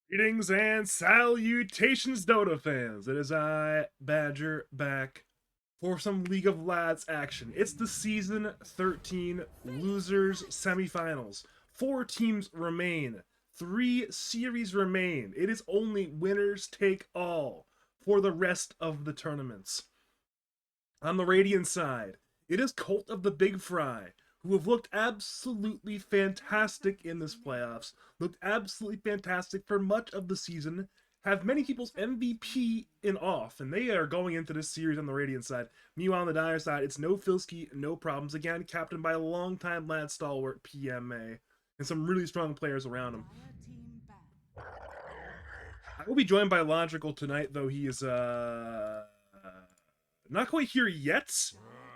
Greetings and salutations, Dota fans. It is I, Badger, back for some League of Lads action. It's the Season 13 Losers Semifinals. 4 teams remain. 3 series remain. It is only winners take all for the rest of the tournaments. On the Radiant side, it is Cult of the Big Fry, who have looked absolutely fantastic in this playoffs, looked absolutely fantastic for much of the season, have many people's MVP in off, and they are going into this series on the Radiant side. Meanwhile, on the Dire side, it's no Filski, no problems. Again, captained by a longtime lad stalwart PMA, and some really strong players around him. I will be joined by Logical tonight, though he is not quite here yet.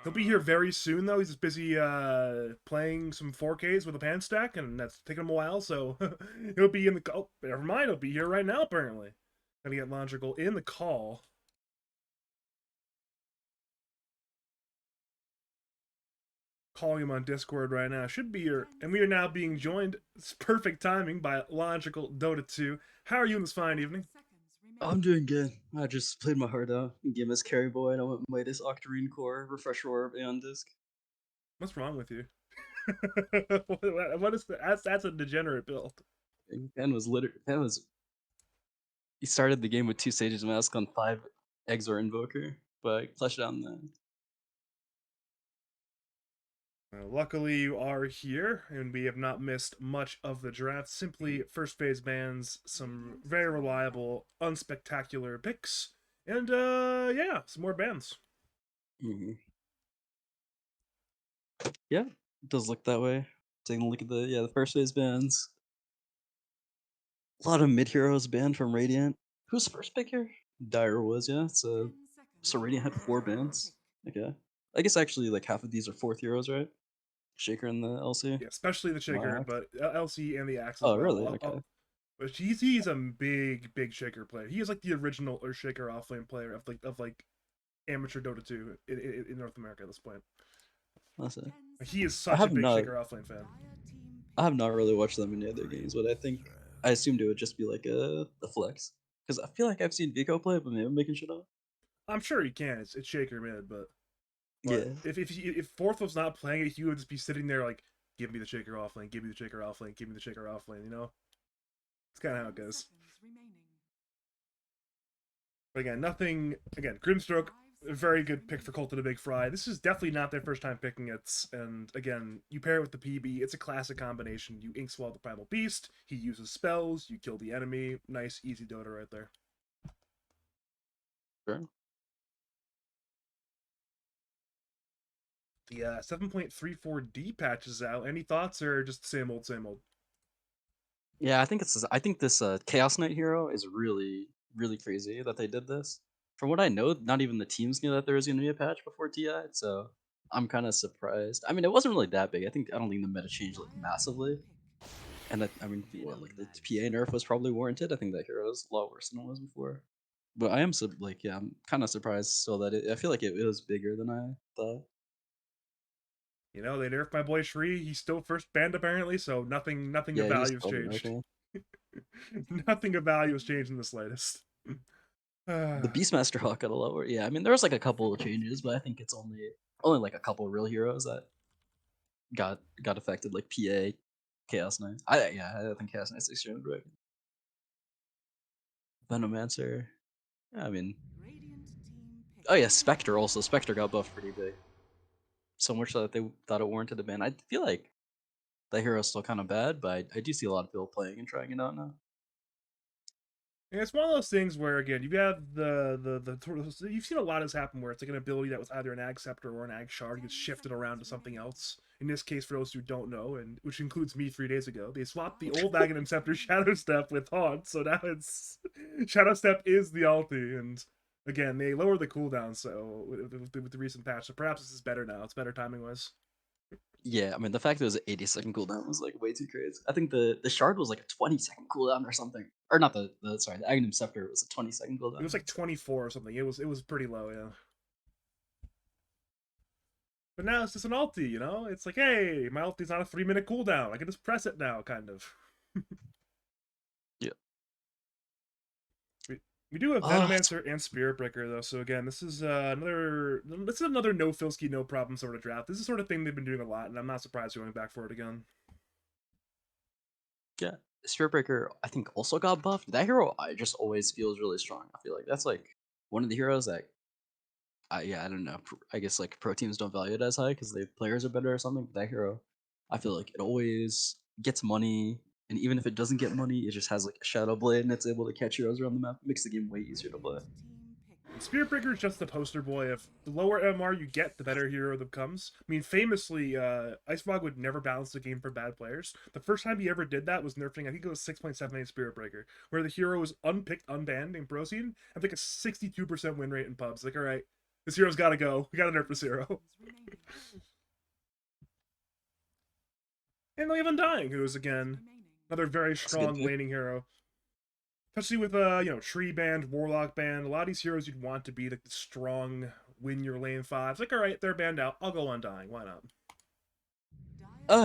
He'll be here very soon, though. He's just busy playing some 4Ks with a pan stack, and that's taking him a while, so he'll be in the... Oh, never mind. He'll be here right now, apparently. Gotta get Logical in the call. Calling him on Discord right now. Should be here. And we are now being joined, it's perfect timing, by Logical Dota 2. How are you in this fine evening? I'm doing good. I just played my heart out in game as carry boy, and I went and played this Octarine Core Refresher Orb Aeon Disc. What's wrong with you? What is that's a degenerate build. Pen was he started the game with 2 Sages Mask on 5 Exor Invoker, but I clutched down then. Luckily, you are here, and we have not missed much of the draft. Simply first phase bans, some very reliable, unspectacular picks, and yeah, some more bans. Mm-hmm. Yeah, it does look that way. Taking a look at the first phase bans. A lot of mid heroes banned from Radiant. Who's first pick here? Dire was, yeah. So Radiant had 4 bans. Okay. I guess actually like half of these are 4th heroes, right? Shaker and the LC. Yeah, especially the Shaker, but LC and the Axe as Oh, well. really? Okay. But he's a big Shaker player. He is like the original or Shaker offlane player of like amateur Dota 2 in North America at this point. That's it. He is such a big Shaker offlane fan. I have not really watched them in any other games, but I assumed it would just be like a flex. Because I feel like I've seen Vico play, but maybe I'm making shit up. I'm sure he can. It's Shaker mid, but Yeah. if Fourth was not playing it, he would just be sitting there like, give me the Shaker offlane, give me the Shaker offlane, give me the Shaker offlane. You know, it's kind of how it goes. But again, nothing. Again, Grimstroke, a very good pick for Cult of the Big Fry. This is definitely not their first time picking it. And again, you pair it with the PB, it's a classic combination. You ink swallow the Primal Beast, he uses spells, you kill the enemy. Nice, easy Dota right there. Sure. The 7.34D patch is out. Any thoughts, or just the same old, same old? Yeah, I think this Chaos Knight hero is really crazy that they did this. From what I know, not even the teams knew that there was going to be a patch before TI, so I'm kind of surprised. I mean, it wasn't really that big. I don't think the meta changed like massively. And I mean, like the PA nerf was probably warranted. I think that hero is a lot worse than it was before. But I am I'm kind of surprised still that I feel like it was bigger than I thought. You know, they nerfed my boy Shri. He's still first banned apparently, so nothing Yeah, of he just value has killed him. changed. Okay. Nothing of value has changed in the slightest. The Beastmaster Hawk got a lot worse. Yeah, I mean there was like a couple of changes, but I think it's only like a couple of real heroes that got affected, like PA, Chaos Knight. I think Chaos Knight's extremely broken. Venomancer. Yeah, I mean, oh yeah, Spectre also. Spectre got buffed pretty big. So much so that they thought it warranted a ban. I feel like the hero's still kind of bad, but I do see a lot of people playing and trying it out now. And it's one of those things where, again, you have you've seen a lot of this happen where it's like an ability that was either an Ag Scepter or an Ag Shard gets shifted around to something else. In this case, for those who don't know, and which includes me 3 days ago, they swapped the old Aghanim Scepter Shadow Step with Haunt, so now it's Shadow Step is the ulti, and again, they lowered the cooldown so with the recent patch, so perhaps this is better now. It's better timing wise. Yeah, I mean the fact that it was an 80-second cooldown was like way too crazy. I think the shard was like a 20-second cooldown or something. Or not the Aghanim Scepter was a 20-second It cooldown. was like 24 or something. It was pretty low, yeah. But now it's just an ulti, you know? It's like, hey, my ulti's on a 3-minute cooldown. I can just press it now, kind of. Yeah. We do have Uh, Venomancer and Spirit Breaker though, so again, this is another no Filski, no problem sort of draft. This is the sort of thing they've been doing a lot, and I'm not surprised they're going back for it again. yeah. Spirit Breaker, I think, also got buffed. That hero, I just always feels really strong. I feel like that's like one of the heroes that, yeah, I don't know. I guess like pro teams don't value it as high because their players are better or something. But that hero, I feel like it always gets money, and even if it doesn't get money, it just has like a Shadow Blade and it's able to catch heroes around the map. Makes the game way easier to play. Spirit Breaker is just the poster boy of the lower MR you get, the better hero that comes. I mean, famously, Icefog would never balance the game for bad players. The first time he ever did that was nerfing, I think it was 6.78 Spirit Breaker, where the hero was unpicked, unbanned in Pro Scene, and like a 62% win rate in pubs. Like, all right, this hero's got to go. We got to nerf this hero. And we have Undying, who is again another very That's a good strong pick. laning hero. Especially with Tree Band, Warlock Band, a lot of these heroes you'd want to be like the strong win your lane fives. Like, all right, they're banned out. I'll go Undying. Why not?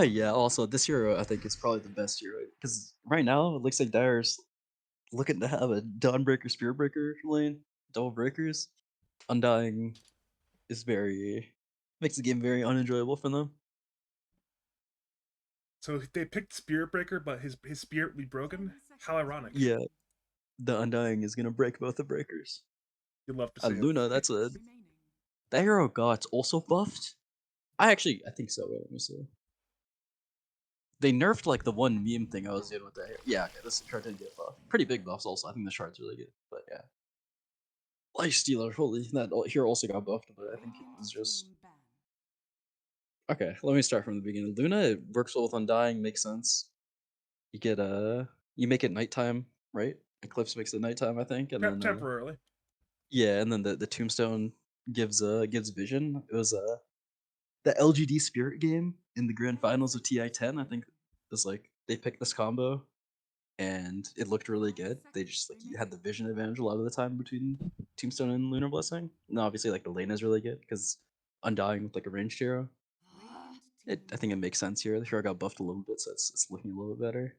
Yeah. Also, this hero I think is probably the best hero because right now it looks like Dyer's looking to have a Dawnbreaker, Spear Breaker lane, double breakers. Undying is very makes the game very unenjoyable for them. So they picked Spirit Breaker, but his spirit will be broken. How ironic. Yeah, the Undying is gonna break both the breakers. You'd love to see it. Luna, that's a that hero got also buffed. I think so. Wait, let me see. They nerfed like the one meme thing I was doing with that hero. Yeah, okay, this shard did get buffed. Pretty big buffs also. I think the shard's really good, but yeah. Life Stealer, holy, that hero also got buffed, but I think it was just okay. Let me start from the beginning. Luna it works well with Undying, makes sense. You get you make it nighttime, right? Eclipse makes it nighttime, I think, and then Temporarily. yeah, and then the Tombstone gives vision. It was the LGD Spirit game in the grand finals of TI10. I think was like they picked this combo and it looked really good. They just like you had the vision advantage a lot of the time between Tombstone and Lunar Blessing. And obviously like the lane is really good because Undying with like a ranged hero. I think it makes sense here. The hero got buffed a little bit, so it's looking a little bit better.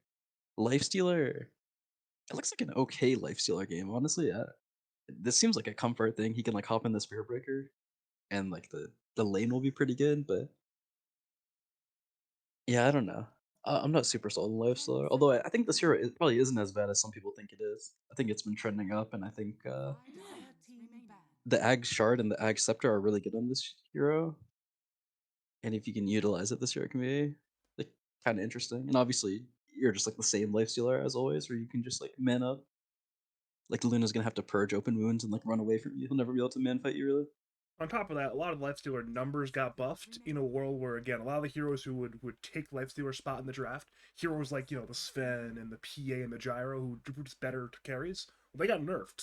Lifestealer, it looks like an okay Lifestealer game, honestly. Yeah, this seems like a comfort thing. He can like hop in the Spirit Breaker, and like the lane will be pretty good. But yeah, I don't know. I'm not super sold on Lifestealer, although I think this hero probably isn't as bad as some people think it is. I think it's been trending up, and I think the Ag Shard and the Ag Scepter are really good on this hero. And if you can utilize it, this hero can be like kind of interesting. And obviously, you're just like the same Lifestealer as always, where you can just like man up. Like Luna's gonna have to purge open wounds and like run away from you. He'll never be able to man fight you really. On top of that, a lot of Lifestealer numbers got buffed in a world where, again, a lot of the heroes who would take Lifestealer spot in the draft, heroes like, the Sven and the PA and the Gyro, who were just better carries, well, they got nerfed.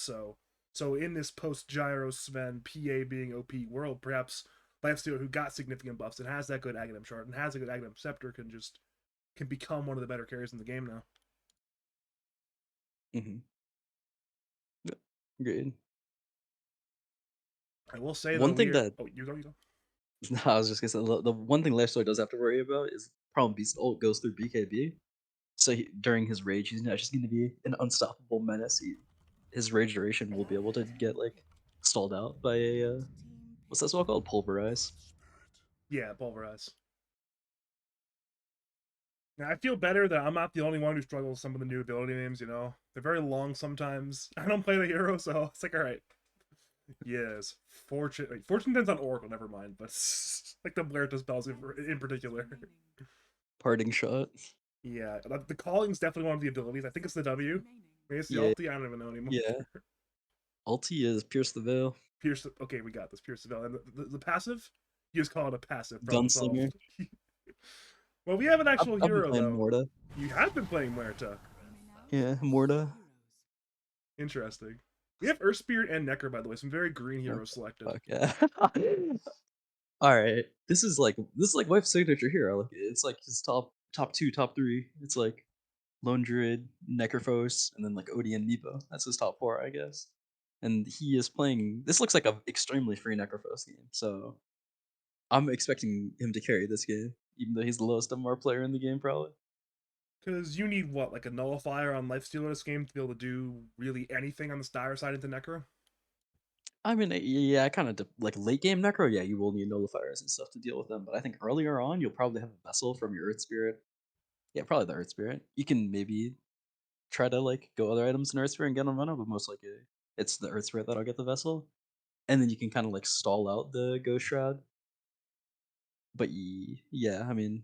So in this post Gyro Sven PA being OP world, perhaps Lifestealer, who got significant buffs and has that good Aghanim shard and has a good Aghanim scepter, can become one of the better carries in the game now. Mm-hmm. Yeah, agreed. I will say though, One thing we are. that Oh, you go. I was just gonna say the one thing Lifestealer does have to worry about is problem Beast ult goes through BKB. So during his rage, he's not just going to be an unstoppable menace. His rage duration will be able to get like stalled out by a what's that spell called? Pulverize. Yeah, Pulverize. Now, I feel better that I'm not the only one who struggles with some of the new ability names, They're very long sometimes. I don't play the hero, so it's like, all right. Yes. Fortune. Wait, Fortune Den's on Oracle, never mind. But like the Blair spells in particular. Parting shot. Yeah. The Calling's definitely one of the abilities. I think it's the W. Maybe it's the Yeah, ulti. I don't even know anymore. yeah. Ulti is Pierce the Veil. Pierce. Okay, we got this. Pierce the Veil. And the passive? You just call it a passive. Problem Gunslinger. solved. Well, we have an actual I've been hero, playing though. Morta. You have been playing Muerta. Yeah, Morta. Interesting. We have Earth Spirit and Necker, by the way. Some very green What heroes the selected. fuck? Yeah. All right. This is like wife's signature hero. Like it's like his top two, top three. It's like Lone Druid, Necrophos, and then like Odie and Nepo. That's his top four, I guess. And he is playing. This looks like a extremely free Necrophos game. So I'm expecting him to carry this game, even though he's the lowest MR player in the game, probably. Because you need what, like a nullifier on lifesteal in this game to be able to do really anything on the dire side into Necro? I mean, yeah, kind of like late game Necro. Yeah, you will need nullifiers and stuff to deal with them. But I think earlier on, you'll probably have a vessel from your Earth Spirit. Yeah, probably the Earth Spirit. You can maybe try to like go other items in Earth Spirit and get them mana, but most likely it's the Earth Spirit that'll get the vessel, and then you can kind of like stall out the Ghost Shroud. But yeah, I mean,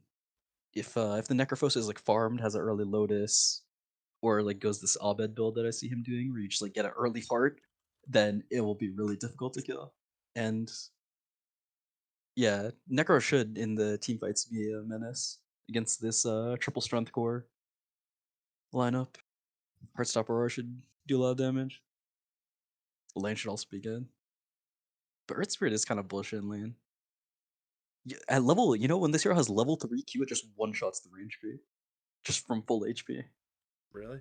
if the Necrophos is like farmed, has an early Lotus, or like goes this Abed build that I see him doing, where you just like get an early heart, then it will be really difficult to kill. And yeah, Necro should in the team fights be a menace against this triple strength core lineup. Heartstopper Aurora should do a lot of damage. Lane should also be good. But Earth Spirit is kind of bullshit in lane. Yeah, at level, when this hero has level 3 Q, it just one shots the range HP. Just from full HP. Really?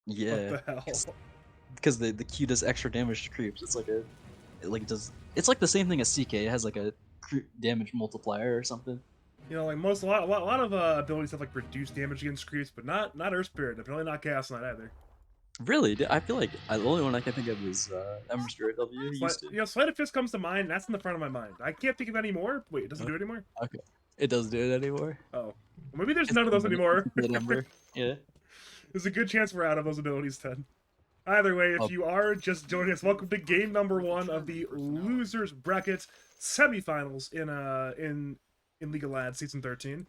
What Yeah. the hell? Because the Q does extra damage to creeps. It's like it's like the same thing as CK. It has like a creep damage multiplier or something. You know, like a lot of abilities have like reduced damage against creeps, but not Earth Spirit. Definitely not Chaos Knight either. Really? I feel like the only one I can think of is Ember Spirit W he used to. Sleight of Fist comes to mind. That's in the front of my mind. I can't think of any more. Wait, it doesn't do it anymore? Okay. It doesn't do it anymore. Oh. Well, maybe there's It's none of those anymore. Ember. Yeah. There's a good chance we're out of those abilities then. Either way, if you are just joining us, welcome to game number 1 of the losers bracket semifinals in League of Lads season 13.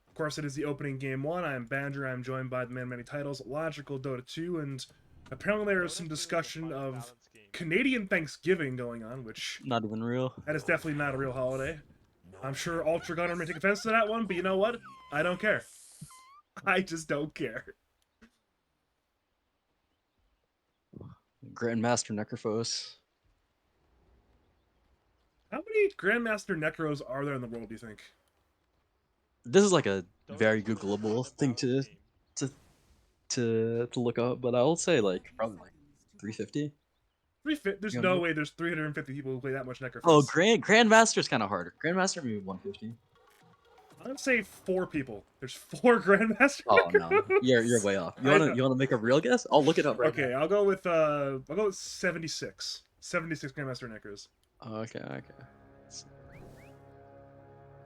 Of course, it is the opening game 1. I am Badger. I'm joined by the man of many titles, Logical Dota 2, and apparently there is some discussion of Canadian Thanksgiving going on, which Not even real. that is definitely not a real holiday. I'm sure Ultra Gunner may take offense to that one, but you know what? I don't care. I just don't care. Grandmaster Necrophos. How many Grandmaster Necros are there in the world, do you think? This is like a very Googleable thing to look up, but I will say like probably like 350. There's no way there's 350 people who play that much Necrophos. Oh, Grandmaster's kind of harder. Grandmaster maybe 150. I would say 4 people. There's 4 Grandmaster. Oh no, you're way off. You wanna make a real guess? I'll look it up right now. Okay, I'll go with 76. 76 Grandmaster Necros. Okay.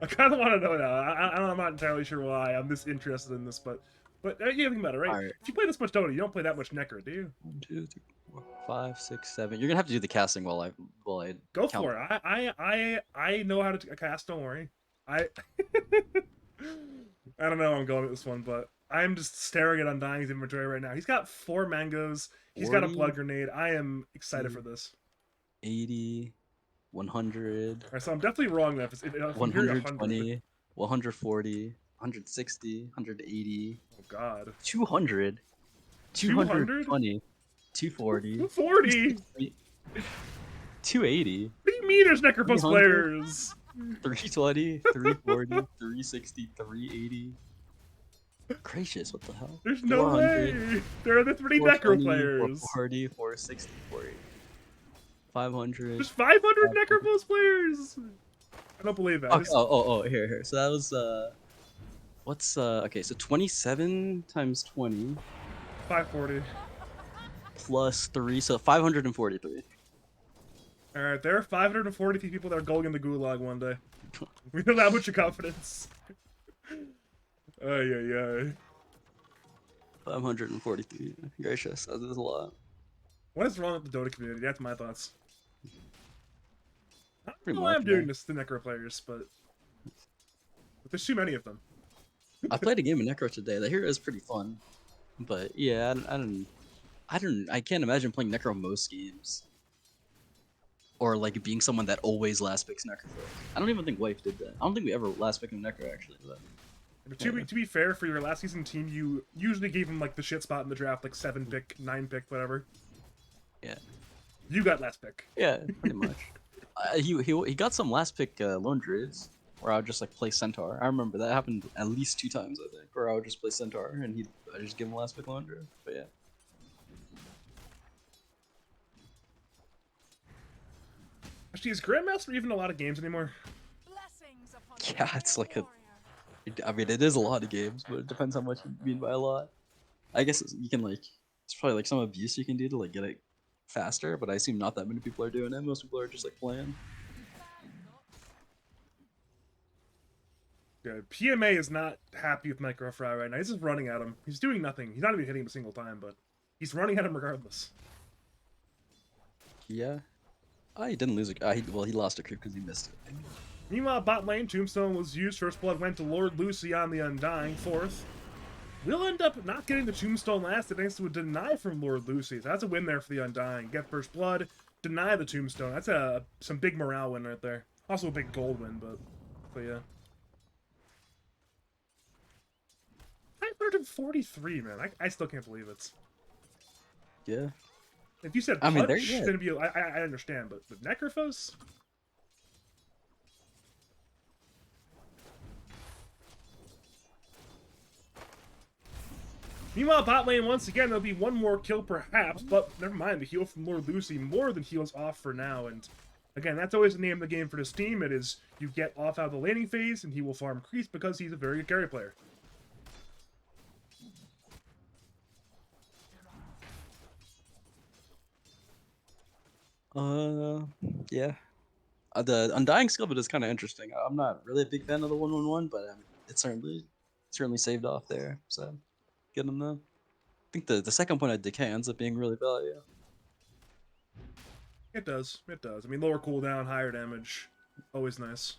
I kind of want to know now. I'm not entirely sure why I'm this interested in this, but you think about it, right? If you play this much Dota, you don't play that much Necro, do you? 1, 2, 3, 4, 5, 6, 7. You're gonna have to do the casting while I go count. for it. I know how to cast. Don't worry. I don't know how I'm going with this one, but I'm just staring at Undying's inventory right now. He's got 4 mangoes. He's 40, got a blood grenade. I am excited for this. 80, 100. Alright, so I'm definitely wrong there. 120, 140, 160, 180. Oh god. 200. 220. 240. 240. 280. What do you mean there's Necrophos players? 320, 340, 360, 380. Gracious, what the hell? There's no way! There are the 3 Necro players! 440, 460, 480. 500. There's 500 Necrophos players! I don't believe that. Okay, here. So that was, okay, so 27 times 20. 540. Plus 3, so 543. Alright, there are 543 people that are going in the gulag one day. We don't have much of confidence. Ay. 543. Gracious, that is a lot. What is wrong with the Dota community? That's my thoughts. I don't know why I'm doing this to Necro players, but there's too many of them. I played a game of Necro today. The hero is pretty fun, but yeah, I can't imagine playing Necro most games. Or like being someone that always last picks Necro. I don't even think Wife did that. I don't think we ever last picked him Necro actually. But to be fair, for your last season team, you usually gave him like the shit spot in the draft, like 7 pick, 9 pick, whatever. Yeah. You got last pick. Yeah, pretty much. He got some last pick Lone Druids, where I would just like play Centaur. I remember that happened at least 2 times, I think, where I would just play Centaur and I just give him last pick Lone Druid. But yeah. Actually, is Grandmaster even a lot of games anymore? Yeah, it's like a. I mean, it is a lot of games, but it depends how much you mean by a lot. I guess you can like. It's probably like some abuse you can do to like get it faster, but I assume not that many people are doing it. Most people are just like playing. Yeah, PMA is not happy with Microfry right now. He's just running at him. He's doing nothing. He's not even hitting him a single time, but he's running at him regardless. Yeah. He didn't lose a. Well, he lost a creep because he missed it. Meanwhile, bot lane, Tombstone was used. First blood went to Lord Lucy on the Undying. Fourth. We'll end up not getting the Tombstone last thanks to a deny from Lord Lucy. So that's a win there for the Undying. Get first blood, deny the Tombstone. That's some big morale win right there. Also a big gold win, but yeah. 543, man. I still can't believe it. Yeah. If you said I mean, punch, yeah. then it'd be, I understand, but with Necrophos? Meanwhile, bot lane, once again, there'll be one more kill perhaps, but never mind, the heal from Lord Lucy more than heals off for now, and again, that's always the name of the game for this team. It is, you get off out of the laning phase, and he will farm creeps because he's a very good carry player. Yeah. The Undying skill bit is kind of interesting. I'm not really a big fan of the 1-1-1, but it's certainly saved off there. So good on them. I think the second point of decay ends up being really value. It does. It does. I mean, lower cooldown, higher damage. Always nice.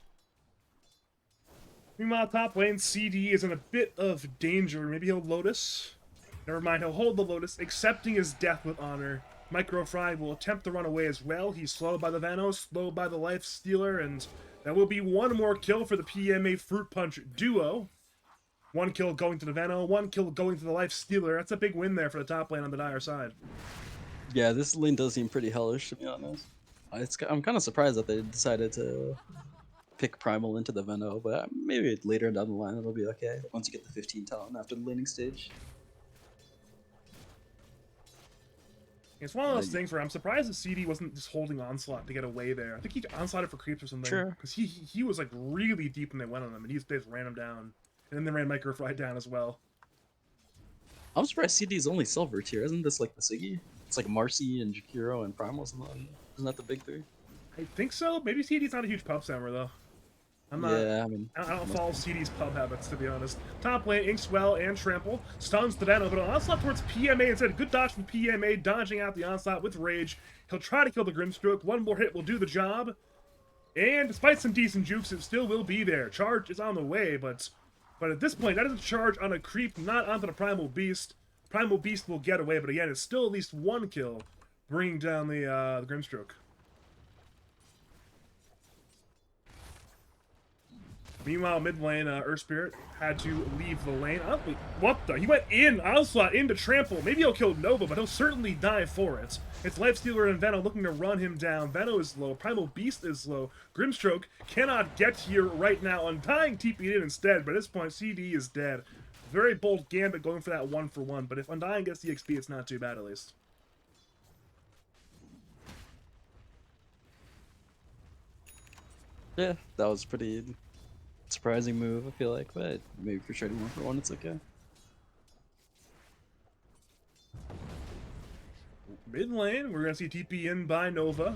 Meanwhile, top lane, CD is in a bit of danger. Maybe he'll Lotus. Never mind, he'll hold the Lotus, accepting his death with honor. Microfry will attempt to run away as well. He's slowed by the Vano, slowed by the Life Stealer, and that will be one more kill for the PMA Fruit Punch duo. One kill going to the Vano, one kill going to the Life Stealer. That's a big win there for the top lane on the Dire side. Yeah, this lane does seem pretty hellish, to be honest. I'm kind of surprised that they decided to pick Primal into the Veno, but maybe later down the line it'll be okay once you get the 15 talent after the laning stage. It's one of those things where I'm surprised that CD wasn't just holding Onslaught to get away there. I think he onslaughted for creeps or something. Sure. Because he was like really deep when they went on him, and they just ran him down. And then they ran Microfry down as well. I'm surprised CD's only silver tier. Isn't this like the Siggy? It's like Marcy and Jakiro and Primal. Isn't that the big three? I think so. Maybe CD's not a huge pub sammer though. I'm not. Yeah, I mean, I don't follow CD's pub habits, to be honest. Top lane, Inkswell and Trample stuns the Vano, but an onslaught towards PMA instead. Good dodge from PMA, dodging out the onslaught with rage. He'll try to kill the Grimstroke. One more hit will do the job. And despite some decent jukes, it still will be there. Charge is on the way, but at this point, that is a charge on a creep, not onto the Primal Beast. Primal Beast will get away, but again, it's still at least one kill, bringing down the Grimstroke. Meanwhile, mid lane, Earth Spirit had to leave the lane. Oh, wait, what the? He went in, onslaught into Trample. Maybe he'll kill Nova, but he'll certainly die for it. It's Lifestealer and Veno looking to run him down. Veno is low, Primal Beast is low. Grimstroke cannot get here right now. Undying TP'd in instead, but at this point, CD is dead. Very bold Gambit going for that 1-for-1, but if Undying gets the XP, it's not too bad at least. yeah, that was pretty surprising move, I feel like, but maybe for trading 1-for-1, it's okay. Mid lane, we're going to see TP in by Nova.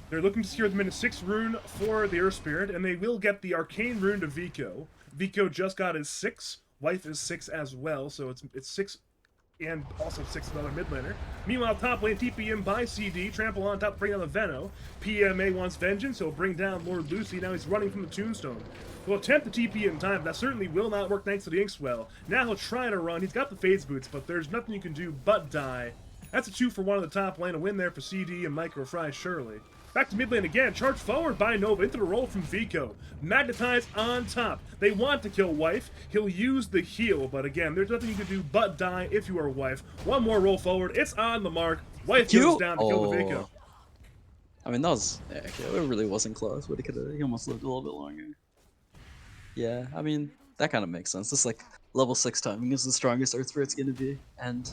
They're looking to secure the minute 6 rune for the Earth Spirit, and they will get the Arcane rune to Vico. Vico just got his 6. Wife is 6 as well, so it's 6 and also 6 another mid laner. Meanwhile, top lane TP in by CD. Trample on top to bring down the Veno. PMA wants vengeance, he'll bring down Lord Lucy. Now he's running from the Tombstone. He'll attempt the TP in time, but that certainly will not work thanks to the Inkswell. Now he'll try to run. He's got the Phase Boots, but there's nothing you can do but die. That's a 2-for-1 on the top lane. A win there for CD and Microfry, surely. Back to mid lane again. Charge forward by Nova into the roll from Vico. Magnetize on top. They want to kill Wife. He'll use the heal, but again, there's nothing you can do but die if you are Wife. One more roll forward. It's on the mark. Wife goes down to kill the Vico. I mean, that was... Yeah, it really wasn't close, but he almost lived a little bit longer. Yeah, I mean, that kind of makes sense. This, like, level 6 timing is the strongest Earth Spirit's gonna be, and...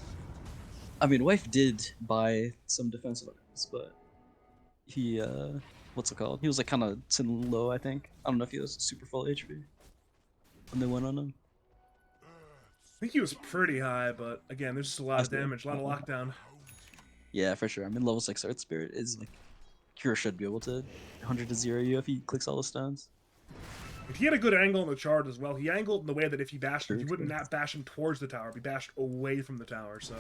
I mean, Wife did buy some defensive items, but he what's it called? He was like kind of sitting low, I think. I don't know if he was super full HP when they went on him. I think he was pretty high, but again, there's just a lot I of see. damage, a lot of lockdown. Yeah, for sure. I mean, level 6 Earth Spirit is like Cure should be able to 100 to 0 you if he clicks all the stones. If he had a good angle in the charge as well, he angled in the way that if he bashed him, True, he wouldn't true. not bash him towards the tower, he bashed away from the tower. So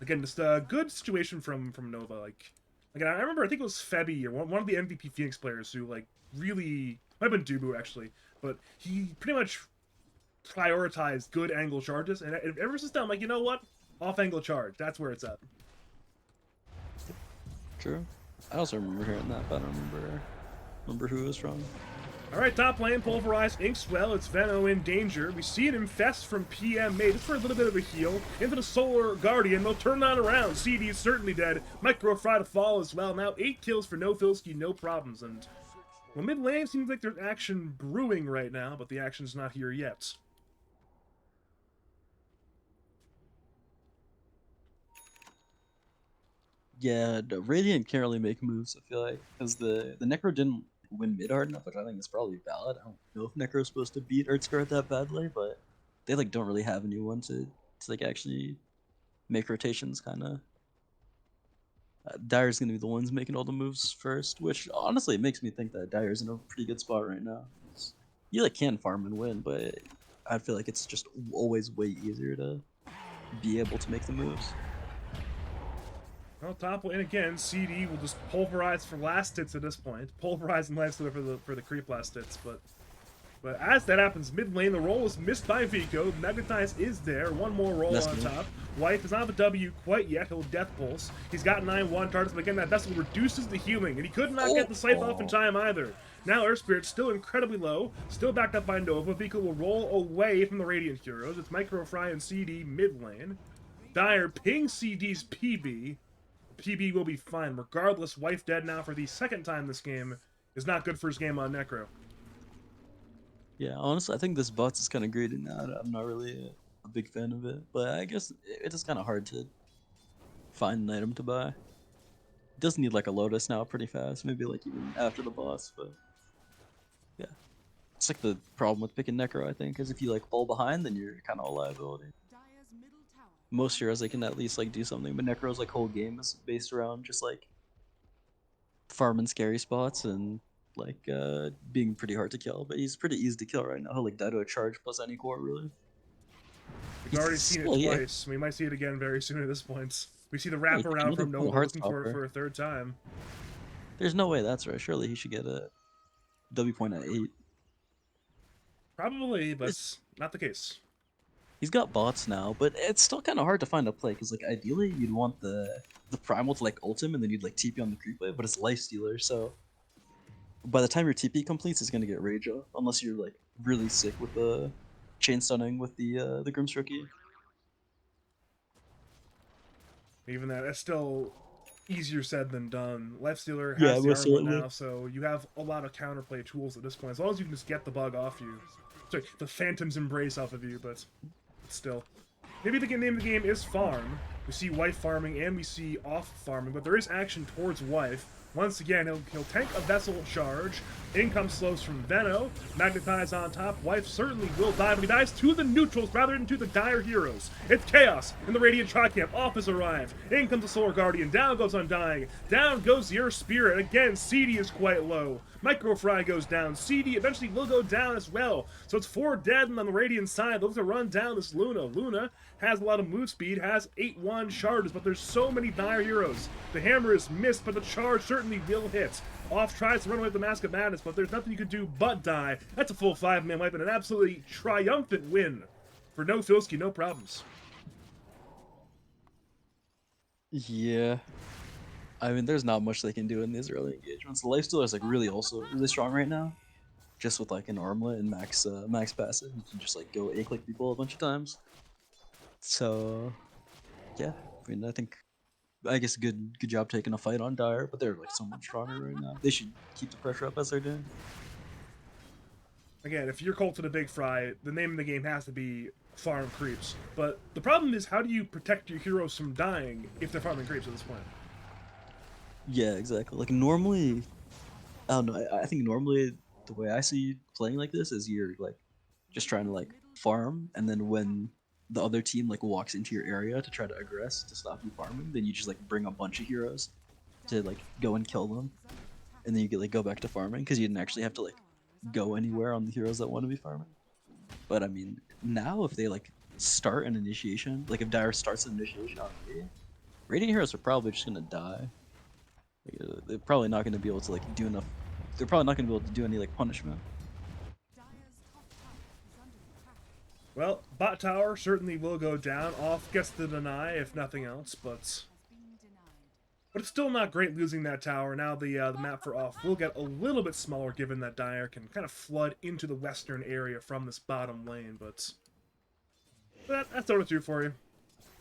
again, just a good situation from Nova. Like again, I remember I think it was Febby or one of the MVP Phoenix players who like really might have been Dubu actually, but he pretty much prioritized good angle charges, and ever since then I'm like, you know what, off angle charge, that's where it's at. True. I also remember hearing that, but I don't remember who it was from. Alright, top lane, Pulverized, Inkswell, it's Veno in danger. We see it infest from PM May, just for a little bit of a heal. Into the Solar Guardian, they'll turn that around. CD is certainly dead. Micro Fry to fall as well. Now 8 kills for no Filski, no problems. And, well, mid lane seems like there's action brewing right now, but the action's not here yet. Yeah, the Radiant can't really make moves, I feel like, because the Necro didn't win mid hard enough, which I think is probably valid. I don't know if Necro's supposed to beat Earth Spirit that badly, but they like don't really have anyone to like actually make rotations kind of. Dyer's gonna be the ones making all the moves first, which honestly makes me think that Dyer's in a pretty good spot right now. You like can farm and win, but I feel like it's just always way easier to be able to make the moves. Well, top lane again, CD will just pulverize for last hits at this point. Pulverize and lifesteal for the creep last hits, but as that happens, mid lane, the roll is missed by Vico. Magnetize is there. One more roll on top. Wife does not have a W quite yet. He'll Death Pulse. He's got 9-1 targets, but again, that vessel reduces the healing, and he could not get the scythe off in time either. Now Earth Spirit's still incredibly low, still backed up by Nova. Vico will roll away from the Radiant heroes. It's Micro Fry and CD mid lane. Dyer pings CD's PB. PB will be fine. Regardless, Wife dead now for the second time this game is not good for his game on Necro. Yeah, honestly, I think this bots is kind of greedy now. I'm not really a big fan of it, but I guess it is kind of hard to find an item to buy. It does need like a Lotus now pretty fast, maybe like even after the boss, but yeah. It's like the problem with picking Necro, I think, is if you like fall behind, then you're kind of a liability. Most heroes they can at least like do something, but Necro's like whole game is based around just like farming scary spots and like being pretty hard to kill. But he's pretty easy to kill right now. He'll like die to a charge plus any core really. We've already seen it twice. We might see it again very soon at this point. We see the wraparound from Nova looking for a third time. There's no way that's right. Surely he should get a W point at 8. Probably, but not the case. He's got bots now, but it's still kind of hard to find a play because like ideally you'd want the primal to like ult him and then you'd like TP on the creep wave, but it's lifestealer, so by the time your TP completes, it's gonna get rage off unless you're like really sick with the chain stunning with the Grimstrokey. Even that's still easier said than done. Lifestealer has the armor now, so you have a lot of counterplay tools at this point. As long as you can just get the bug off you. Sorry, the Phantom's Embrace off of you, but still. Maybe the name of the game is Farm. We see Wife farming and we see Off farming, but there is action towards Wife. Once again, he'll tank a Vessel charge. In comes slows from Veno. Magnetize on top. Wife certainly will die, but he dies to the neutrals rather than to the dire heroes. It's Chaos in the Radiant Tricamp. Off has arrived. In comes the Solar Guardian. Down goes Undying. Down goes your Spirit. Again, CD is quite low. Micro Fry goes down. CD eventually will go down as well. So it's 4 dead on the Radiant side. Look to run down this Luna. Luna has a lot of move speed, has 8-1 charges, but there's so many dire heroes. The hammer is missed, but the charge certainly will hit. Off tries to run away with the Mask of Madness, but there's nothing you can do but die. That's a full 5-man wipe and an absolutely triumphant win for no Filski, no problems. Yeah. I mean, there's not much they can do in these early engagements. The lifestealer is like really strong right now. Just with like an armlet and max passive, you can just like go A-click people a bunch of times. So yeah, I mean, I guess good job taking a fight on Dire, but they're like so much stronger right now. They should keep the pressure up as they're doing. Again, if you're Cult to the Big Fry, the name of the game has to be farm creeps. But the problem is, how do you protect your heroes from dying if they're farming creeps at this point? Yeah, exactly. Like normally, I don't know. I think normally the way I see playing like this is you're like just trying to like farm, and then when the other team like walks into your area to try to aggress to stop you farming, then you just like bring a bunch of heroes to like go and kill them, and then you get like go back to farming because you didn't actually have to like go anywhere on the heroes that want to be farming. But I mean, now if they like start an initiation, like if Dire starts an initiation on me, Radiant heroes are probably just gonna die. Like, they're probably not gonna be able to like do enough. They're probably not gonna be able to do any like punishment. Well, bot tower certainly will go down. Off gets the deny, if nothing else, but it's still not great losing that tower. Now the map for off will get a little bit smaller, given that Dire can kind of flood into the western area from this bottom lane. But that's Dota 2 for you.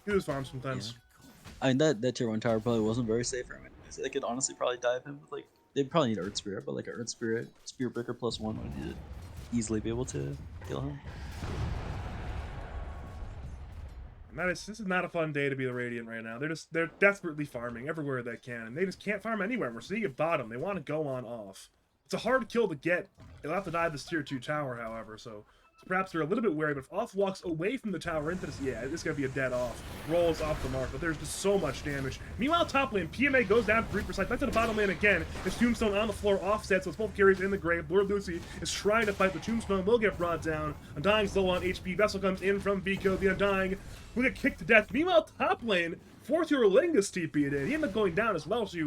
You lose farms sometimes. Yeah. I mean that tier 1 tower probably wasn't very safe for him. They could honestly probably dive him with like they'd probably need Earth Spirit, but like an Earth Spirit, Spirit Breaker +1 would easily be able to kill him. And this is not a fun day to be the Radiant right now. They're desperately farming everywhere they can, and they just can't farm anywhere. We're seeing it bottom. They want to go on off. It's a hard kill to get. They'll have to dive this tier 2 tower, however, so perhaps they're a little bit wary, but if off walks away from the tower into this, yeah, this is going to be a dead off. Rolls off the mark, but there's just so much damage. Meanwhile, top lane, PMA goes down 3%. Back to the bottom lane again. It's Tombstone on the floor, offset, so it's both carries in the grave. Lord Lucy is trying to fight. The Tombstone will get brought down. Undying's low on HP. Vessel comes in from Vico. The Undying will get kicked to death. Meanwhile, top lane, 4-2 Lingus TP'd in. He ended up going down as well, so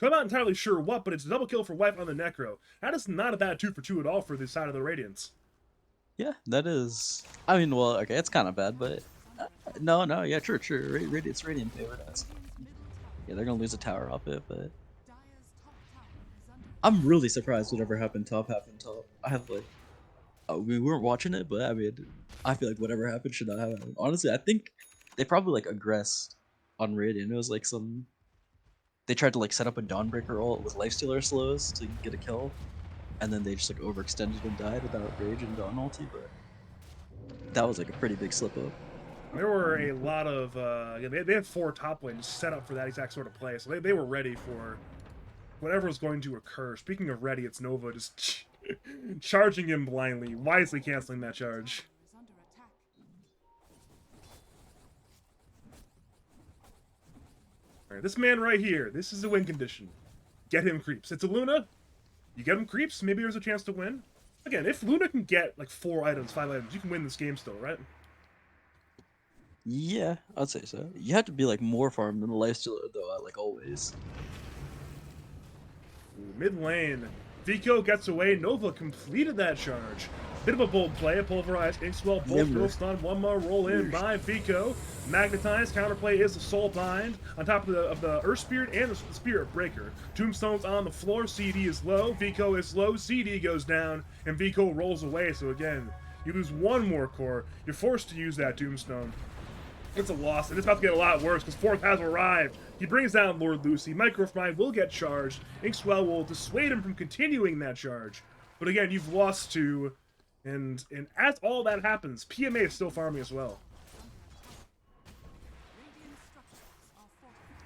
I'm not entirely sure what, but it's a double kill for Wife on the Necro. That is not a bad 2 for 2 at all for the side of the Radiants. Yeah, that is. I mean, well, okay, it's kind of bad, but no, yeah, true. It's Radiant favorite. Yeah, they're gonna lose a tower off it, but I'm really surprised whatever happened top happened top. I have like, we weren't watching it, but I mean, I feel like whatever happened should not have happened. Honestly, I think they probably like aggressed on Radiant. It was like they tried to like set up a Dawnbreaker ult with Lifestealer slows to get a kill, and then they just like overextended and died without Rage and Dawn ulti, but that was like a pretty big slip up. There were a lot of, they had 4 top lanes set up for that exact sort of play, so they were ready for whatever was going to occur. Speaking of ready, it's Nova just charging him blindly, wisely canceling that charge. Alright, this man right here, this is a win condition. Get him creeps. It's a Luna. You get him creeps, maybe there's a chance to win. Again, if Luna can get like 4 items, 5 items, you can win this game still, right? Yeah, I'd say so. You have to be like more farm than the Lifestealer though, like always. Ooh, mid lane. Vico gets away. Nova completed that charge. Bit of a bold play. A pulverized Inkswell. Both will stun. One more roll in by Vico. Magnetized. Counterplay is the Soul Bind. On top of the Earth Spirit and the Spirit Breaker. Tombstone's on the floor. CD is low. Vico is low. CD goes down. And Vico rolls away. So again, you lose 1 more core. You're forced to use that Tombstone. It's a loss, and it's about to get a lot worse because 4th has arrived. He brings down Lord Lucy. Microfine will get charged. Inkswell will dissuade him from continuing that charge. But again, you've lost 2, and as all that happens, PMA is still farming as well.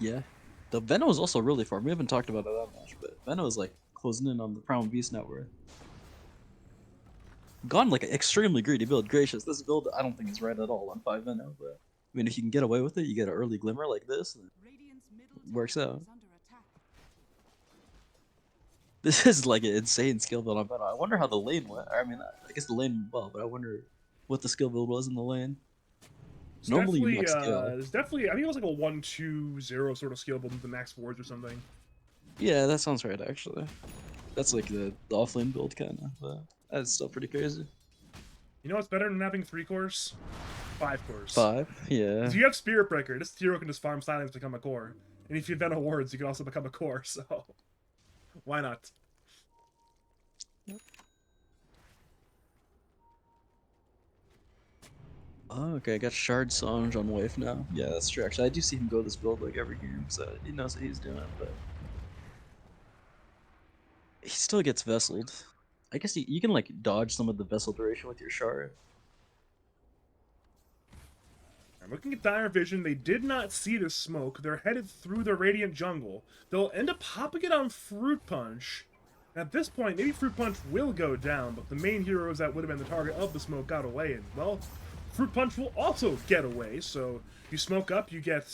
Yeah. The Veno is also really farm. We haven't talked about it that much, but Veno is like closing in on the Crown Beast net worth. Gone like an extremely greedy build. Gracious. This build I don't think is right at all on 5 Veno, but I mean, if you can get away with it, you get an early glimmer like this, and it works out. This is like an insane skill build on Venom. I wonder how the lane went. I mean, I guess the lane went well, but I wonder what the skill build was in the lane. It's Normally, you definitely, max skill. there's definitely, I think it was like a 1-2-0 sort of skill build with the max boards or something. Yeah, that sounds right, actually. That's like the off-lane build, kind of, but that's still pretty crazy. You know what's better than having 3 cores? 5 cores. 5? Yeah. If you have Spirit Breaker, this hero can just farm silence to become a core. And if you have Venom Wards, you can also become a core, so why not? Oh, okay, I got Shard Songe on Wave now. Yeah, that's true. Actually, I do see him go this build like every game, so he knows what he's doing, but he still gets vesseled. I guess you can like dodge some of the vessel duration with your Shard. I'm looking at Dire Vision. They did not see the smoke. They're headed through the Radiant jungle. They'll end up popping it on Fruit Punch. At this point, maybe Fruit Punch will go down, but the main heroes that would have been the target of the smoke got away, and, well, Fruit Punch will also get away, so you smoke up, you get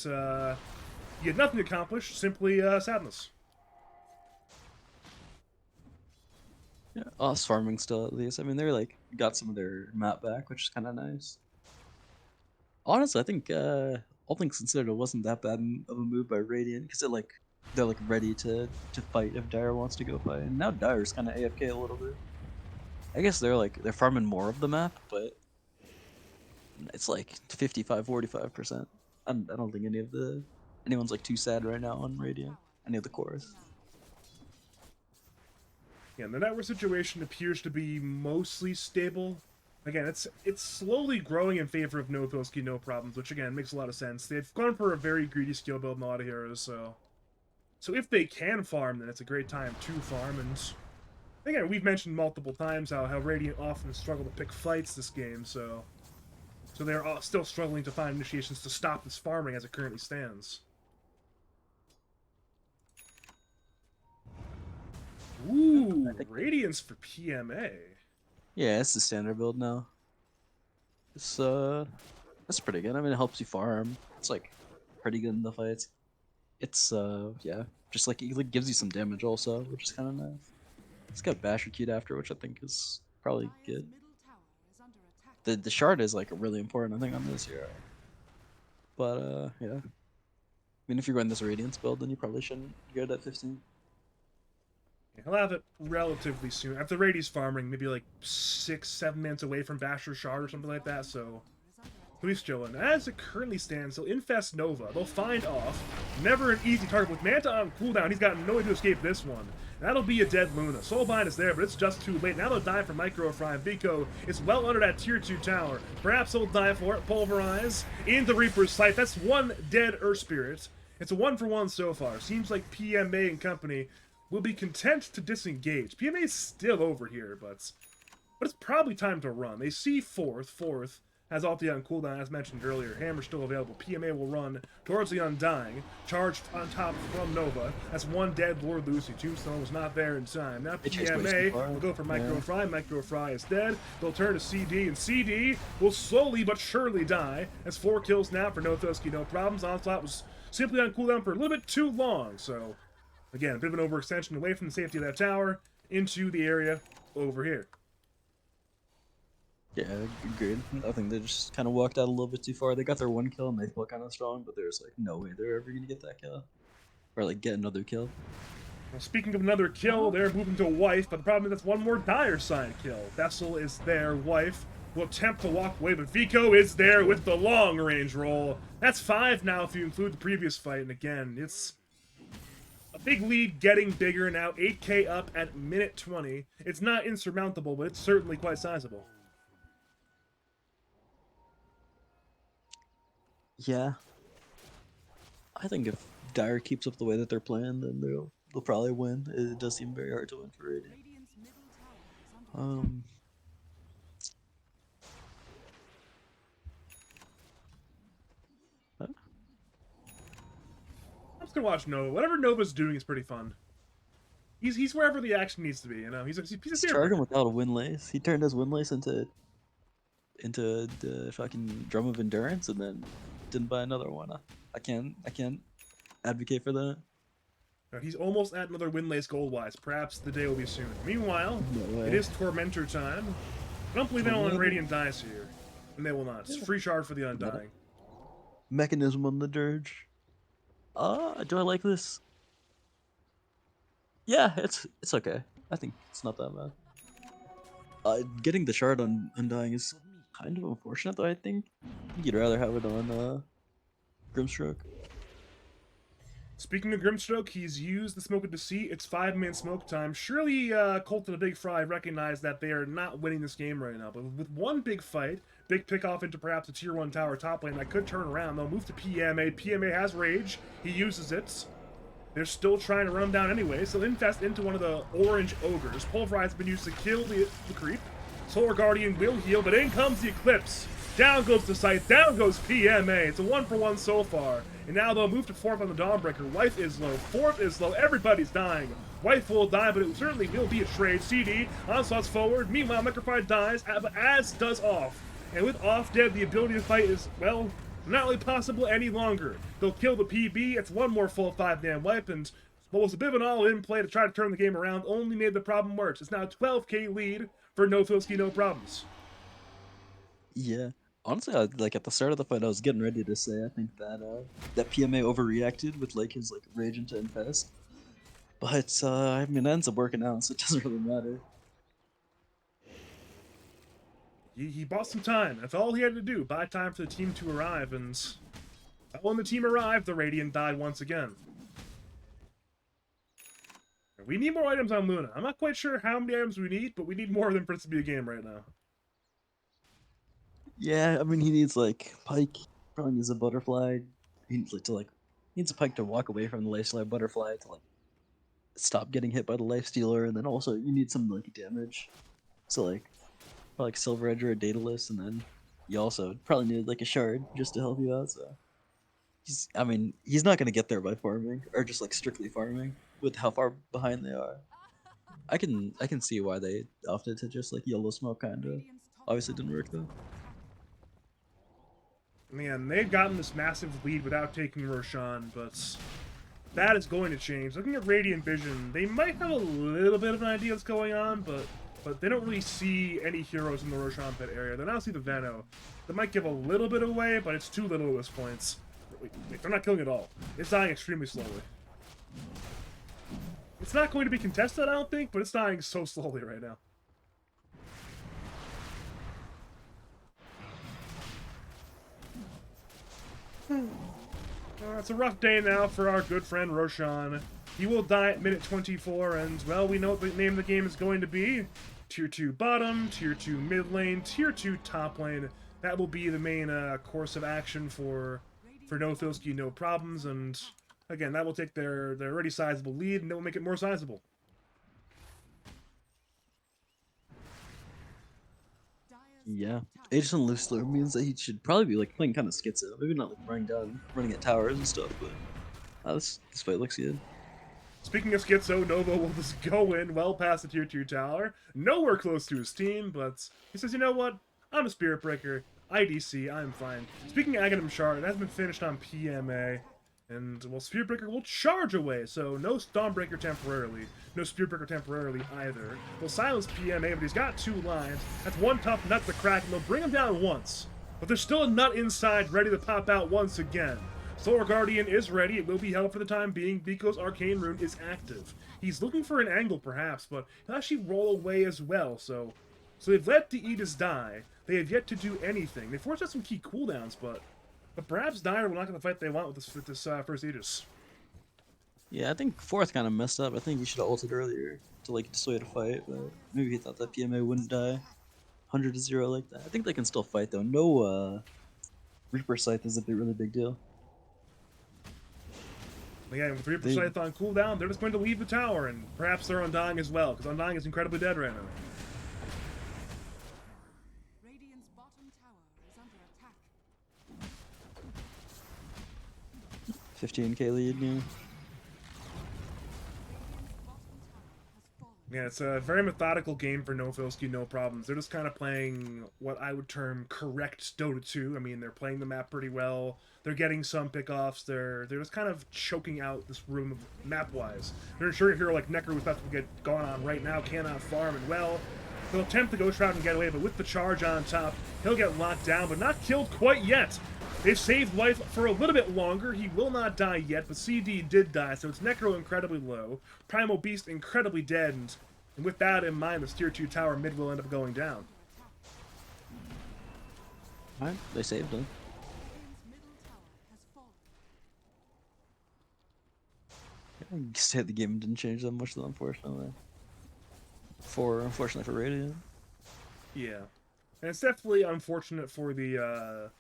nothing accomplished, simply sadness. Yeah, us farming still at least. I mean, they're like got some of their map back, which is kind of nice. Honestly, I think all things considered, it wasn't that bad of a move by Radiant because they're like ready to fight if Dire wants to go fight. And now Dire's kind of AFK a little bit. I guess they're farming more of the map, but it's like 55-45%. I don't think anyone's like too sad right now on Radiant. Any of the cores. Yeah, the network situation appears to be mostly stable. Again, it's slowly growing in favor of no Filski, no problems, which again makes a lot of sense. They've gone for a very greedy skill build in a lot of heroes, so if they can farm, then it's a great time to farm. And again, we've mentioned multiple times how Radiant often struggle to pick fights this game, so they're still struggling to find initiations to stop this farming as it currently stands. Ooh, Radiance for PMA. Yeah, it's the standard build now. It's that's pretty good. I mean, it helps you farm. It's like pretty good in the fights. It's yeah, just like it like, gives you some damage also, which is kind of nice. It's got Basher queued after, which I think is probably good. The shard is like really important, I think, on this hero. But yeah. I mean, if you're going this Radiance build, then you probably shouldn't go to that 15. He'll have it relatively soon. After Rady's farming, maybe like 6-7 minutes away from Basher's Shard or something like that, so he's chilling. As it currently stands, they'll infest Nova. They'll find off. Never an easy target. With Manta on cooldown, he's got no way to escape this one. That'll be a dead Luna. Soulbind is there, but it's just too late. Now they'll die for Micro Fry. Vico is well under that tier 2 tower. Perhaps he'll die for it. Pulverize into Reaper's Sight. That's one dead Earth Spirit. It's a 1-for-1 so far. Seems like PMA and company will be content to disengage. PMA is still over here, but it's probably time to run. They see Fourth has ulti on cooldown, as mentioned earlier. Hammer's still available. PMA will run towards the Undying. Charged on top from Nova. That's one dead Lord Lucy. Tombstone was not there in time. Now PMA will go for Micro Fry. Micro Fry is dead. They'll turn to CD, and CD will slowly but surely die. That's 4 kills now for no Filski, no problems. Onslaught was simply on cooldown for a little bit too long, so again, a bit of an overextension away from the safety of that tower into the area over here. Yeah, agreed. I think they just kind of walked out a little bit too far. They got their 1 kill and they felt kind of strong, but there's like no way they're ever gonna get that kill, or like get another kill. Well, speaking of another kill, they're moving to Wife, but the problem is that's one more Dire side kill. Vessel is there. Wife will attempt to walk away, but Vico is there with the long range roll. That's 5 now if you include the previous fight, and again, it's a big lead getting bigger now. 8k up at minute 20. It's not insurmountable, but it's certainly quite sizable. Yeah, I think if Dire keeps up the way that they're playing, then they'll probably win. It does seem very hard to win for Radiant. I'm just gonna watch Nova. Whatever Nova's doing is pretty fun. He's wherever the action needs to be, you know. He's charging without a Windlace. He turned his Windlace into the fucking Drum of Endurance, and then didn't buy another one. I can't advocate for that. He's almost at another Windlace gold-wise. Perhaps the day will be soon. Meanwhile, it is Tormentor time. I don't believe anyone on Radiant dies here. And they will not. It's free shard for the Undying. Mechanism on the Dirge. Do I like this? Yeah, it's okay. I think it's not that bad. Getting the shard on Undying is kind of unfortunate, though. I think you'd rather have it on Grimstroke. Speaking of Grimstroke, he's used the Smoke of Deceit. It's 5-minute smoke time. Surely Colt and the Big Fry recognize that they are not winning this game right now. But with one big fight, big pick off into perhaps a tier 1 tower top lane that could turn around. They'll move to PMA. PMA has Rage. He uses it. They're still trying to run him down anyway, so infest into one of the orange ogres. Pulverize has been used to kill the creep. Solar Guardian will heal, but in comes the Eclipse. Down goes the Scythe, down goes PMA. It's a 1-for-1 so far. And now they'll move to 4th on the Dawnbreaker. Wife is low, 4th is low, everybody's dying. Wife will die, but it certainly will be a trade. CD onslaughts forward. Meanwhile, Metrified dies, as does Off. And with Off dead, the ability to fight is, well, not really possible any longer. They'll kill the PB. It's one more full 5-man wipe, and what was a bit of an all-in play to try to turn the game around only made the problem worse. It's now a 12k lead for No Filski, No Problems. Yeah. Honestly, like at the start of the fight, I was getting ready to say I think that that PMA overreacted with like his like rage into infest, but I mean it ends up working out, so it doesn't really matter. He bought some time. That's all he had to do. Buy time for the team to arrive, and when the team arrived, the Radiant died once again. We need more items on Luna. I'm not quite sure how many items we need, but we need more of them for this to be a game right now. Yeah, I mean he needs like Pike, probably needs a butterfly. He needs like he needs a Pike to walk away from the lifestealer butterfly to like stop getting hit by the lifestealer, and then also you need some like damage. So like Silver Edge or a Daedalus, and then you also probably need like a shard just to help you out. So I mean, he's not gonna get there by farming or just like strictly farming with how far behind they are. I can see why they opted to just like yellow smoke kind of. Obviously didn't work though. Man, they've gotten this massive lead without taking Roshan, but that is going to change. Looking at Radiant Vision, they might have a little bit of an idea what's going on, but they don't really see any heroes in the Roshan pit area. They now see the Veno. That might give a little bit away, but it's too little at this point. Wait, they're not killing it all. It's dying extremely slowly. It's not going to be contested, I don't think, but it's dying so slowly right now. It's a rough day now for our good friend Roshan. He will die at minute 24, and, well, we know what the name of the game is going to be. Tier 2 bottom, Tier 2 mid lane, Tier 2 top lane. That will be the main course of action for No Filski, No Problems, and, again, that will take their already sizable lead, and it will make it more sizable. Yeah, Aegis and Loosler means that he should probably be like playing kind of schizo. Maybe not like running at towers and stuff, but this fight looks good. Speaking of Schizo, Nova will just go in well past the Tier 2 tower. Nowhere close to his team, but he says, you know what? I'm a Spirit Breaker. IDC, I'm fine. Speaking of Aghanim Shard, it has been finished on PMA. And, well, Spirit Breaker will charge away, so no Stormbreaker temporarily. No Spirit Breaker temporarily either. Will silence PMA, but he's got 2 lines. That's one tough nut to crack, and they'll bring him down once. But there's still a nut inside ready to pop out once again. Solar Guardian is ready. It will be held for the time being because Arcane Rune is active. He's looking for an angle, perhaps, but he'll actually roll away as well, so they've let the Aegis die. They have yet to do anything. They forced out some key cooldowns, but perhaps Dire will not get the fight they want with this first Aegis. Yeah, I think Fourth kind of messed up. I think he should have ulted earlier to like dissuade a fight, but maybe he thought that PMA wouldn't die 100-0 like that. I think they can still fight though. No Reaper Scythe is a really big deal. Again, with Reaper Scythe on cooldown, they're just going to leave the tower, and perhaps they're Undying as well, because Undying is incredibly dead right now. 15k lead now. Yeah, it's a very methodical game for No Filski, No Problems. They're just kind of playing what I would term correct Dota 2. I mean, they're playing the map pretty well. They're getting some pickoffs. They're just kind of choking out this room map-wise. They're ensuring a hero like Necker, who's about to get going on right now, cannot farm, and well, they'll attempt to Ghost Shroud and get away, but with the charge on top, he'll get locked down, but not killed quite yet. They've saved life for a little bit longer. He will not die yet, but CD did die, so it's Necro incredibly low, Primal Beast incredibly dead, and with that in mind, the Tier 2 tower mid will end up going down. Alright, they saved him. I guess the game didn't change that much though, unfortunately. Unfortunately for Radiant. Yeah. And it's definitely unfortunate for the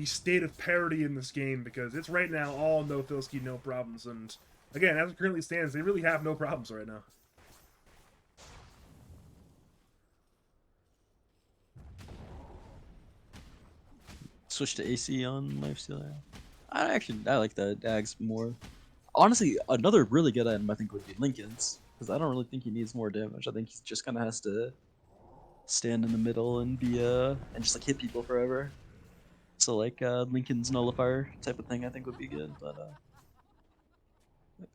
state of parity in this game, because it's right now all No Filski, No Problems, and again, as it currently stands, they really have no problems right now. Switch to AC on Lifestealer. I like the Dags more. Honestly, another really good item I think would be Lincoln's, because I don't really think he needs more damage. I think he just kind of has to stand in the middle and be and just like hit people forever. So like Lincoln's nullifier type of thing I think would be good, but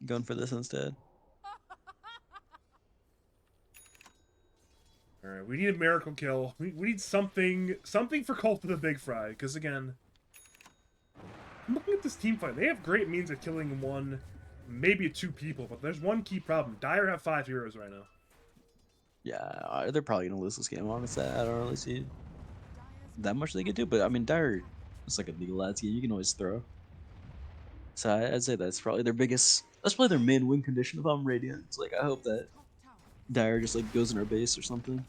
going for this instead. All right, we need a miracle kill. We need something for Cult of the Big Fry, because again, I'm looking at this team fight. They have great means of killing one, maybe two people, but there's one key problem. Dire have 5 heroes right now. Yeah, they're probably gonna lose this game. Honestly, I don't really see that much they could do. But I mean, Dire, it's like a League of Legends game. You can always throw. So I'd say that's probably their biggest. That's probably their main win condition if I'm Radiant. It's like I hope that Dire just like goes in our base or something.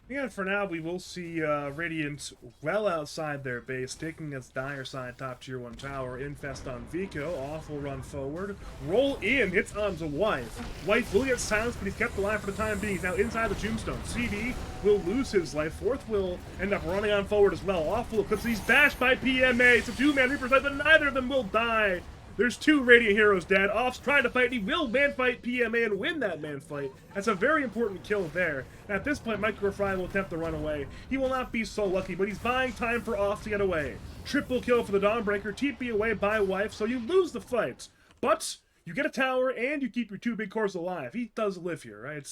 Yeah, for now, we will see Radiant well outside their base, taking its Dire side top tier 1 tower. Infest on Vico. Off will run forward. Roll in. Hits onto White. White will get silenced, but he's kept alive for the time being. He's now inside the Tombstone. CD will lose his life. Fourth will end up running on forward as well. Off will eclipse. He's bashed by PMA. It's a 2-man Reaper fight, but neither of them will die. There's 2 Radiant heroes dead. Off's trying to fight. He will man-fight PMA and win that man-fight. That's a very important kill there. At this point, Microfry will attempt to run away. He will not be so lucky, but he's buying time for Off to get away. Triple kill for the Dawnbreaker. TP away by Wife, so you lose the fight. But you get a tower, and you keep your 2 big cores alive. He does live here, right?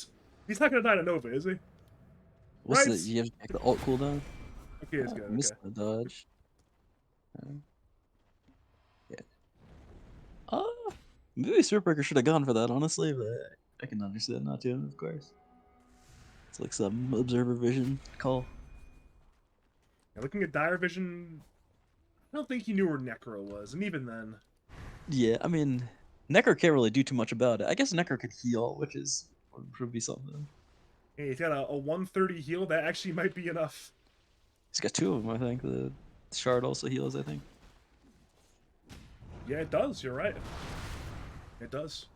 He's not going to die to Nova, is he? What's the, you have to take the ult cooldown? Okay, it's good. Missed the dodge. Yeah. Maybe Spearbreaker should have gone for that, honestly, but I can understand not to, of course. It's like some observer vision call. Yeah, looking at Dire Vision, I don't think he knew where Necro was, and even then. Yeah, I mean, Necro can't really do too much about it. I guess Necro could heal, which would be something. Hey, he's got a 130 heal. That actually might be enough. He's got 2 of them, I think. The shard also heals, I think. Yeah, it does. You're right. It does.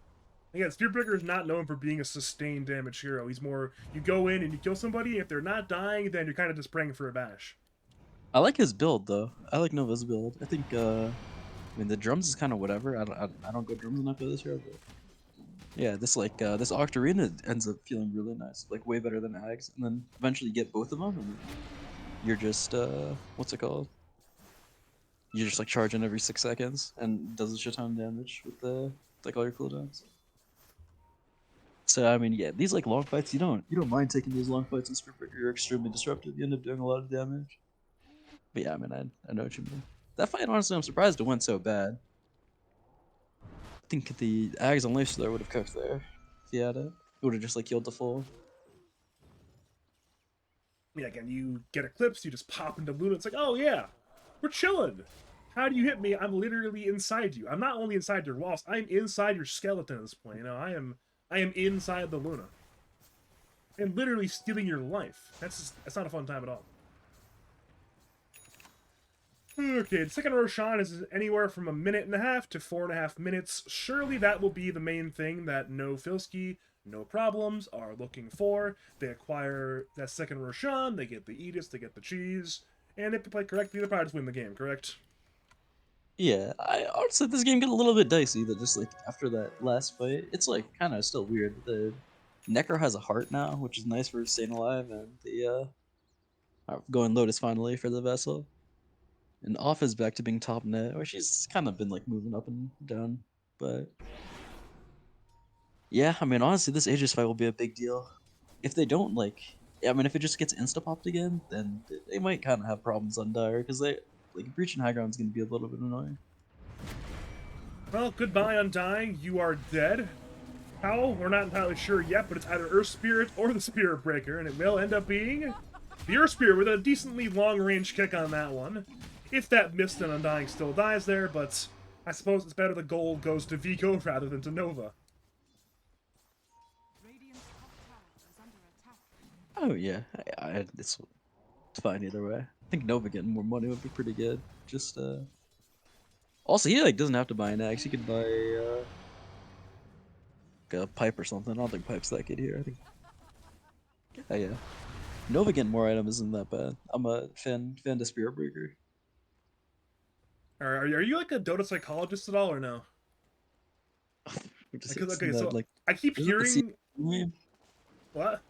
Again, Spearbreaker is not known for being a sustained damage hero. He's more, you go in and you kill somebody. If they're not dying, then you're kind of just praying for a bash. I like his build, though. I like Nova's build. I think, I mean, the drums is kind of whatever. I don't go drums enough for this hero, but yeah, this this Octarina ends up feeling really nice, like way better than Ags, and then eventually you get both of them, and you're just what's it called? You're just like charging every 6 seconds and does a shit ton of damage with like all your cooldowns. So I mean, yeah, these like long fights, you don't mind taking these long fights in Spearbreaker. You're extremely disruptive. You end up doing a lot of damage. But yeah, I mean, I know what you mean. That fight, honestly, I'm surprised it went so bad. I think the Ags and Leifsler would have cooked there if he had it. He would have just like healed the full. Yeah, again, you get Eclipse, you just pop into Luna. It's like, oh yeah, we're chilling. How do you hit me? I'm literally inside you. I'm not only inside your walls, I'm inside your skeleton at this point. You know, I am inside the Luna. And literally stealing your life. That's not a fun time at all. Okay, the second Roshan is anywhere from 1.5 to 4.5 minutes. Surely that will be the main thing that no Filski, no problems, are looking for. They acquire that second Roshan, they get the Aegis, they get the cheese, and if they play correctly, they'll probably just win the game, correct? Yeah, I honestly this game got a little bit dicey. That just like after that last fight, it's like kind of still weird. The Necro has a heart now, which is nice for staying alive, and the going Lotus finally for the vessel. And Off is back to being top net, where she's kind of been like moving up and down. But yeah, I mean, honestly, this Aegis fight will be a big deal. If they don't like, I mean, if it just gets insta popped again, then they might kind of have problems on Dire because they like breaching high ground is going to be a little bit annoying. Well, goodbye, Undying. You are dead. How? We're not entirely sure yet, but it's either Earth Spirit or the Spirit Breaker, and it will end up being the Earth Spirit with a decently long-range kick on that one. If that missed, then Undying still dies there, but I suppose it's better the gold goes to Vico rather than to Nova. Oh yeah, it's fine either way. I think Nova getting more money would be pretty good. Just also he like doesn't have to buy an axe. He could buy like a pipe or something. I don't think pipe's that good here. I think yeah. Nova getting more items isn't that bad. I'm a fan to Spirit Breaker. Are you like a Dota psychologist at all, or no? Okay, Isn't that so like I keep isn't that the hearing CLQ name? what?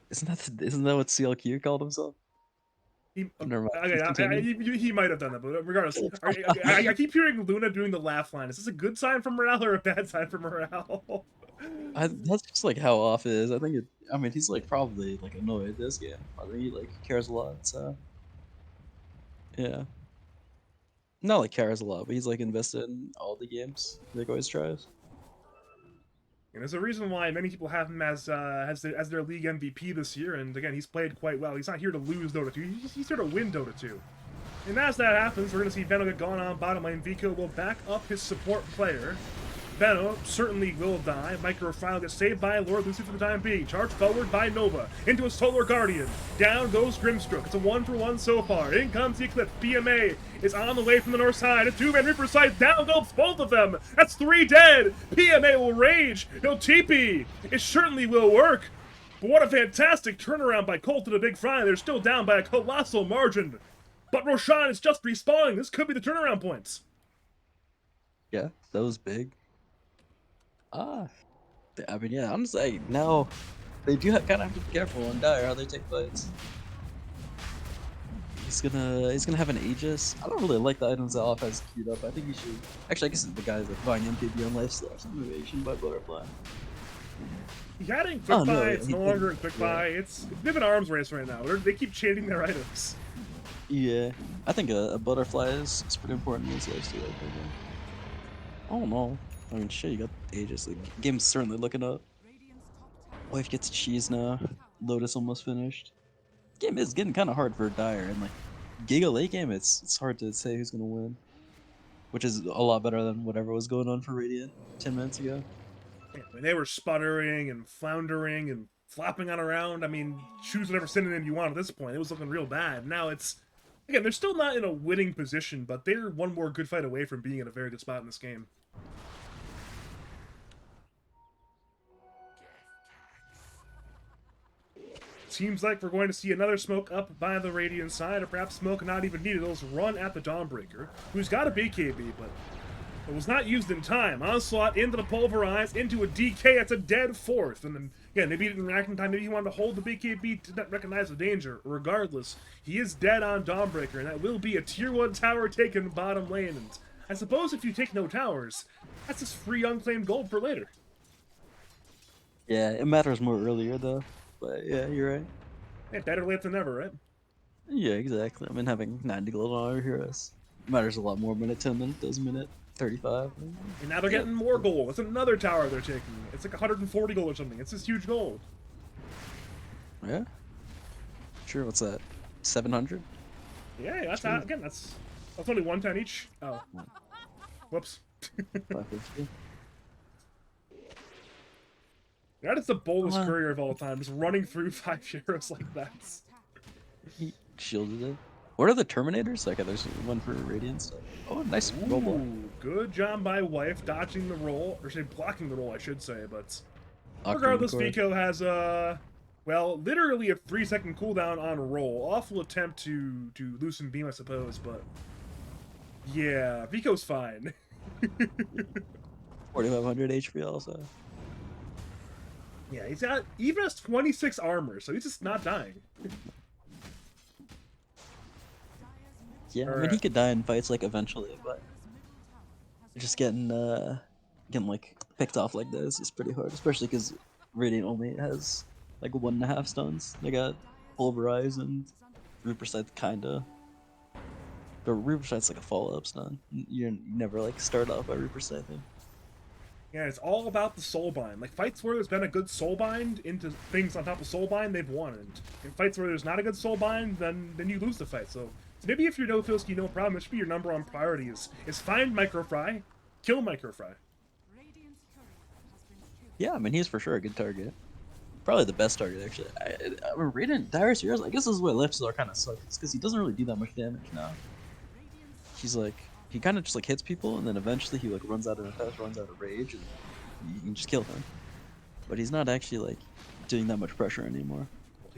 Isn't that what CLQ called himself? He, Oh, never mind. okay, Please continue. he might have done that, but regardless, I keep hearing Luna doing the laugh line. Is this a good sign for morale or a bad sign for morale? That's just like how off it is. I think it. I mean, he's like probably like annoyed this game. I think he like cares a lot. So yeah, not like cares a lot, but he's like invested in all the games. He like always tries. And there's a reason why many people have him as their league MVP this year. And again, he's played quite well. He's not here to lose Dota 2. He's here to win Dota 2. And as that happens, we're going to see Benno get going on bottom lane. Vico will back up his support player. Benno certainly will die. Microfile will get saved by Lord Lucy for the time being. Charged forward by Nova. Into a Solar Guardian. Down goes Grimstroke. It's a 1-for-1 so far. In comes the Eclipse. BMA is on the way from the north side. A two-man Reaper side. Down goes both of them. That's 3 dead. PMA will rage. He'll TP. It certainly will work. But what a fantastic turnaround by Colt to the Big Fry. They're still down by a colossal margin. But Roshan is just respawning. This could be the turnaround points. Yeah, that was big. Ah, I mean, yeah. I'm just like now they do kind of have to be careful on Dire how they take fights. He's gonna have an Aegis. I don't really like the items that Off has queued up. I think he should. Actually, I guess the guys like buying MKB on Lifesteal Innovation by Butterfly. He had it in Quick Oh, no, Buy. It's no longer in Quick Buy. It's a bit of an arms race right now. They keep changing their items. Yeah, I think a Butterfly is pretty important in this Lifesteal. Oh no. I mean, shit, you got Aegis. The game's certainly looking up. Wife gets cheese now. Lotus almost finished. Game is getting kind of hard for Dire, and like Giga late game, it's hard to say who's gonna win, which is a lot better than whatever was going on for Radiant 10 minutes ago. I mean, they were sputtering and floundering and flopping on around. I mean, choose whatever synonym you want at this point. It was looking real bad. Now it's again, they're still not in a winning position, but they're one more good fight away from being in a very good spot in this game. Seems like we're going to see another smoke up by the Radiant side, or perhaps smoke not even needed. Those run at the Dawnbreaker, who's got a BKB, but it was not used in time. Onslaught into the Pulverize, into a DK. That's a dead fourth. And then, again, maybe he didn't react in time. Maybe he wanted to hold the BKB to not recognize the danger. Regardless, he is dead on Dawnbreaker, and that will be a tier 1 tower taken bottom lane. And I suppose if you take no towers, that's just free unclaimed gold for later. Yeah, it matters more earlier though. But yeah, you're right. Hey, better late than never, right? Yeah, exactly. I mean, having 90 gold on our heroes matters a lot more minute 10 than it does minute 35. And now they're getting more gold. That's another tower they're taking. It's like 140 gold or something. It's this huge gold. Yeah. Sure. What's that? 700. Yeah, that's not, again. That's only 110 each. Oh, whoops. 550. That is the boldest courier of all time, just running through 5 heroes like that. He shielded it. What are the Terminators? Like, there's one for Radiant stuff. Oh, nice roll block. Good job by Wife, dodging the roll, or say blocking the roll, I should say, but Octane regardless, Core. Vico has well, literally a 3-second cooldown on roll. Awful attempt to loosen beam, I suppose, but yeah, Vico's fine. 4500 HP also. Yeah, he's got even has 26 armor, so he's just not dying. Yeah, I mean, he could die in fights like eventually, but just getting like picked off like this is pretty hard, especially because Radiant only has like 1.5 stuns. They got Pulverize and Reaper Sight kinda. But Reaper Sight's like a follow-up stun. You never like start off by Reaper Sight. Yeah, it's all about the soulbind. Like, fights where there's been a good soulbind into things on top of soulbind, they've won. And in fights where there's not a good soulbind, then you lose the fight. So maybe if you're no Filski, no problem. It should be your number one priority is find Microfry, kill Microfry. Yeah, I mean, he's for sure a good target. Probably the best target, actually. I mean, Radiant Dire's heroes, I guess this is why Lifesteal kind of sucks. It's because he doesn't really do that much damage now. He's like, he kind of just like hits people, and then eventually he like runs out of FS, runs out of rage, and you can just kill him. But he's not actually like doing that much pressure anymore.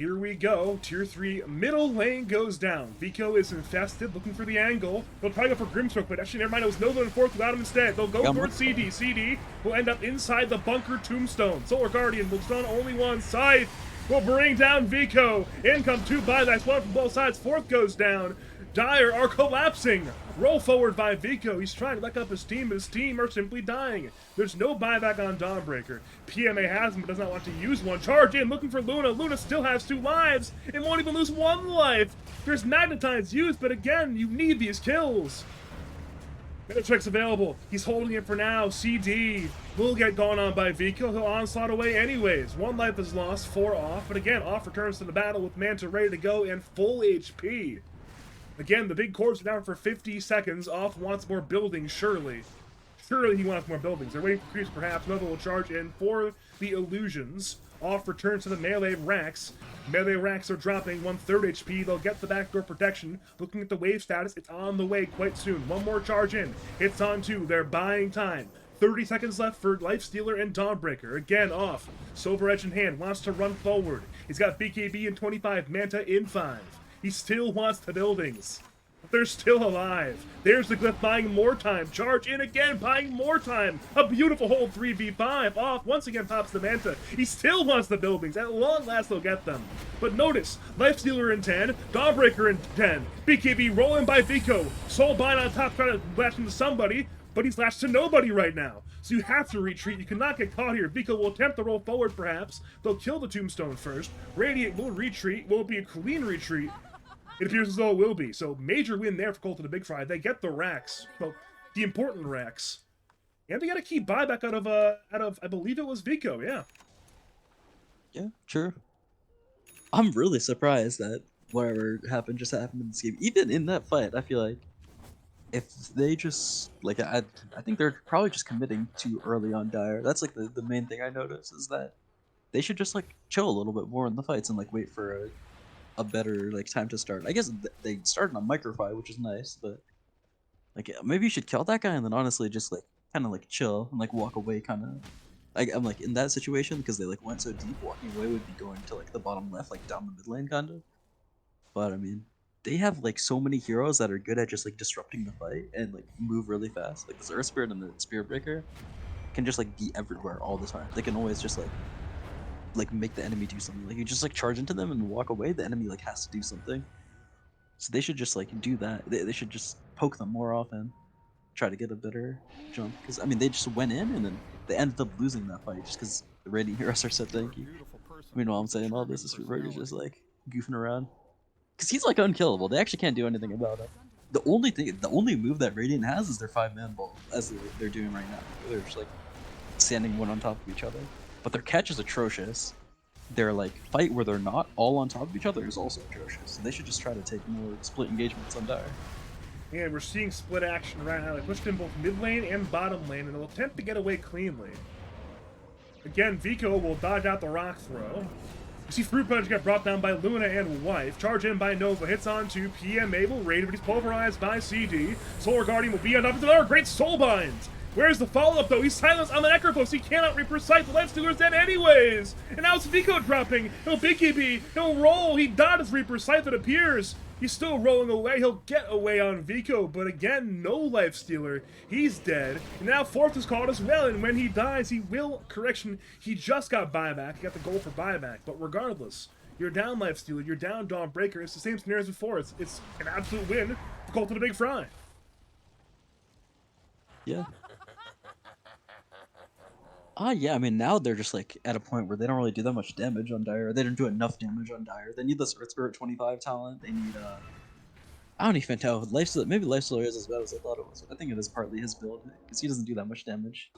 Here we go. Tier 3 middle lane goes down. Vico is infested, looking for the angle. They'll try to go for Grimstroke, but actually, never mind. It was Nova in fourth without him instead. They'll go for CD. CD will end up inside the bunker tombstone. Solar Guardian will stun only one. Scythe will bring down Vico. In come two buybacks, one from both sides. Fourth goes down. Dire are collapsing. Roll forward by Vico. He's trying to back up his team, but his team are simply dying. There's no buyback on Dawnbreaker. PMA has him, but does not want to use one. Charge in, looking for Luna. Luna still has 2 lives and won't even lose 1 life. There's Magnetize used, but again, you need these kills. Metatrix available. He's holding it for now. CD will get gone on by Vico. He'll onslaught away anyways. 1 life is lost, 4 off. But again, off returns to the battle with Manta ready to go and full HP. Again, the big cores are down for 50 seconds. Off wants more buildings, surely. Surely he wants more buildings. They're waiting for creeps, perhaps. Nova will charge in for the illusions. Off returns to the melee racks. Melee racks are dropping 1/3 HP. They'll get the backdoor protection. Looking at the wave status, it's on the way quite soon. 1 more charge in. It's on 2. They're buying time. 30 seconds left for Lifestealer and Dawnbreaker. Again, off. Silver Edge in hand. Wants to run forward. He's got BKB in 25. Manta in 5. He still wants the buildings. They're still alive. There's the Glyph buying more time. Charge in again, buying more time. A beautiful hold 3v5. Off once again pops the Manta. He still wants the buildings. At long last they'll get them. But notice, Lifestealer in 10, Dawnbreaker in 10. BKB rolling by Vico. Soulbind on top trying to latch into somebody, but he's latched to nobody right now. So you have to retreat. You cannot get caught here. Vico will attempt to roll forward perhaps. They'll kill the Tombstone first. Radiant will retreat. Will it be a clean retreat? It appears as though it will be. So major win there for Cult of the Big Fry. They get the racks. Well, the important racks. And they got a key buyback out of I believe it was Vico, yeah. Yeah, true. I'm really surprised that whatever happened just happened in this game. Even in that fight, I feel like if they just like I think they're probably just committing too early on Dire. That's like the main thing I notice is that they should just like chill a little bit more in the fights and like wait for a better like time to start. I guess they started on Microfy, which is nice, but like maybe you should kill that guy and then honestly just like kind of like chill and like walk away kind of. I'm like in that situation because they like went so deep. Walking away would be going to like the bottom left, like down the mid lane kind of. But I mean, they have like so many heroes that are good at just like disrupting the fight and like move really fast. Like this Earth Spirit and the Spirit Breaker can just like be everywhere all the time. They can always just like make the enemy do something. Like you just like charge into them and walk away, the enemy like has to do something. So they should just like do that. They should just poke them more often, try to get a better jump. Because I mean they just went in and then they ended up losing that fight just because the Radiant heroes are so tanky. I mean, while I'm saying all this, Fruitburger's just like goofing around. Because he's like unkillable. They actually can't do anything about it. The only move that Radiant has is their 5-man ball, as they're doing right now. They're just like standing one on top of each other. But their catch is atrocious. Their like fight where they're not all on top of each other is also atrocious. So they should just try to take more split engagements on Dire. Yeah, we're seeing split action right now. They pushed in both mid lane and bottom lane, and they'll attempt to get away cleanly. Again, Vico will dodge out the rock throw. You see Fruit Punch get brought down by Luna and Wife. Charge in by Nova. Hits on to PMA. Will raid, but he's pulverized by CD. Solar Guardian will be on top of another great Soulbind. Where's the follow-up, though? He's silenced on the Necropos. He cannot Reaper-Sight. The Lifestealer's dead anyways. And now it's Vico dropping. He'll BKB. He'll roll. He dodges Reaper-Sight that appears. He's still rolling away. He'll get away on Vico, but again, no Lifestealer. He's dead. And now fourth is called as well, and when he dies, he will... Correction, he just got buyback. He got the goal for buyback, but regardless, you're down Lifestealer, you're down Dawnbreaker. It's the same scenario as before. It's an absolute win for Cult of the Big Fry. Yeah. Yeah, I mean, now they're just, like, at a point where they don't really do that much damage on Dire. They don't do enough damage on Dire. They need this Earth Spirit 25 talent. They need, I don't even tell. Maybe Lifestealer is as bad as I thought it was. I think it is partly his build, because he doesn't do that much damage.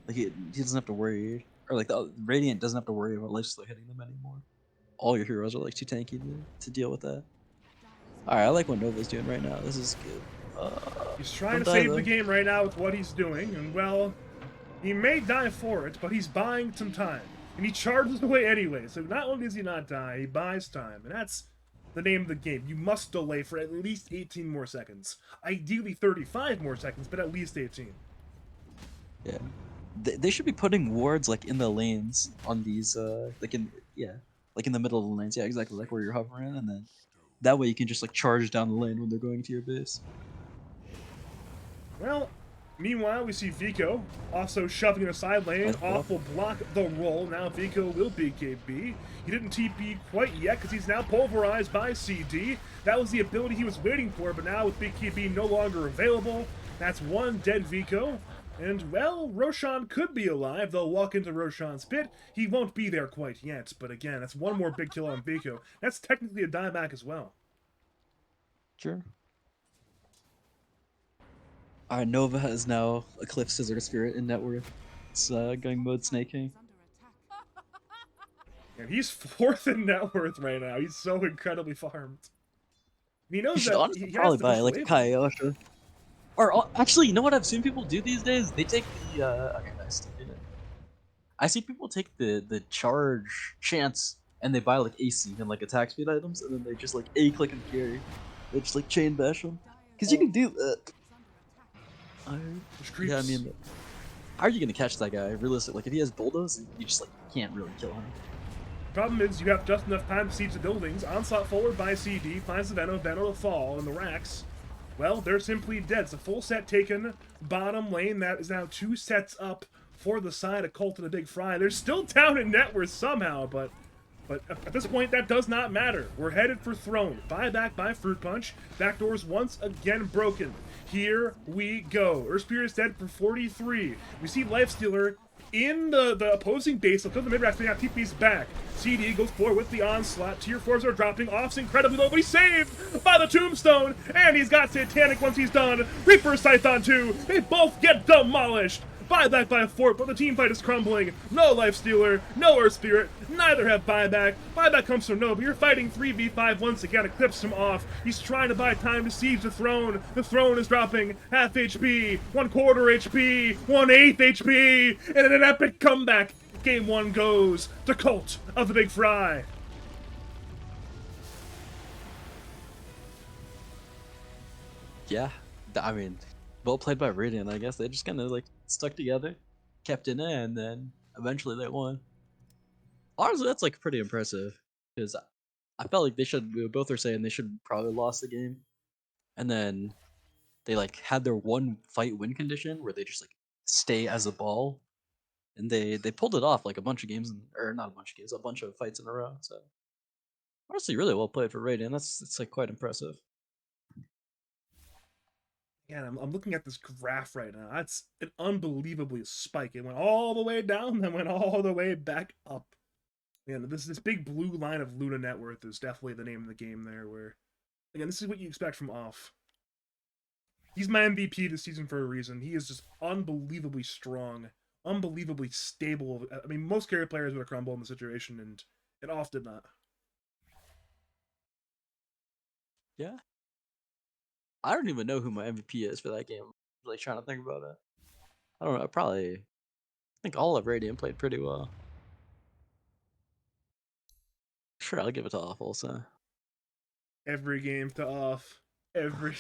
Like, he doesn't have to worry, or, like, the Radiant doesn't have to worry about Lifestealer hitting them anymore. All your heroes are, like, too tanky to deal with that. Alright, I like what Nova's doing right now. This is good. He's trying to save the game right now with what he's doing, and, well... He may die for it, but he's buying some time. And he charges away anyway, so not only does he not die, he buys time. And that's the name of the game. You must delay for at least 18 more seconds. Ideally 35 more seconds, but at least 18. Yeah. They should be putting wards, like, in the lanes on these, like, yeah. like in the middle of the lanes. Yeah, exactly, like where you're hovering, and then that way you can just like charge down the lane when they're going to your base. Well, meanwhile, we see Vico also shoving in a side lane. Nice block. Off will block the roll. Now Vico will BKB. He didn't TP quite yet because he's now pulverized by CD. That was the ability he was waiting for, but now with BKB no longer available, that's one dead Vico. And, well, Roshan could be alive. They'll walk into Roshan's pit. He won't be there quite yet, but again, that's one more big kill on Vico. That's technically a dieback as well. Sure. Alright, Nova has now eclipsed Scissor Spirit in net worth. It's going mode Snake King. And he's fourth in net worth right now. He's so incredibly farmed. And he You knows should that honestly he has probably to buy push the like a wave. Kaiosha. Or actually, you know what I've seen people do these days? They take the okay, nice, still did it. I see people take the charge chance and they buy like AC and like attack speed items, and then they just like A click and carry. They just like chain bash them. Cause you Oh, can do that. which Yeah, I creeps. mean, how are you gonna catch that guy? Realistic, like if he has bulldoze, you just like can't really kill him. Problem is, you have just enough time to siege the buildings. Onslaught forward by CD, finds the Venom to fall, and the racks, well, they're simply dead. It's a full set taken. Bottom lane, that is now 2 sets up for the side of Colt and the Big Fry. They're still down in net worth somehow, but at this point, that does not matter. We're headed for Throne. Buyback by Fruit Punch. Backdoors once again broken. Here we go. Earth Spirit is dead for 43. We see Lifestealer in the opposing base. They'll kill the mid-rack, now TP's back. CD goes forward with the onslaught. Tier 4s are dropping. Off's incredibly low, but he's saved by the Tombstone. And he's got Satanic once he's done. Reaper Scythe on 2. They both get demolished. Buyback by a fort, but the team fight is crumbling. No Lifestealer, no Earth Spirit, neither have buyback. Buyback comes from no, but you're fighting 3v5 once again. Eclipse him off. He's trying to buy time to siege the throne. The throne is dropping half HP, 1/4 HP, 1/8 HP, and in an epic comeback, game 1 goes to Cult of the Big Fry. Yeah, I mean, well played by Radiant. I guess they just kind of like stuck together, kept in it, and then eventually they won. Honestly, that's like pretty impressive because I felt like they should. We both were saying they should probably lost the game, and then they like had their one fight win condition where they just like stay as a ball, and they pulled it off like a bunch of games, or not a bunch of games, a bunch of fights in a row. So honestly, really well played for Radiant. That's like quite impressive. Yeah, I'm looking at this graph right now. That's an unbelievably spike. It went all the way down, then went all the way back up. Yeah, this big blue line of Luna net worth is definitely the name of the game there. Where again, this is what you expect from Off. He's my MVP this season for a reason. He is just unbelievably strong, unbelievably stable. I mean, most carry players would have crumbled in the situation, and Off did not. Yeah, I don't even know who my MVP is for that game. I'm really trying to think about it. I don't know. I think all of Radiant played pretty well. Sure, I'll give it to Awful. So Every game to Off. Every.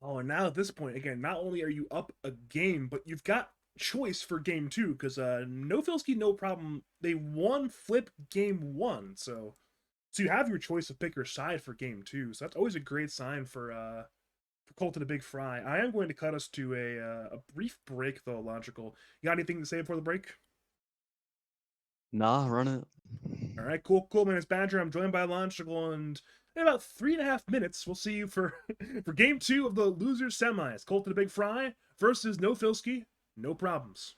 Oh, and now at this point, again, not only are you up a game, but you've got choice for game 2, because no Filski, no problem. They won flip game 1, so you have your choice of pick your side for game 2. So that's always a great sign for Colt of the Big Fry. I am going to cut us to a brief break though, Logical. You got anything to say before the break? nah, run it. All right, cool. My name is Badger. I'm joined by Logical, and in about 3.5 minutes, we'll see you for for game 2 of the losers semis. Colt of the Big Fry versus No Filski, no problems.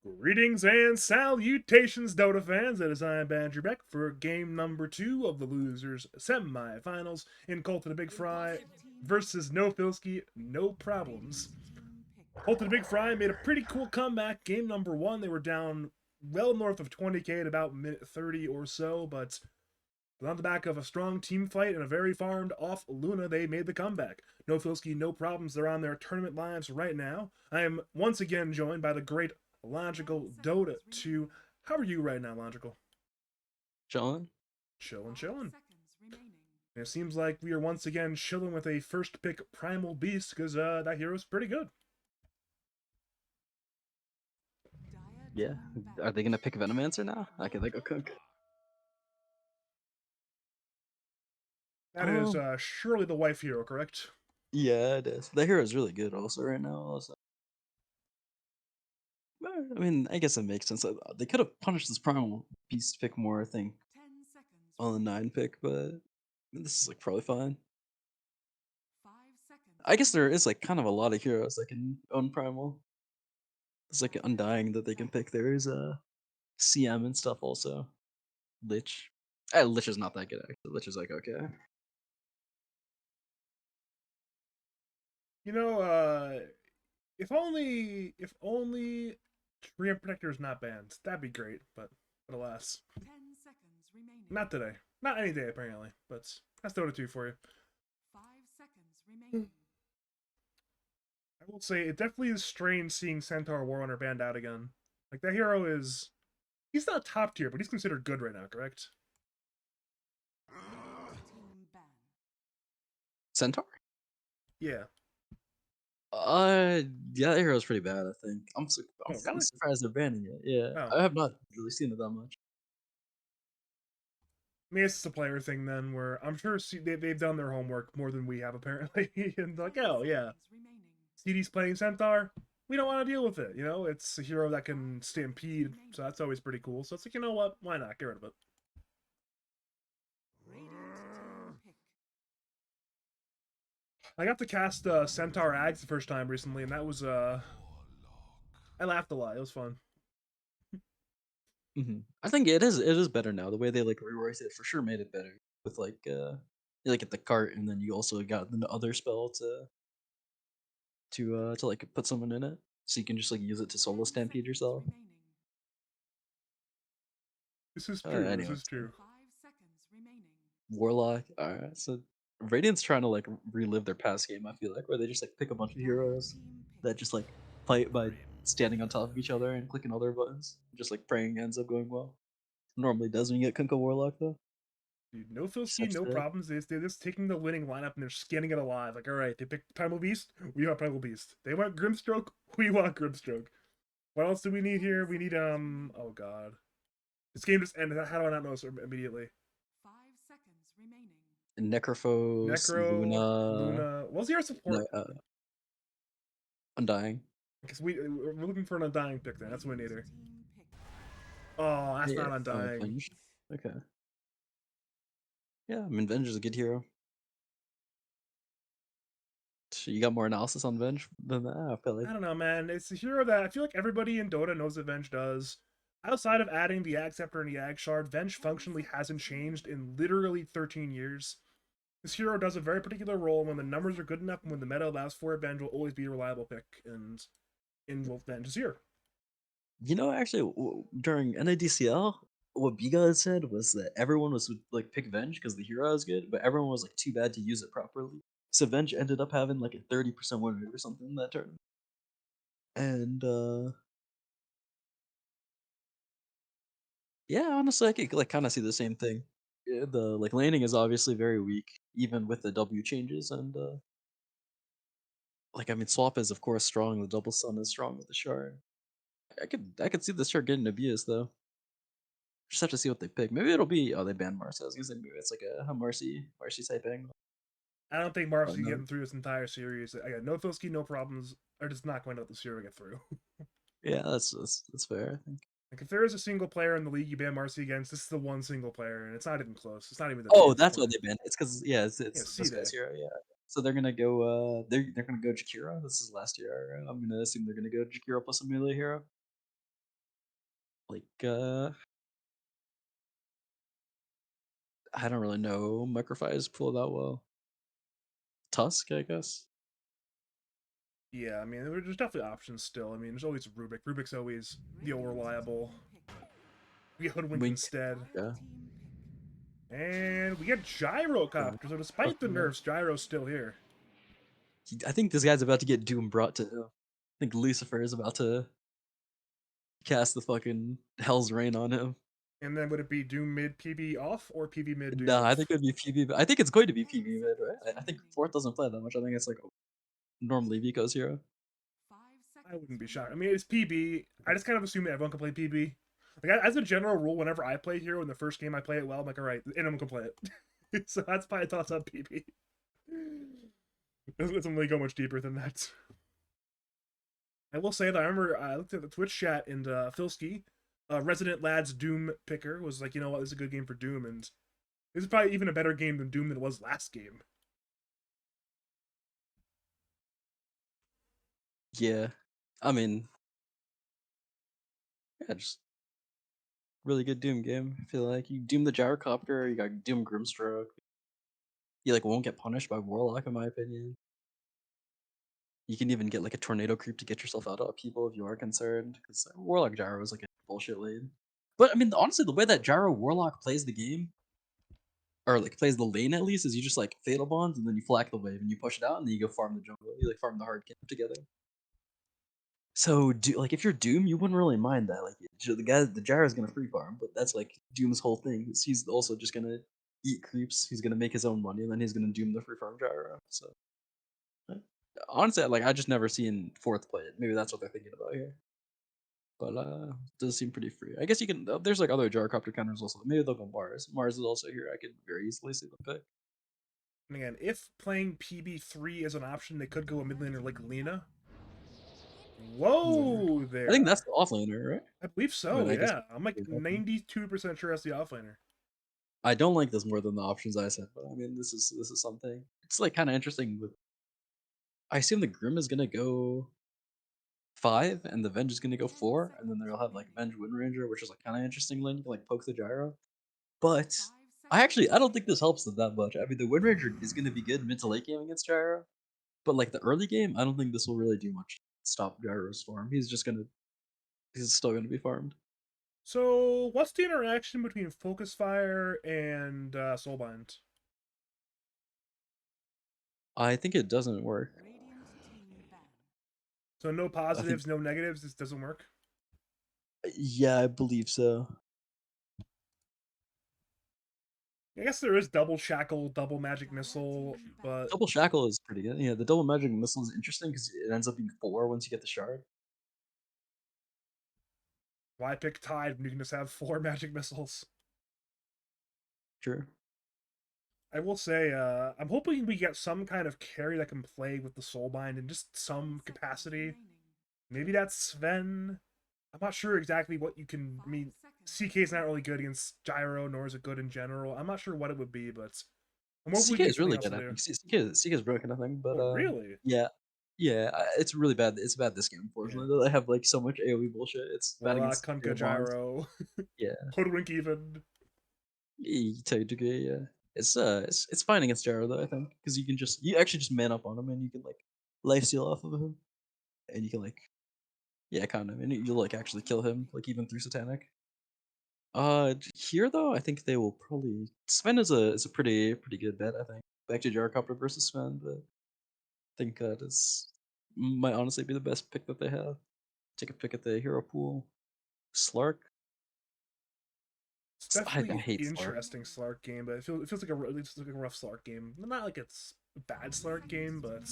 Greetings and salutations, Dota fans. It is I, Badger Beck, for game number 2 of the losers semifinals in Cult of the Big Fry versus No Filski, no problems. Cult of the Big Fry made a pretty cool comeback. Game number 1, they were down well north of 20k at about minute 30 or so, but on the back of a strong team fight and a very farmed off Luna, they made the comeback. No Filski, no problems. They're on their tournament lives right now. I am once again joined by the great Logical Dota 2. How are you right now, Logical? John? Chillin', chillin'. And it seems like we are once again chilling with a first pick Primal Beast because that hero's pretty good. Yeah. Are they gonna pick Venomancer now? Okay, they go Cook. That is surely the wife hero, correct? Yeah, it is. The hero's really good also right now. Also, I mean, I guess it makes sense. They could have punished this Primal Beast pick more, I think, on the 9 pick, but I mean, this is like probably fine. I guess there is like kind of a lot of heroes that can own Primal. There's like Undying that they can pick. There's CM and stuff also. Lich. Lich is not that good actually. Lich is like okay. You know, if only Treant Protector is not banned, that'd be great, but alas. Not today. Not any day, apparently. But that's Dota 2 for you. I will say, it definitely is strange seeing Centaur Warrunner banned out again. Like, that hero is... He's not top tier, but he's considered good right now, correct? Centaur? Yeah. Yeah, that hero's pretty bad. I think I'm Oh, kind of really? surprised they're banning it. Yeah, Oh. I have not really seen it that much. I mean, it's just a player thing then, where I'm sure they've done their homework more than we have, apparently. And like, oh, yeah, CD's playing Centaur. We don't want to deal with it, you know? It's a hero that can stampede, so that's always pretty cool. So it's like, you know what? Why not? Get rid of it. I got to cast Centaur Ags the first time recently, and that was I laughed a lot. It was fun. I think it is better now. The way they like reworked it for sure made it better with you like get the cart and then you also got the other spell to like put someone in it, so you can just like use it to solo stampede yourself. This is true. This Anyway, is true. Warlock. Alright, so Radiant's trying to like relive their past game. I feel like where they just like pick a bunch of heroes that just like fight by standing on top of each other and clicking all their buttons. Just like praying ends up going well. Normally does when you get Kunkka Warlock though. Dude, no Filski, Such no that. problems. They're just taking the winning lineup and they're scanning it alive. Like, all right, they picked Primal Beast. We want Primal Beast. They want Grimstroke. We want Grimstroke. What else do we need here? We need Oh god, this game just ended. How do I not know immediately? Necrophos, Necro, Luna, Luna. What's your support? Undying. Because we're looking for an Undying pick. Then that's what we need here. Oh, that's Yeah. not Oh, Undying. Venge. Okay. Yeah, I mean Venge is a good hero. You got more analysis on Venge than that? I feel like. I don't know, man. It's a hero that I feel like everybody in Dota knows that Venge does. Outside of adding the Ag Scepter and the Ag Shard, Venge functionally hasn't changed in literally 13 years. This hero does a very particular role. When the numbers are good enough and when the meta allows for it, Venge will always be a reliable pick. And in Wolf Venge is here. Actually, during NADCL, what Biga had said was that everyone was like pick Venge because the hero is good, but everyone was like too bad to use it properly. So Venge ended up having like a 30% win rate or something in that turn. And yeah, honestly, I could like kind of see the same thing. Yeah, the like laning is obviously very weak, even with the W changes, and like I mean, swap is of course strong. The double stun is strong with the shard. I could see the shard getting abused though. Just have to see what they pick. Maybe it'll be they banned Marcy. I was gonna say maybe it's like a Marcy type angle. I don't think Oh Marv's no. getting through this entire series. I got no Filski, no problems. Are just not going to let this hero get through. Yeah, that's fair. I think. Like, if there is a single player in the league you ban Marcy against, this is the one single player, and it's not even close. It's not even the Oh, chance to that's why play. they banned. It's because yeah, Yeah, it's C this guy's Day. hero. Yeah. So they're gonna go. They're gonna go Jakira. This is last year. I'm gonna assume they're gonna go Jakira plus a melee hero. Like, I don't really know Microfi's pull that well. Tusk, I guess. Yeah, I mean, there's definitely options still. I mean, there's always Rubik. Rubik's always the old reliable. We get Hoodwink Wink. instead. Yeah. And we get Yeah. Gyrocopter, so despite the Okay. nerfs, Gyro's still here. I think this guy's about to get Doom brought to him. I think Lucifer is about to cast the fucking Hell's Rain on him. And then would it be Doom mid PB off or PB mid Doom Nah, I off? think it'd be PB. I think it's going to be PB mid, right? I think fourth doesn't play that much. I think it's like normally Vico's hero. I wouldn't be shocked. I mean, it's PB. I just kind of assume that everyone can play PB. Like as a general rule, whenever I play hero in the first game I play it well, I'm like, all right, anyone can play it. So that's why I thought on PB. It doesn't really go much deeper than that. I will say that I remember I looked at the Twitch chat and Filski, Resident Lad's Doom picker, was like, you know what, this is a good game for Doom, and this is probably even a better game than Doom than it was last game. Yeah. I mean, yeah, just really good Doom game. I feel like you Doom the Gyrocopter, you got Doom Grimstroke. You like won't get punished by Warlock, in my opinion. You can even get like a tornado creep to get yourself out of people if you are concerned, because Warlock Gyro is like a bullshit lead. But I mean, honestly, the way that Gyro Warlock plays the game, or like plays the lane at least, is you just like fatal bonds and then you flack the wave and you push it out and then you go farm the jungle. You like farm the hard camp together. So, like if you're Doom, you wouldn't really mind that. Like the Gyro is gonna free farm, but that's like Doom's whole thing. He's also just gonna eat creeps. He's gonna make his own money and then he's gonna Doom the free farm Gyro. So uh, honestly, like I just never seen fourth play it. Maybe that's what they're thinking about here. But it does seem pretty free. I guess you can. There's like other gyrocopter counters also. Maybe they'll go Mars. Mars is also here. I could very easily see them pick. And again, if playing PB3 is an option, they could go a mid laner like Lena. Where Whoa I think that's there. the offlaner, right? I believe But so, I guess yeah. I'm like 92% sure that's the offlaner. I don't like this more than the options I said. But I mean, this is something. It's like kind of interesting. With I assume the Grim is gonna go 5 and the Venge is gonna go 4, and then they'll have like Venge Wind Ranger, which is like kind of interesting. Link like poke the gyro. But I don't think this helps them that much. I mean, the Wind Ranger is gonna be good mid to late game against gyro. But like the early game, I don't think this will really do much. Stop Gyro's farm. He's still gonna be farmed. So, what's the interaction between Focus Fire and Soulbind? I think it doesn't work. So, no I think positives, no negatives. This doesn't work. yeah, I believe so. I guess there is double shackle, double magic missile, but Double shackle is pretty good. Yeah, the double magic missile is interesting because it ends up being 4 once you get the shard. why pick Tide when you can just have 4 magic missiles? True. I will say, I'm hoping we get some kind of carry that can play with the Soulbind in just some capacity. Maybe that's Sven. I'm not sure exactly what you can. I mean, CK is not really good against Gyro, nor is it good in general. I'm not sure what it would be, but I'm hoping we CK can get is something really else good. in I there. think CK is broken. I think, but Oh, really? yeah, yeah, it's really bad. It's bad this game. Yeah. Unfortunately, they have like so much AOE bullshit. It's bad Warlock, against Kunkka, fatal bonds. Gyro, Yeah, Hoodwink even. to a degree, yeah. It's fine against Gyro though, I think, because you actually just man up on him and you can like life steal off of him, and you can like yeah, kind of, and you'll like actually kill him like even through Satanic. Here though, I think they will probably Sven is a pretty good bet. I think back to Gyrocopter versus Sven, but I think this might honestly be the best pick that they have. Take a pick at the hero pool. Slark. It's I definitely hate Slark. interesting Slark game, but it feels like a rough Slark game. Not like it's a bad Slark game, but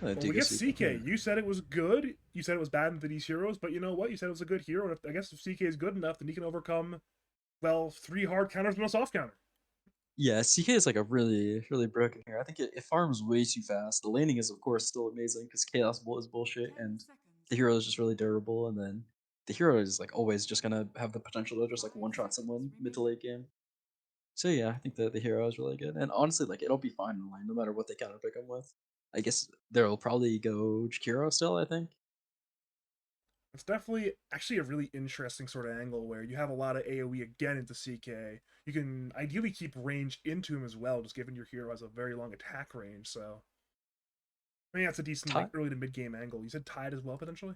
well, Do we go get see. CK. You said it was good. You said it was bad into these heroes, but you know what? You said it was a good hero, and I guess if CK is good enough, then he can overcome, well, 3 hard counters and a soft counter. Yeah, CK is like a really broken here. I think it farms way too fast. The laning is of course still amazing because Chaos Bolt is bullshit, and the hero is just really durable. And then the hero is like always just gonna have the potential to just like one shot someone mid to late game. So yeah, I think the hero is really good, and honestly, like it'll be fine in lane no matter what they counter pick him with. I guess they'll probably go Jakiro still. I think It's definitely actually a really interesting sort of angle where you have a lot of AoE again into CK. You can ideally keep range into him as well, just given your hero has a very long attack range. So I think that's a decent like Tide? early to mid game angle. You said Tide as well potentially.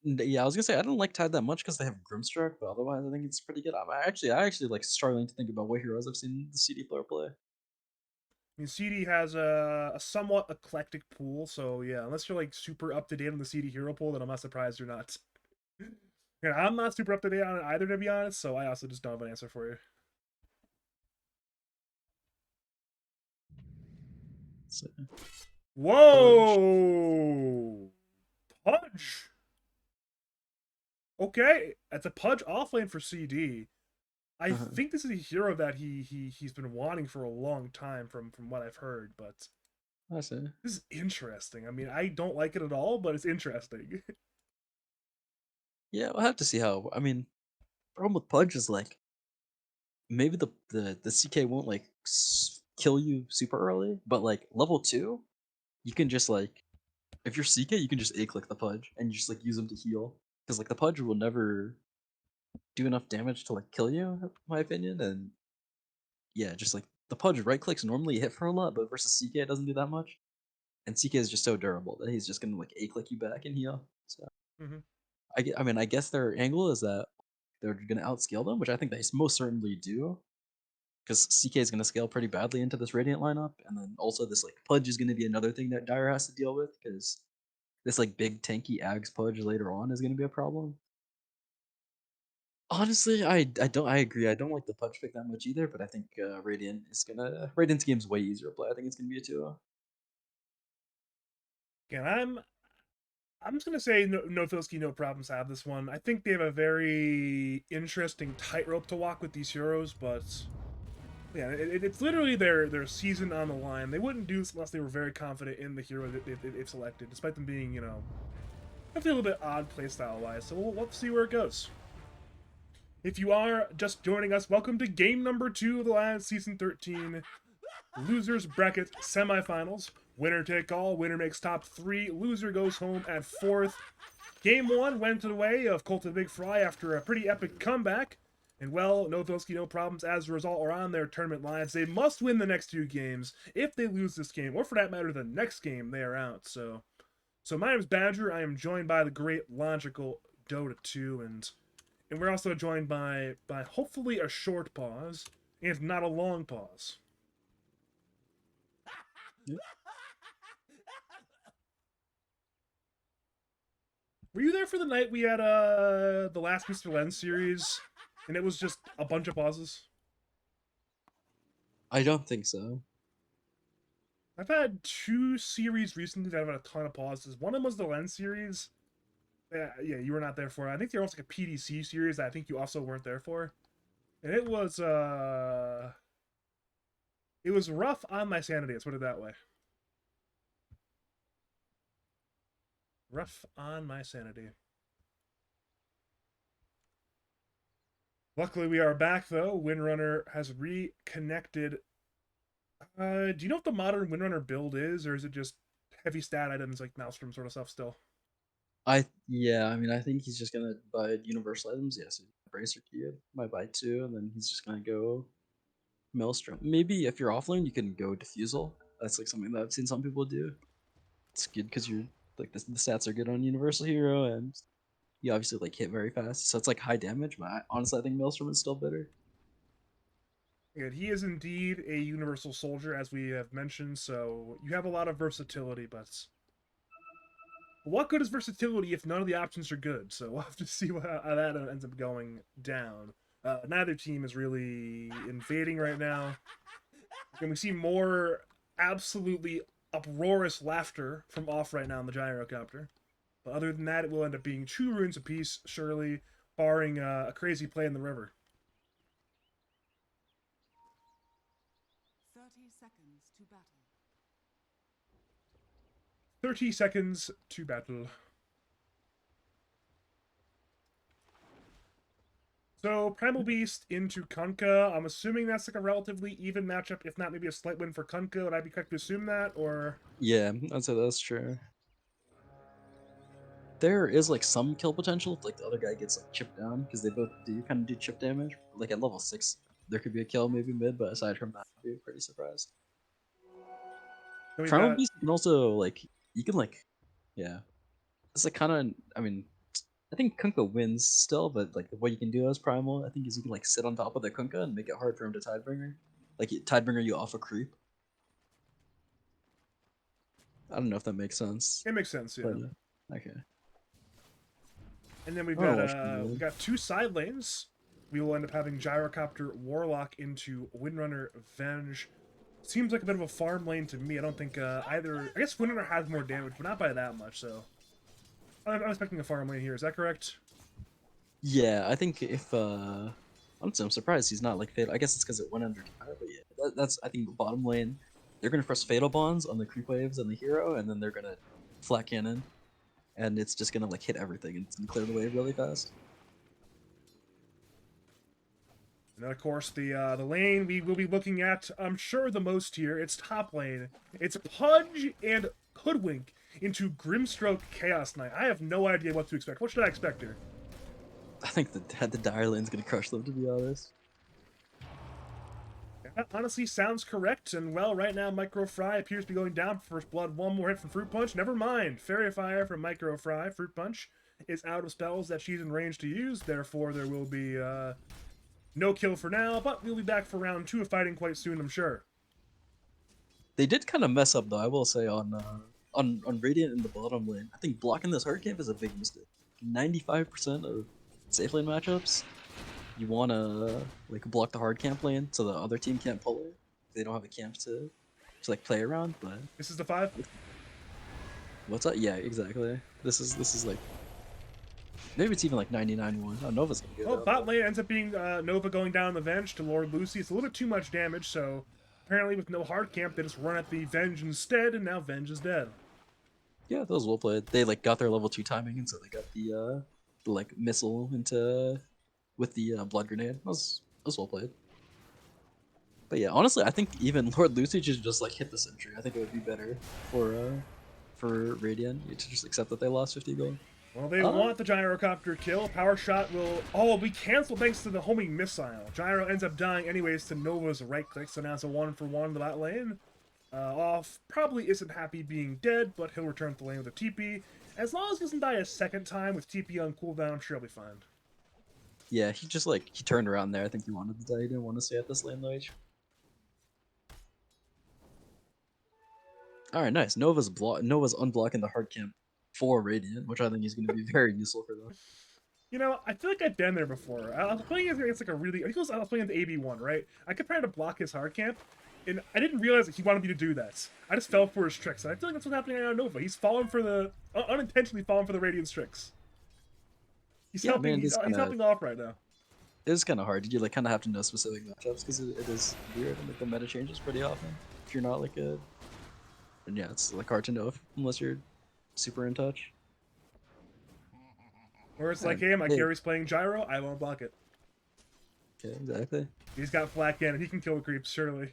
Yeah, I was gonna say I don't like Tide that much because they have Grimstruck, but otherwise I think it's pretty good. I actually like struggling to think about what heroes I've seen the CD player play. I mean, CD has a somewhat eclectic pool, so yeah, unless you're like super up to date on the CD hero pool, then I'm not surprised you're not. Yeah, I'm not super up to date on it either, to be honest. So I also just don't have an answer for you. So, Pudge. Whoa, Pudge. Okay, that's a Pudge offlane for CD. I Uh-huh. think this is a hero that he's been wanting for a long time from what I've heard, but I see. this is interesting. I mean, I don't like it at all, but it's interesting. Yeah, we'll have to see how. I mean, problem with Pudge is like maybe the CK won't like kill you super early, but like level 2, you can just like if you're CK, you can just A click the Pudge and you just like use them to heal because like the Pudge will never do enough damage to like kill you, in my opinion. And yeah, just like the Pudge right clicks normally hit for a lot, but versus CK it doesn't do that much. And CK is just so durable that he's just gonna like A click you back and heal. So Hmm. I mean I guess their angle is that they're gonna outscale them, which I think they most certainly do. Because CK is going to scale pretty badly into this Radiant lineup, and then also this like Pudge is going to be another thing that Dire has to deal with because this like big tanky Ags Pudge later on is going to be a problem. Honestly, I agree. I don't like the Pudge pick that much either, but I think Radiant's game's way easier to play. I think it's gonna be a 2. Again, I'm just gonna say no Filski, no problems have this one. I think they have a very interesting tightrope to walk with these heroes, but yeah, it's literally their season on the line. They wouldn't do this unless they were very confident in the hero that they've selected, despite them being I feel a little bit odd playstyle wise. So we'll see where it goes. If you are just joining us, welcome to game number 2 of the last season 13 losers bracket semifinals. Winner take all. Winner makes top 3. Loser goes home at 4th. Game 1 went the way of Colt of Big Fry after a pretty epic comeback. And well, no Filski, no problems as a result are on their tournament lines. They must win the next 2 games. If they lose this game, or for that matter, the next game, they are out. So my name is Badger. I am joined by the great logical Dota 2, and we're also joined by hopefully a short pause, and not a long pause. Yep. Were you there for the night we had the last Mr. Lens series, and it was just a bunch of pauses? I don't think so. I've had 2 series recently that have had a ton of pauses. One of them was the Lens series. Yeah, you were not there for it. I think there was like a PDC series that I think you also weren't there for, and it was rough on my sanity. Let's put it that way. Rough on my sanity. Luckily, we are back though. Windrunner has reconnected. Do you know what the modern Windrunner build is, or is it just heavy stat items like Maelstrom sort of stuff still? Yeah, I mean I think he's just gonna buy universal items. Yes, Bracer Key might buy 2, and then he's just gonna go Maelstrom. Maybe if you're offlane, you can go Diffusal. That's like something that I've seen some people do. It's good because you're like the stats are good on Universal Hero, and you obviously like hit very fast, so it's like high damage. But honestly, I think Maelstrom is still better. And he is indeed a universal soldier, as we have mentioned, so you have a lot of versatility, but what good is versatility if none of the options are good? So we'll have to see how that ends up going down. Neither team is really invading right now. And we see more absolutely uproarious laughter from off right now in the gyrocopter. But other than that, it will end up being 2 runes apiece, surely, barring a crazy play in the river. 30 seconds to battle. 30 seconds to battle. So Primal Beast into Kunkka. I'm assuming that's like a relatively even matchup, if not maybe a slight win for Kunkka. Would I be correct to assume that, or Yeah, I'd say that's true. There is like some kill potential if like the other guy gets like chipped down because they both do kind of do chip damage. Like at level 6, there could be a kill maybe mid, but aside from that, I'd be pretty surprised. Then we've Primal got Beast you can also like you can like yeah. It's like kind of I mean I think Kunkka wins still, but like what you can do as Primal I think is you can like sit on top of the Kunkka and make it hard for him to Tidebringer. Like Tidebringer you off a creep. I don't know if that makes sense. it makes sense, yeah. But okay. And then we've I don't got know what we got 2 side lanes. We will end up having Gyrocopter Warlock into Windrunner Venge. Seems like a bit of a farm lane to me. I don't think either. I guess Windrunner has more damage, but not by that much. So I'm expecting a farm lane here. Is that correct? Yeah, I think if honestly, I'm surprised he's not like fatal. I guess it's because it went under fire, but yeah, that's I think the bottom lane. They're gonna press fatal bonds on the creep waves and the hero, and then they're gonna flat cannon, and it's just gonna like hit everything and it's gonna clear the wave really fast. And then of course the lane we will be looking at, I'm sure the most here. It's top lane. It's Pudge and Hoodwink into Grimstroke Chaos Knight. I have no idea what to expect. What should I expect here? I think the dire lane's gonna crush them, to be honest. That honestly sounds correct, and well, right now Micro Fry appears to be going down for first blood. One more hit from Fruit Punch. Never mind. Fairy Fire from Micro Fry. Fruit Punch is out of spells that she's in range to use, therefore there will be no kill for now, but we'll be back for round 2 of fighting quite soon, I'm sure. They did kind of mess up though, I will say, on Radiant in the bottom lane. I think blocking this hard camp is a big mistake. 95% of safe lane matchups, you want to like block the hard camp lane so the other team can't pull it. They don't have a camp to like play around. But This is the 5? what's that? Yeah, exactly. This is like maybe it's even like 99-1. Oh, Nova's gonna get Well, out, bot but- lane ends up being Nova going down the Venge to Lord Lucy. It's a little bit too much damage, so apparently with no hard camp, they just run at the Venge instead, and now Venge is dead. Yeah, that was well played. They like got their level 2 timing, and so they got the like missile into with the blood grenade. That was well played. But yeah, honestly, I think even Lord Lucy should just like hit the sentry. I think it would be better for Radiant to just accept that they lost 50 gold. Well, they want the Gyrocopter kill. Power Shot will be canceled thanks to the homing missile. Gyro ends up dying anyways to Nova's right click, so now it's a 1-for-1 to that lane. Off probably isn't happy being dead, but he'll return to the lane with a TP. As long as he doesn't die a second time with TP on cooldown, I'm sure he'll be fine. Yeah, he just like he turned around there. I think he wanted to die. He didn't want to stay at this lane though. All right, nice. Nova's unblocking the hard camp for Radiant, which I think is going to be very useful for them. You know, I feel like I've been there before. I was playing against like a really... I think I was playing the AB1, right? I kept trying to block his hard camp, and I didn't realize that he wanted me to do that. I just fell for his tricks, and I feel like that's what's happening right now Nova. He's falling for the... unintentionally falling for the Radiant's tricks. He's Yeah, helping. man, He's this helping off right now. It's kind of hard. You like kind of have to know specific matchups because it is weird and like the meta changes pretty often. If you're not like a, and yeah, it's like hard to know unless you're super in touch. Or it's like, Yeah, hey, my they- carry's playing Gyro, I won't block it. Okay, exactly. He's got flat cannon, he can kill the creeps, surely.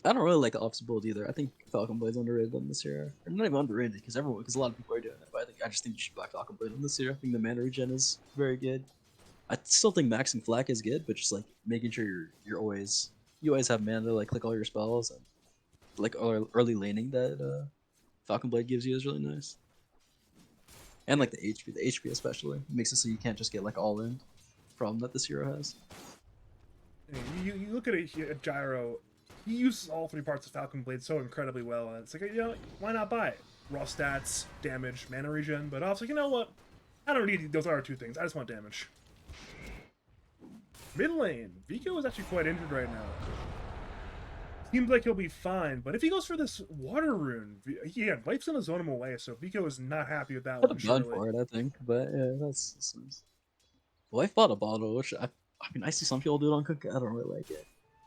I don't really like the opposite build either. I think Falcon Blade's underrated on this year. Or not even underrated because because a lot of people are doing it. But I just think you should buy Falcon Blade on this year. I think the mana regen is very good. I still think maxing flak is good, but just like making sure you always have mana to like click all your spells and like early laning that Falcon Blade gives you is really nice. And like the HP especially makes it so you can't just get like all in problem that this hero has. You look at a Gyro, he uses all 3 parts of Falcon Blade so incredibly well, and it's like, you know, why not buy it? Raw stats, damage, mana regen, but also, you know what? I don't need those other 2 things, I just want damage. Mid lane, Vico is actually quite injured right now. Seems like he'll be fine, but if he goes for this water rune, yeah, Life's gonna zone him away, so Vico is not happy with that Could one. have gone Surely. for it, I think, but yeah, that's nice. Well, I bought a bottle, which I mean, I see some people do it on Kunkka. I don't really like it.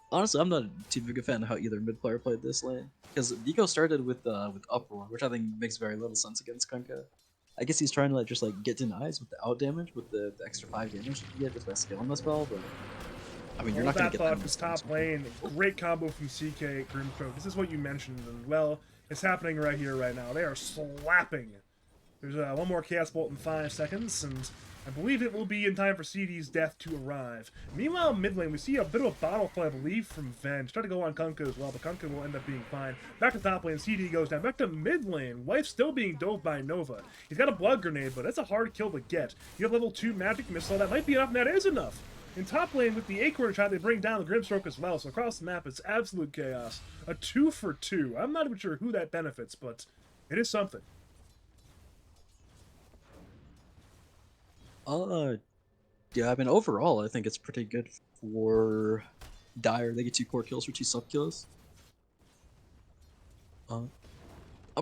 Honestly, I'm not too big a fan of how either mid player played this lane because Vico started with Uproar, which I think makes very little sense against Kunkka. I guess he's trying to like just like get denies with the out damage with the extra 5 damage you get just by scaling the spell, but I mean, you're not gonna that get thought that this top lane, great combo from CK Grimstroke. This is what you mentioned, and well, is happening right here, right now. They are slapping. There's one more Chaos Bolt in 5 seconds, and I believe it will be in time for CD's death to arrive. Meanwhile, mid lane, we see a bit of a bottle play, I believe, from Venge. Try to go on Kunkka as well, but Kunkka will end up being fine. Back to top lane, CD goes down. Back to mid lane, Wife still being dove by Nova. He's got a blood grenade, but that's a hard kill to get. You have level 2 magic missile, that might be enough, and that is enough. In top lane, with the Acorn shot, they bring down the Grimstroke as well, so across the map, it's absolute chaos. A 2 for 2. I'm not even sure who that benefits, but it is something. Yeah, I mean, overall, I think it's pretty good for Dire. They get 2 core kills for 2 sub kills. I'm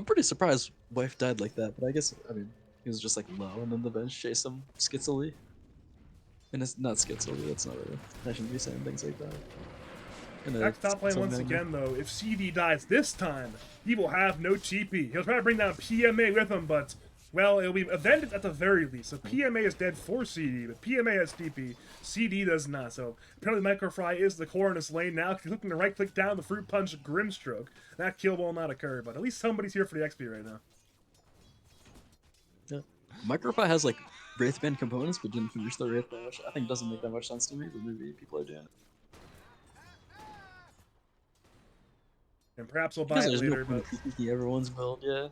pretty surprised Wife died like that, but I guess, I mean, he was just like low, and then the bench chased him schizily. And it's not schizily, that's not really, I shouldn't be saying things like that. Back to top lane once again, though. If CD dies this time, he will have no TP. He'll try to bring down PMA with him, but, well, it'll be avenged at the very least. So PMA is dead for CD, but PMA has TP. CD does not. So apparently Microfry is the core in this lane now. He's looking to right-click down the Fruit Punch Grimstroke. That kill will not occur, but at least somebody's here for the XP right now. Yeah. Microfy has, like, Wraithband components, but didn't finish the Wraithband, which I think doesn't make that much sense to me, but maybe people are doing it. And perhaps we'll buy it later, no but... everyone's build, yeah.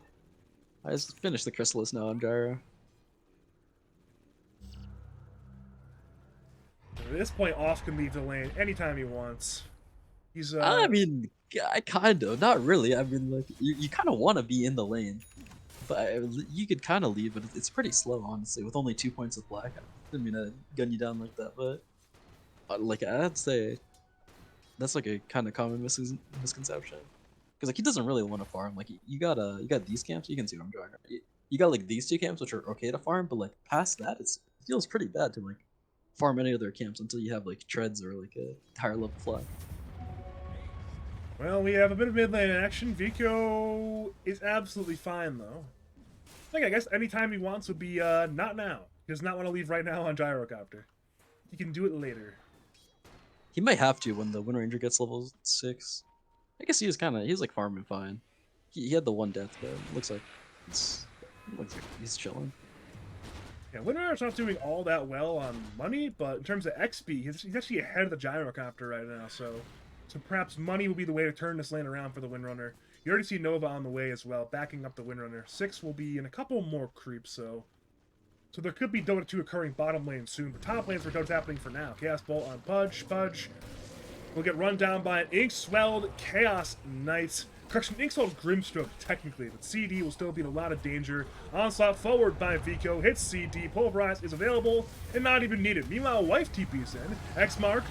I just finished the Chrysalis now on Gyro. At this point, Off can leave the lane anytime he wants. He's, I mean, I kind of, not really. I mean, like, you kind of want to be in the lane. But you could kind of leave, but it's pretty slow, honestly, with only 2 points of black. I didn't mean to gun you down like that, but like I'd say that's like a kind of common misconception. Because like he doesn't really want to farm. Like you got these camps. You can see what I'm drawing. You got like these 2 camps, which are okay to farm, but like past that, it feels pretty bad to like farm any other camps until you have like treads or like a higher level flag. Well, we have a bit of mid lane action. Vico is absolutely fine, though. I guess anytime he wants would be not now. He does not want to leave right now on Gyrocopter. He can do it later. He might have to when the Wind Ranger gets level 6. I guess he's like farming fine. He had the 1 death, but it looks like he's chilling. Yeah, Wind Ranger's not doing all that well on money, but in terms of XP, he's actually ahead of the Gyrocopter right now, so perhaps money will be the way to turn this lane around for the Windrunner. You already see Nova on the way as well, backing up the Windrunner. 6 will be in a couple more creeps, so there could be Dota 2 occurring bottom lane soon, but top lane's where Dota's happening for now. Chaos Bolt on Pudge. Pudge will get run down by an Ink-Swelled Chaos Knight. Correction, Ink-Swelled Grimstroke, technically, but CD will still be in a lot of danger. Onslaught forward by Vico, hits CD, Pulverize is available, and not even needed. Meanwhile, Wife TP's in. X-Mark,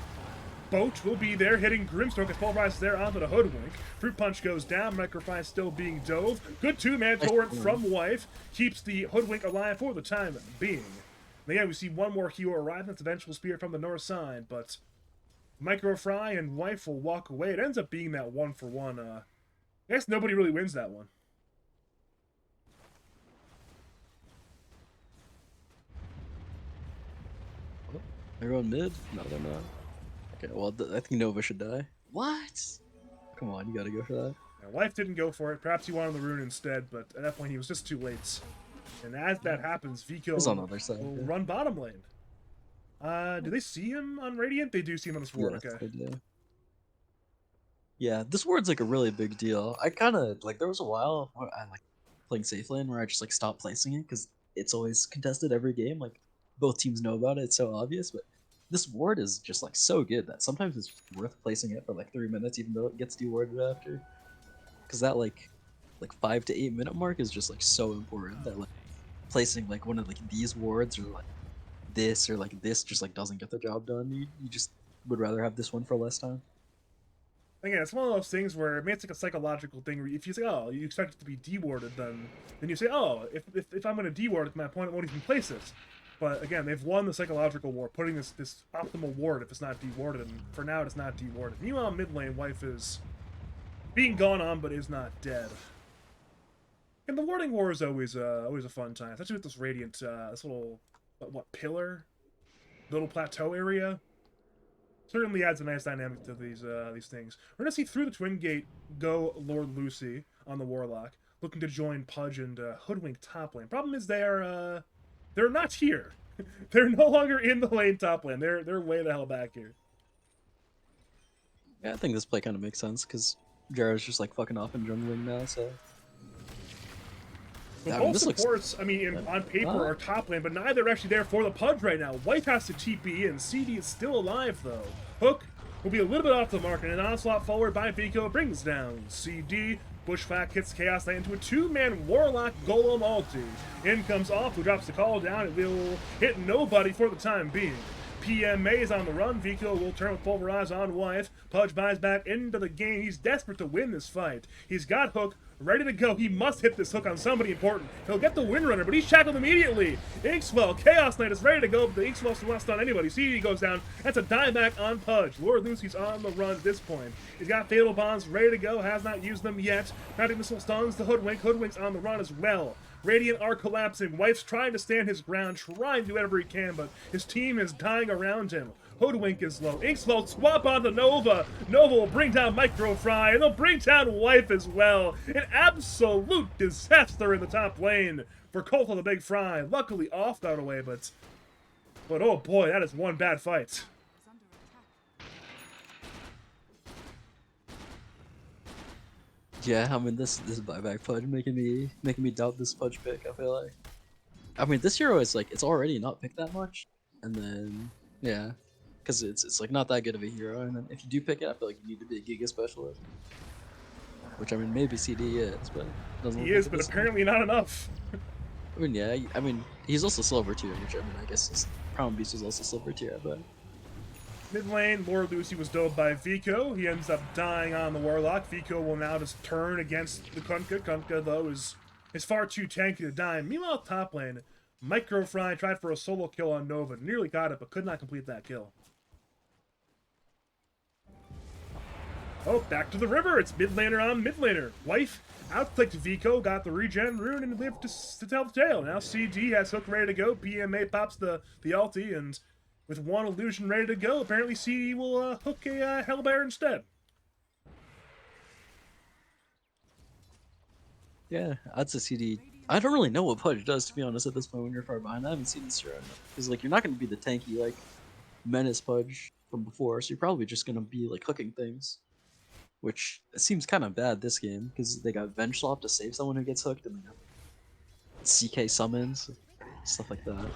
Boat will be there, hitting Grimstroke as Pulverize there onto the Hoodwink. Fruit Punch goes down, Microfy still being dove. Good 2-man torrent from Wife, keeps the Hoodwink alive for the time being. Now, yeah, we see one more hero arrive, that's a Vengeful Spear from the north side, but Microfry and Wife will walk away. It ends up being that 1-for-1. I guess nobody really wins that one. Everyone mid? No, they're not. Okay, well, I think Nova should die. What? Come on, you gotta go for that. Now, Wife didn't go for it. Perhaps he wanted the rune instead, but at that point he was just too late. And as that happens, Vico He's on the other side, will yeah. run bottom lane. Do they see him on Radiant? They do see him on the sword, Yes, okay. they do. Yeah, this ward's like a really big deal. I kind of, like, there was a while where I like playing safe lane where I just like stopped placing it because it's always contested every game. Like, both teams know about it, it's so obvious, but this ward is just like so good that sometimes it's worth placing it for like 3 minutes even though it gets dewarded after. Because that like 5 to 8 minute mark is just like so important that like placing like one of like these wards or like this just like doesn't get the job done. You just would rather have this one for less time. Again, it's one of those things where maybe it's like a psychological thing where if you say, oh, you expect it to be dewarded, then you say, oh, if I'm going to deward it, my opponent won't even place it. But again, they've won the psychological war, putting this optimal ward if it's not dewarded, and for now it's not dewarded. Meanwhile, mid lane, Wife is being gone on, but is not dead. And the warding war is always a fun time, especially with this Radiant, this little, pillar? Little plateau area? Certainly adds a nice dynamic to these things. We're gonna see through the Twin Gate go Lord Lucy. on the Warlock, looking to join Pudge and Hoodwink top lane. Problem is they're not here. They're no longer in the lane top lane. They're way the hell back here. Yeah, I think this play kind of makes sense because Jara's just like fucking off and jungling now, so. Well, I both mean, this looks. supports, I mean, on paper are top lane, but neither are actually there for the Pudge right now. White has to TP in. CD is still alive, though. Hook will be a little bit off the mark, and an onslaught forward by Vico brings down CD. Bushwhack hits Chaos Knight into a two-man Warlock Golem ulti. In comes Off, who drops the call down. It will hit nobody for the time being. PMA is on the run. Vico will turn with Pulverize on Wife. Pudge buys back into the game. He's desperate to win this fight. He's got Hook ready to go. He must hit this hook on somebody important. He'll get the Windrunner, but he's shackled immediately. Inkswell, Chaos Knight is ready to go, but the Inkswell still not stun anybody. CD goes down. That's a dieback on Pudge. Lord Lucy's on the run at this point. He's got Fatal Bombs ready to go. Has not used them yet. Magic Missile stuns the Hoodwink. Hoodwink's on the run as well. Radiant are collapsing. Wife's trying to stand his ground, trying to do whatever he can, but his team is dying around him. Hoodwink is low. Inkswell swap on the Nova. Nova will bring down Micro Fry, and they'll bring down Wife as well. An absolute disaster in the top lane for Colt on the Big Fry. Luckily, Off got away, but oh boy, that is one bad fight. Is under attack. Yeah, I mean this buyback Pudge making me doubt this Pudge pick. I feel like. I mean this hero is like it's already not picked that much, and then yeah, because it's like not that good of a hero, and then if you do pick it, I feel like you need to be a Giga specialist. Which I mean maybe CD is, but doesn't. He look is, like but this apparently not enough. I mean yeah, I mean he's also silver tier, which I mean I guess his Crown Beast is also silver tier, but. Mid lane, Lord Lucy was dove by Vico. He ends up dying on the Warlock. Vico will now just turn against the Kunkka. Kunkka, though, is far too tanky to die. Meanwhile, top lane, Micro Fry tried for a solo kill on Nova. Nearly got it, but could not complete that kill. Oh, back to the river. It's mid laner on mid laner. Wife outclicked Vico, got the regen rune, and lived to tell the tale. Now CD has Hook ready to go. PMA pops the ulti, and with one illusion ready to go, apparently CD will hook a Hellbear instead. Yeah, I'd say CD. I don't really know what Pudge does, to be honest, at this point when you're far behind. I haven't seen this hero enough. Because, like, you're not going to be the tanky, like, Menace Pudge from before, so you're probably just going to be, like, hooking things. Which seems kind of bad this game, because they got Venge Swap to save someone who gets hooked, and they have CK summons, stuff like that.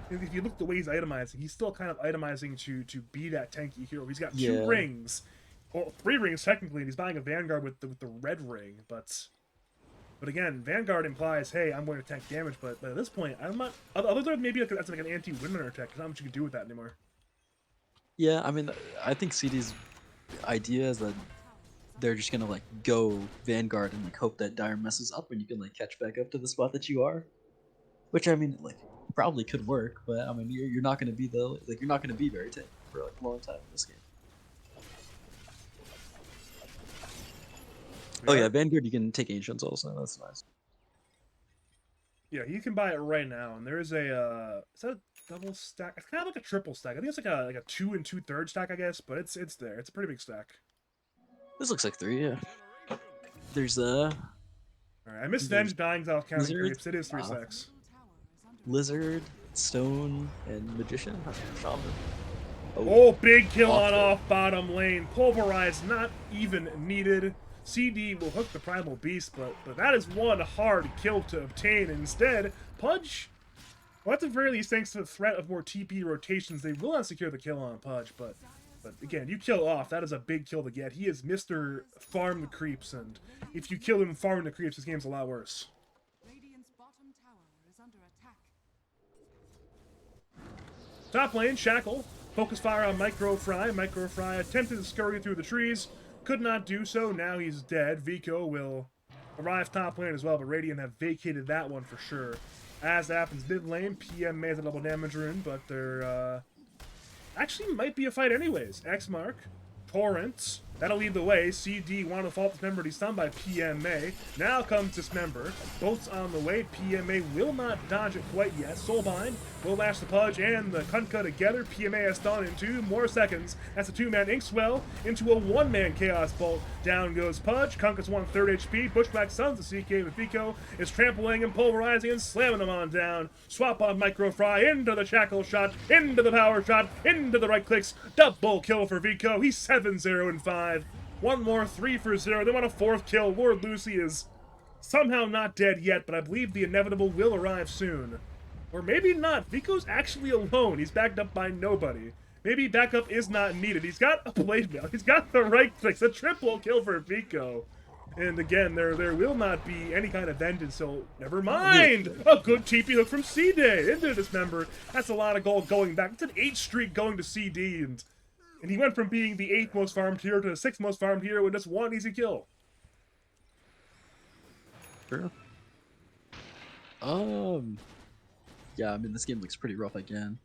If you look at the way he's itemizing, he's still kind of itemizing to be that tanky hero. He's got two Yeah. rings, well, 3 rings technically, and he's buying a Vanguard with the red ring. But again, Vanguard implies, hey, I'm going to tank damage. But at this point, I'm not. Other than maybe like that's like an anti-Windrunner tech. There's not much you can do with that anymore. Yeah, I mean, I think CD's idea is that they're just gonna like go Vanguard and like hope that Dire messes up and you can like catch back up to the spot that you are. Which I mean, like probably could work, but I mean, you're not gonna be you're not gonna be very tanky for like a long time in this game. Oh yeah, Vanguard you can take Ancients also. That's nice. Yeah, you can buy it right now, and there is a is that a double stack? It's kind of like a triple stack. I think it's like a 2 2/3 stack, I guess, but it's there. It's a pretty big stack. This looks like 3, yeah. There's All right, I missed Venge dying without counting Lizard? creeps. It is 3 Wow. stacks. Lizard, Stone, and Magician. Shaman. Oh, big kill Off on the- off bottom lane. Pulverize not even needed. CD will hook the Primal Beast, but that is one hard kill to obtain. Instead, Pudge, well, at the very least, thanks to the threat of more TP rotations, they will not secure the kill on Pudge. But again, you kill off, that is a big kill to get. He is Mr. Farm the Creeps, and if you kill him farming the creeps, this game's a lot worse. Radiant's bottom tower is under attack. Top lane, Shackle. Focus fire on Micro Fry. Micro Fry attempted to scurry through the trees. Could not do so. Now he's dead. Vico will arrive top lane as well, but Radiant have vacated that one for sure. As happens mid lane, PM may have a double damage rune, but there actually might be a fight anyways. X Mark, Torrent, That'll lead the way. CD want to fall dismember. He's stunned by PMA. Now comes dismember. Both's on the way. PMA will not dodge it quite yet. Soulbind will lash the Pudge and the Kunkka together. PMA has stunned in 2 more seconds. That's a 2-man Inkswell into a 1-man Chaos Bolt. Down goes Pudge. Kunkka's 1/3 HP. Bushwhack stuns the CK with Vico is trampling and pulverizing and slamming them on down. Swap on Micro Fry into the shackle shot, into the power shot, into the right clicks. Double kill for Vico. He's 7-0-5. One more 3 for 0. They want a 4th kill. Lord Lucy is somehow not dead yet, but I believe the inevitable will arrive soon. Or maybe not. Vico's actually alone. He's backed up by nobody. Maybe backup is not needed. He's got a blade mail. He's got the right clicks. A triple kill for Vico. And again, there will not be any kind of vengeance, so never mind! A good TP hook from C-Day into Dismember. That's a lot of gold going back. It's an 8 streak going to CD, and he went from being the 8th most farmed hero to the 6th most farmed hero with just 1 easy kill. Sure. Yeah, I mean, this game looks pretty rough again.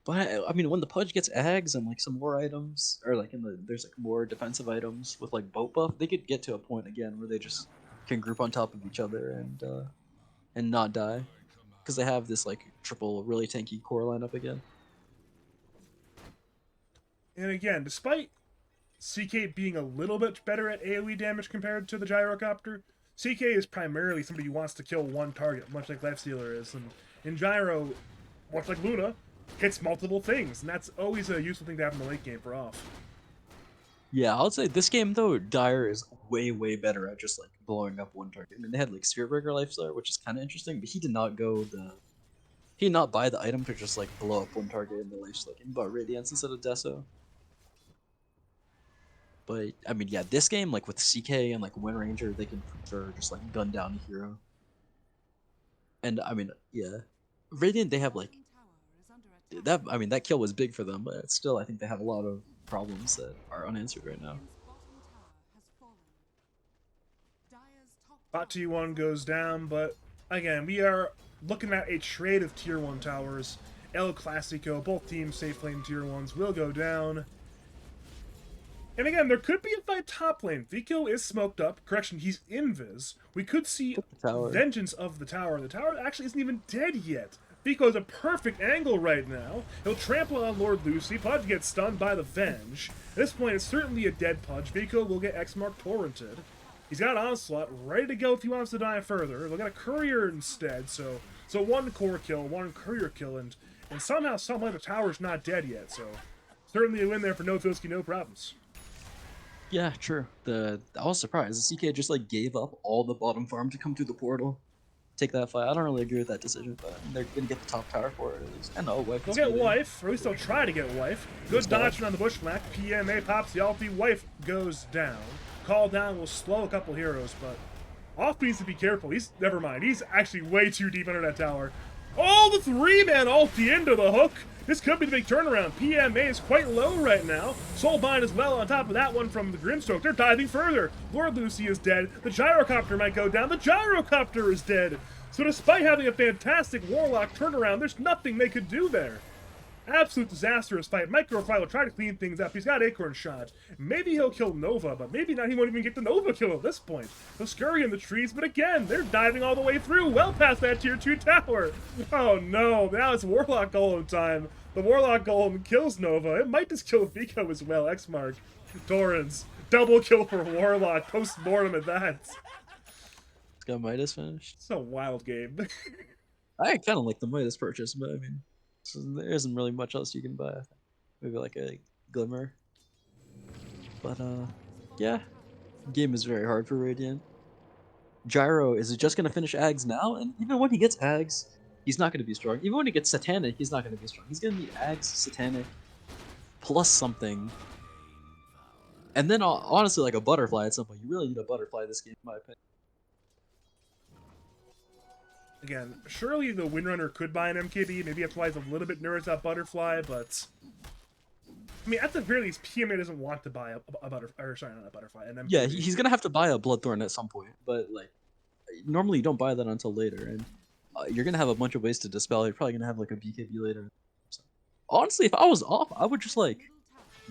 But I mean, when the Pudge gets Ags and like some more items, or like there's like more defensive items with like boat buff, they could get to a point again where they just can group on top of each other and not die, because they have this like triple really tanky core lineup again. And again, despite CK being a little bit better at AoE damage compared to the Gyrocopter, CK is primarily somebody who wants to kill one target, much like Lifestealer is, and in Gyro, much like Luna, hits multiple things, and that's always a useful thing to have in the late game for off. Yeah, I would say this game though, Dire is way better at just like blowing up one target. I mean, they had like Spearbreaker Lifestealer, which is kind of interesting, but he did not buy the item to just like blow up one target in the Lifestealer. He bought Radiance instead of Deso. But I mean, yeah, this game like with CK and like Wind Ranger, they can for sure just like gun down a hero. And I mean, yeah, Radiant, they have like that. I mean, that kill was big for them, but still, I think they have a lot of problems that are unanswered right now. Bot T1 goes down, but again, we are looking at a trade of tier 1 towers. El Clasico, both teams safe lane tier 1s will go down. And again, there could be a fight top lane. Vico is smoked up. Correction, he's invis. We could see vengeance of the tower. The tower actually isn't even dead yet. Vico has a perfect angle right now. He'll trample on Lord Lucy. Pudge gets stunned by the Venge. At this point, it's certainly a dead Pudge. Vico will get X-Mark torrented. He's got Onslaught ready to go if he wants to die further. They'll get a Courier instead, so one core kill, one Courier kill, and somehow, someway, the tower's not dead yet, so certainly a win there for no Filski, no problems. Yeah, true. I was surprised. The CK just like gave up all the bottom farm to come through the portal. Take that fight. I don't really agree with that decision, but they're gonna get the top tower for it at least. And wife. They'll get wife, or at least they'll try to get wife. Good dodging on the Bushwhack. PMA pops the ulti. Wife goes down. Call down will slow a couple heroes, but off needs to be careful. Never mind. He's actually way too deep under that tower. Oh, the 3-man ulti into the hook. This could be the big turnaround. PMA is quite low right now. Soulbind as well on top of that one from the Grimstroke. They're diving further. Lord Lucy is dead. The Gyrocopter might go down. The Gyrocopter is dead. So despite having a fantastic Warlock turnaround, there's nothing they could do there. Absolute disastrous fight. Microfly will try to clean things up. He's got Acorn Shot. Maybe he'll kill Nova, but maybe not. He won't even get the Nova kill at this point. He'll scurry in the trees, but again, they're diving all the way through, well past that tier 2 tower. Oh no, now it's Warlock Golem time. The Warlock Golem kills Nova. It might just kill Vico as well. X-Mark. Torrens. Double kill for Warlock. Post-mortem at that. It's got Midas finished. It's a wild game. I kind of like the Midas purchase, but I mean, there isn't really much else you can buy. Maybe like a Glimmer. But yeah, game is very hard for Radiant. Gyro is just gonna finish Ags now, and even when he gets Ags, he's not gonna be strong. Even when he gets Satanic, he's not gonna be strong. He's gonna be Ags, Satanic, plus something. And then honestly, like a Butterfly at some point. You really need a Butterfly this game, in my opinion. Again, surely the Windrunner could buy an MKB. Maybe that's why he's a little bit nervous about Butterfly, but I mean, at the very least, PMA doesn't want to buy a Butterfly, or sorry, not a Butterfly, an MKB. Yeah, he's gonna have to buy a Bloodthorn at some point, but like, normally you don't buy that until later, and you're gonna have a bunch of ways to dispel. You're probably gonna have like a BKB later. So, honestly, if I was off, I would just like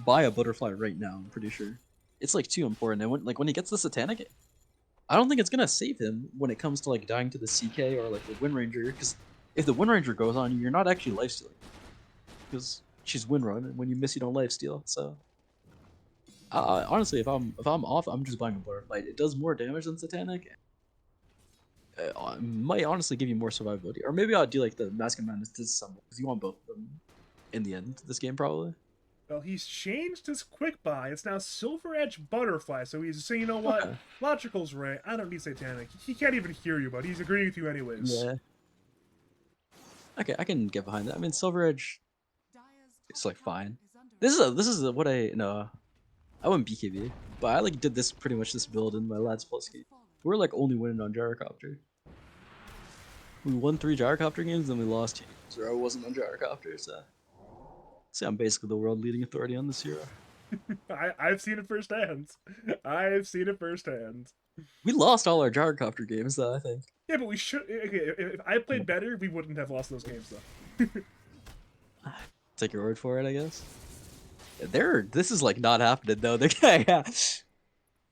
buy a Butterfly right now. I'm pretty sure. it's like too important. And when he gets the Satanic, I don't think it's gonna save him when it comes to like dying to the CK or like the Wind Ranger. Because if the Wind Ranger goes on you, you're not actually lifestealing. Because she's Wind Run, and when you miss, you don't lifesteal. So honestly, if I'm off, I'm just buying a Blur Fight. It does more damage than Satanic. Might honestly give you more survivability. Or maybe I'll do like the Mask of Madness Disassemble, because you want both of them in the end this game probably. Well, he's changed his quick buy. It's now Silver Edge Butterfly. So he's saying, you know what? Okay. Logical's right. I don't need Satanic. He can't even hear you, but he's agreeing with you anyways. Yeah. Okay, I can get behind that. I mean, Silver Edge, it's like fine. This is what I no, I wouldn't BKB, but I like did this pretty much this build in my lads Filski. We're like only winning on Gyrocopter. We won 3 Gyrocopter games, then we lost 2 games where I wasn't on Gyrocopter. So, see, I'm basically the world leading authority on this hero. I've seen it firsthand. I've seen it firsthand. We lost all our Gyrocopter games, though. I think. Yeah, but we should. Okay, if I played better, we wouldn't have lost those games, though. Take your word for it, I guess. This is like not happening though. Yeah,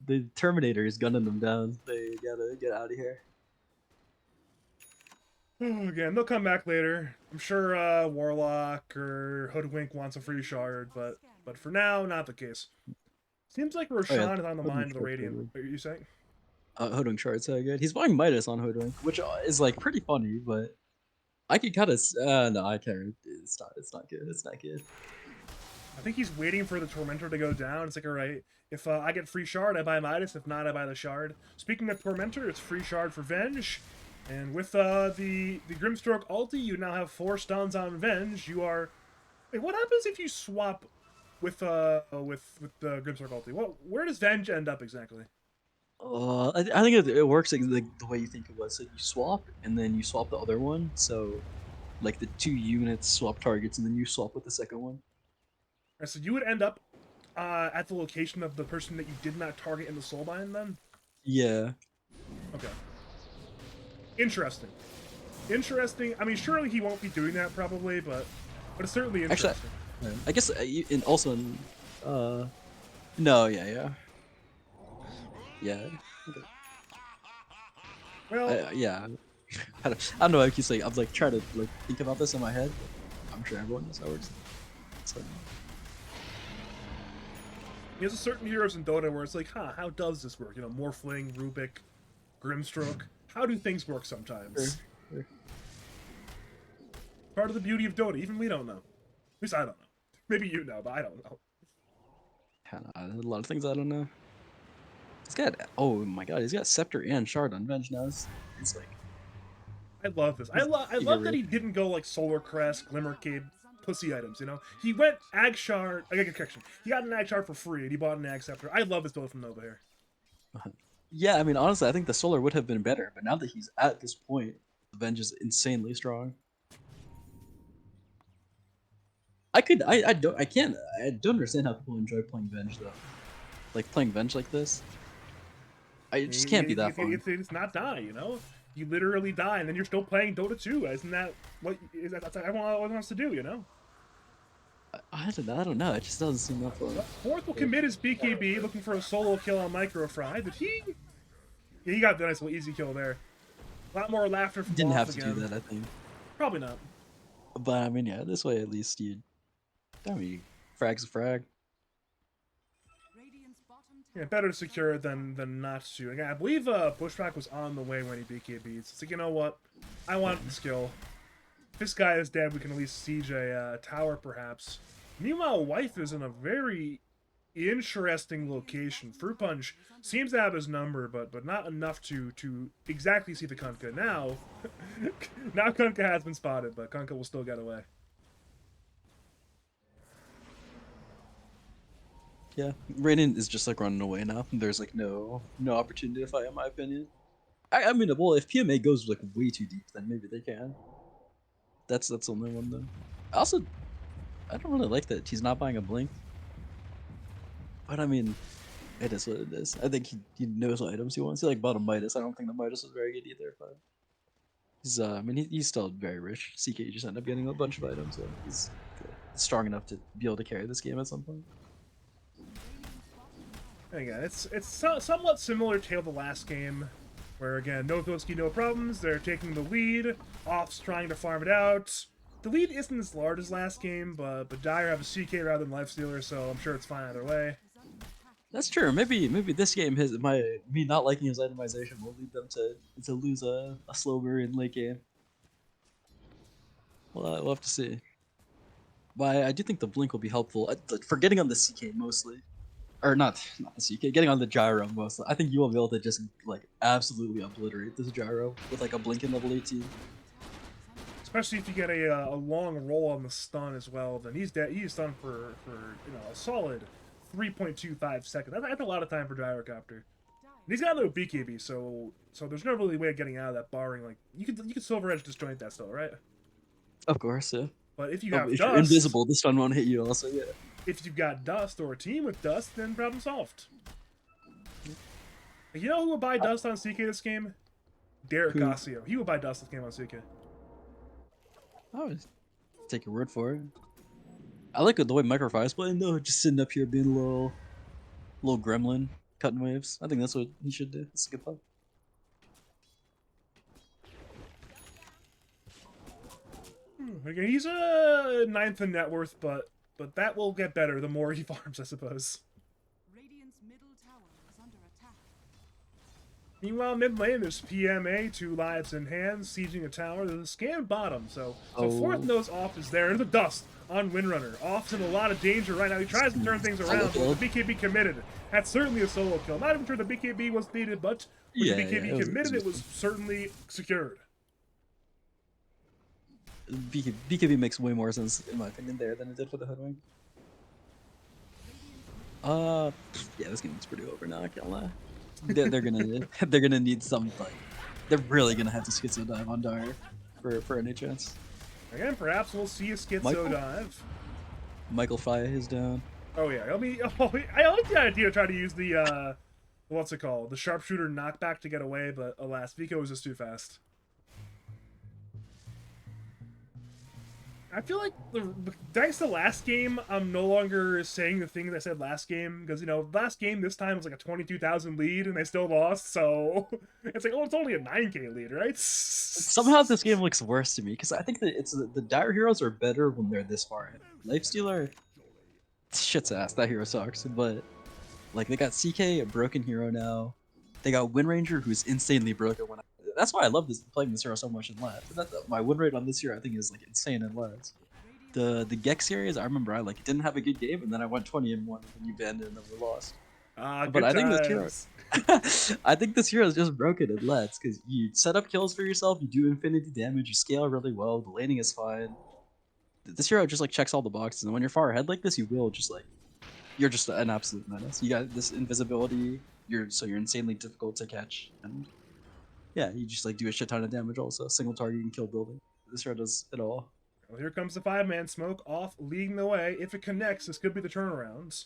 the Terminator is gunning them down. They gotta get out of here. Oh, again, they'll come back later. I'm sure Warlock or Hoodwink wants a free shard, but for now, not the case. Seems like Roshan is on the mind of the Radiant. What are you saying? Hoodwink shard's so good. He's buying Midas on Hoodwink, which is like pretty funny, but I could kind of no, I can't. It's not good. It's not good. I think he's waiting for the Tormentor to go down. It's like, all right, if I get free shard, I buy Midas. If not, I buy the shard. Speaking of Tormentor, it's free shard for Venge. And with the Grimstroke ulti, you now have 4 stuns on Venge. You are... Wait, what happens if you swap with the Grimstroke ulti? Where does Venge end up exactly? I think it works like the way you think it was. So you swap, and then you swap the other one. So, like the 2 units swap targets, and then you swap with the second one. Right, so you would end up at the location of the person that you did not target in the Soulbind, then? Yeah. Okay. Interesting. Interesting. I mean, surely he won't be doing that probably, but it's certainly interesting. Actually, I guess and also, no, yeah. Okay. Well, yeah. I don't know. I keep saying I'm like trying to like think about this in my head. I'm sure everyone knows how it works. So. There's a certain heroes in Dota where it's like, how does this work? You know, Morphling, Rubik, Grimstroke. How do things work sometimes? Sure. Part of the beauty of Dota. Even we don't know. At least I don't know. Maybe you know, but I don't know. A lot of things I don't know. He's got, oh my god, he's got Scepter and Shard on Venge now. It's like... I love this. I love that he didn't go like Solar Crest, Glimmercade, pussy items, you know? He went Ag Shard, correction. He got an Ag Shard for free, and he bought an Ag Scepter. I love this build from Nova here. Yeah, I mean, honestly, I think the Solar would have been better, but now that he's at this point, the Venge is insanely strong. I don't understand how people enjoy playing Venge, though. Like, playing Venge like this. I just can't be that fun. It's not die, you know? You literally die, and then you're still playing Dota 2. Isn't that what everyone wants to do, you know? I don't know. It just doesn't seem that fun. Fourth will commit his BKB, looking for a solo kill on Microfry. Did he? Yeah, he got the nice little easy kill there. A lot more laughter from Didn't Wolf have to again. do that, I think. Probably not. But I mean, yeah, this way at least frag's a frag. Yeah, better to secure it than not to. Again, I believe Pushback was on the way when he BKB'd. So it's like, you know what? I want the skill. If this guy is dead, we can at least siege a tower, perhaps. Meanwhile, Wife is in a very interesting location. Fruit Punch seems to have his number, but not enough to exactly see the Kunkka. Now, now Kunkka has been spotted, but Kunkka will still get away. Yeah, Raiden is just like running away now. There's like no opportunity to fight, in my opinion. I mean, well, if PMA goes like way too deep, then maybe they can. That's the only one though. Also, I don't really like that he's not buying a blink. But I mean, it is what it is. I think he knows what items he wants. He like bought a Midas. I don't think the Midas was very good either, but he's I mean he's still very rich. CK just ended up getting a bunch of items, so he's strong enough to be able to carry this game at some point. And again, it's somewhat similar to the last game, where again, no Filski, no problems. They're taking the lead. Off's trying to farm it out. The lead isn't as large as last game, but Dire have a CK rather than Lifestealer, so I'm sure it's fine either way. Is under attack. That's true. Maybe this game me not liking his itemization will lead them to lose a slow burn in late game. Well, we'll have to see. But I do think the blink will be helpful for getting on the CK mostly, or not the CK, getting on the gyro mostly. I think you will be able to just like absolutely obliterate this gyro with like a blink in level 18. Especially if you get a long roll on the stun as well, then he's dead. He's stunned for a solid 3.25 seconds. That's a lot of time for Gyrocopter. And he's got no BKB, so there's no really way of getting out of that barring. Like you can Silver Edge disjoint that still, right? Of course, yeah. But if you have If dust, you're invisible, the stun won't hit you. Also, yeah. if you've got dust or a team with dust, then problem solved. You know who would buy dust on CK this game? Derek Who? Gossio. He would buy dust this game on CK. I would take your word for it. I like the way Microfire's playing though, just sitting up here being a little gremlin, cutting waves. I think that's what he should do. It's a good play. Again, he's a 9th in net worth, but that will get better the more he farms, I suppose. Radiant's middle tower is under attack. Meanwhile, mid lane, there's PMA, 2 lives in hand, sieging a tower. There's a scan bottom, so fourth nose off is there. And the dust on Windrunner. Off's in a lot of danger right now. He tries to turn things around, but the BKB committed. That's certainly a solo kill. Not even sure the BKB was needed, but with the BKB committed, it was certainly secured. BKB makes way more sense in my opinion there than it did for the Hoodwink. Yeah, this game is pretty over now. I can't lie. They're gonna need some like they're really gonna have to schizo dive on Dire for any chance. Again, perhaps we'll see a schizo Michael? dive. Michael Fire is down. Oh yeah, I like the idea to try to use the what's it called, the sharpshooter knockback to get away, but alas, Vico was just too fast. I feel like thanks to last game, I'm no longer saying the things I said last game, because, you know, last game this time was like a 22,000 lead and they still lost, so it's like, oh, it's only a 9k lead, right? Somehow this game looks worse to me, because I think that it's the Dire heroes are better when they're this far in. Lifestealer, shit's ass, that hero sucks, but like they got CK, a broken hero now, they got Windranger, who's insanely broken that's why I love playing this hero so much in LAD. My win rate on this hero I think is like insane in LADs. The Gex series, I remember I like didn't have a good game, and then I went 20-1 and you banned it and then we lost. But I think this hero, I think this hero is just broken in LADs because you set up kills for yourself, you do infinity damage, you scale really well, the laning is fine. This hero just like checks all the boxes, and when you're far ahead like this, you will just like you're just an absolute menace. You got this invisibility, you're insanely difficult to catch, and yeah, you just like do a shit ton of damage also. Single target and kill building. This hero does it all. Well, here comes the 5-man smoke off, leading the way. If it connects, this could be the turnarounds.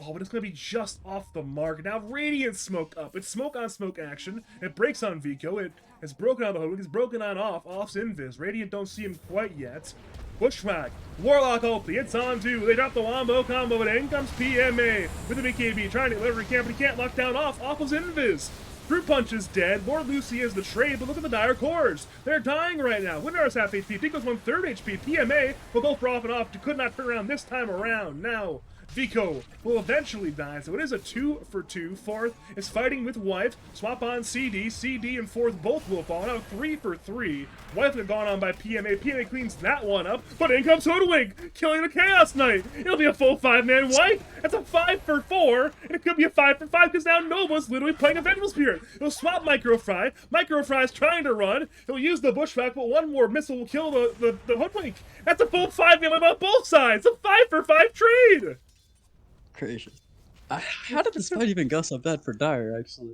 Oh, but it's going to be just off the mark. Now Radiant smoke up. It's smoke on smoke action. It breaks on Vico. It has broken on the Hoodwink. It's broken on off. Off's invis. Radiant don't see him quite yet. Bushwhack. Warlock ulti. It's on two. They drop the wombo combo, but in comes PMA with the BKB trying to deliver. But he can't lock down off. Off was invis. Fruit Punch is dead. More Lucy is the trade, but look at the Dire cores. They're dying right now. Windrunner's half HP. Pico's 1/3 HP. PMA will go for off and off. Could not turn around this time around. Now, Vico will eventually die, so it is a 2-for-2. Fourth is fighting with Wife. Swap on CD. CD and fourth both will fall. Now 3-for-3. Wife had gone on by PMA. PMA cleans that one up, but in comes Hoodwink, killing the Chaos Knight. It'll be a full 5-man Wife. That's a 5-for-4, and it could be a 5-for-5 because now Nova's literally playing a Vengeful Spirit. He'll swap Microfry. Microfry's trying to run. He'll use the Bushwhack, but one more missile will kill the Hoodwink. That's a full 5-man on both sides. A 5-for-5 trade. Gracious. How did this fight even go so bad for Dire, actually?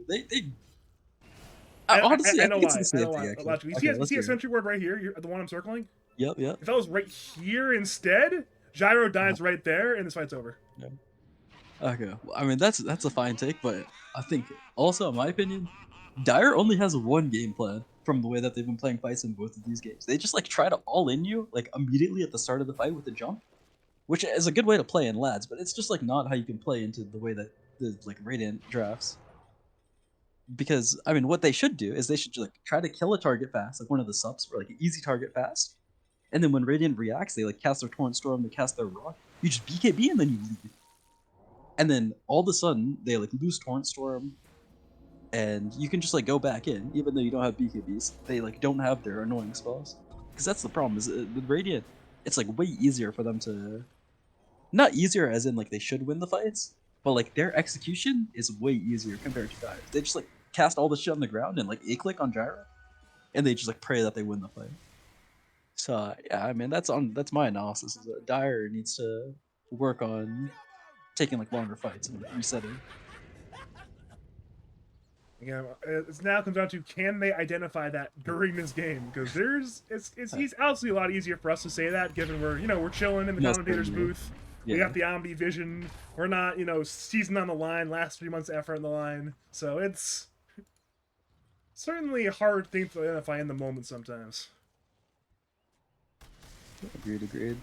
Honestly, I know think it's why. the same thing, Logically. actually. You see a sentry ward right here? The one I'm circling? Yep. If that was right here instead, Gyro dies right there, and this fight's over. Yeah. Okay, well, I mean, that's a fine take, but I think, also, in my opinion, Dire only has one game plan from the way that they've been playing fights in both of these games. They just, like, try to all-in you, like, immediately at the start of the fight with a jump, which is a good way to play in LADs, but it's just, like, not how you can play into the way that the like Radiant drafts. Because I mean, what they should do is they should like try to kill a target fast, like one of the subs, or like an easy target fast. And then when Radiant reacts, they like cast their Torrent Storm, they cast their Rock. You just BKB and then you leave. And then all of a sudden they like lose Torrent Storm, and you can just like go back in, even though you don't have BKBs. They like don't have their annoying spells, because that's the problem. Is with Radiant, it's like way easier for them to, not easier as in like they should win the fights, but like their execution is way easier compared to Dire. They just like cast all the shit on the ground and like A-click on Gyro, and they just like pray that they win the fight. So yeah, I mean that's my analysis. Is that Dire needs to work on taking like longer fights and resetting. Yeah, it's now comes down to, can they identify that during this game? Because it's obviously a lot easier for us to say that, given we're chilling in the commentator's booth. Yeah. We got the Omni vision. We're not season on the line, last 3 months effort on the line. So it's certainly a hard thing to identify in the moment sometimes. Agreed.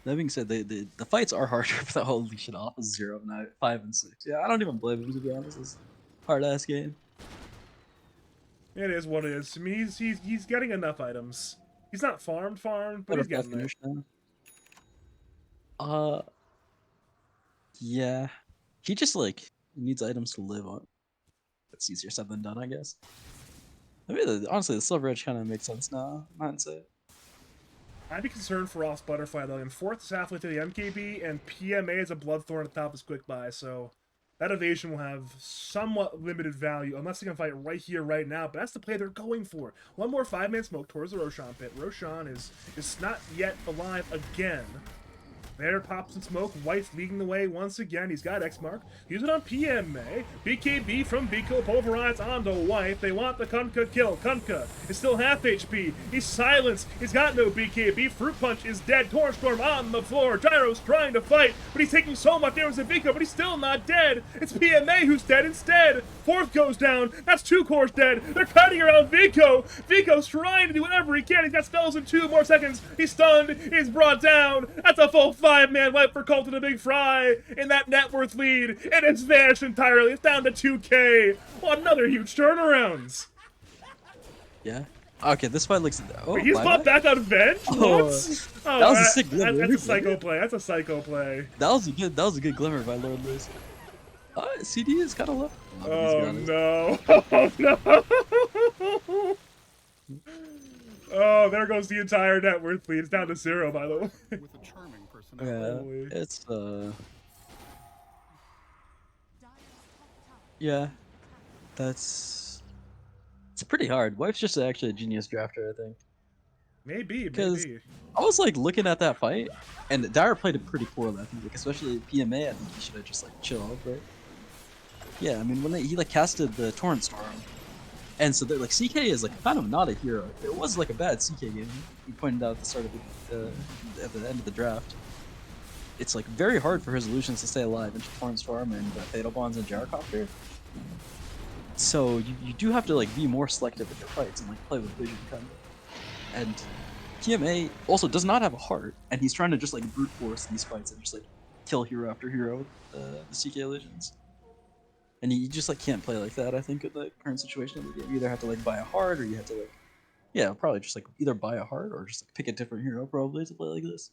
That being said, the fights are harder for the whole leash it off as 0, 9, 5, and 6. Yeah, I don't even blame him, to be honest. It's a hard ass game. It is what it is. To me, he's getting enough items. He's not farmed, but he's getting there. Yeah. He just like needs items to live on. That's easier said than done, I guess. I mean, honestly, the Silver Edge kind of makes sense now. Mindset. I'd be concerned for Ross Butterfly though. In 4th is halfway to the MKB, and PMA is a Bloodthorn at the top is quick buy, so that evasion will have somewhat limited value unless they can fight right here, right now. But that's the play they're going for. One more 5-man smoke towards the Roshan pit. Roshan is not yet alive again. There pops and smoke. White's leading the way once again. He's got X mark. Use it on PMA. BKB from Vico pulverize onto White. They want the Kunkka kill. Kunkka is still half HP. He's silenced. He's got no BKB. Fruit Punch is dead. Torrent Storm on the floor. Gyro's trying to fight, but he's taking so much damage to Vico, but he's still not dead. It's PMA who's dead instead. 4th goes down. That's 2 cores dead. They're cutting around Vico. Vico's trying to do whatever he can. He's got spells in 2 more seconds. He's stunned. He's brought down. That's a full 5-man wipe for Cult of the Big Fry in that net worth lead, and it's vanished entirely. It's down to 2K. Well, another huge turnaround. Yeah. Okay, this fight looks. Oh, wait, he's bought back on Venge? Oh, what? That was a sick glimmer. That's a psycho play. That's a psycho play. That was a good glimmer by Lord Lewis. CD is kind of low. Oh no! Oh no! Oh, there goes the entire net worth lead. It's down to 0, by the way. With a charming personality. Yeah, it's yeah, it's pretty hard. Wife's just actually a genius drafter, I think. Maybe. I was like looking at that fight, and Dire played it pretty poorly. I think, like, especially PMA. I think he should have just like chilled, right? Yeah, I mean when he like casted the Torrent Storm. And so like CK is like kind of not a hero. It was like a bad CK game. We pointed out at the start of at the end of the draft. It's like very hard for his illusions to stay alive into Torrent Storm and Fatal Bonds and Gyrocopter. So you do have to like be more selective with your fights and like play with vision kind of. And TMA also does not have a heart, and he's trying to just like brute force these fights and just like kill hero after hero with the CK illusions. And you just like can't play like that, I think, in the current situation of the game. You either have to like buy a heart, or you have to like, yeah, probably just like either buy a heart or just like pick a different hero probably to play like this.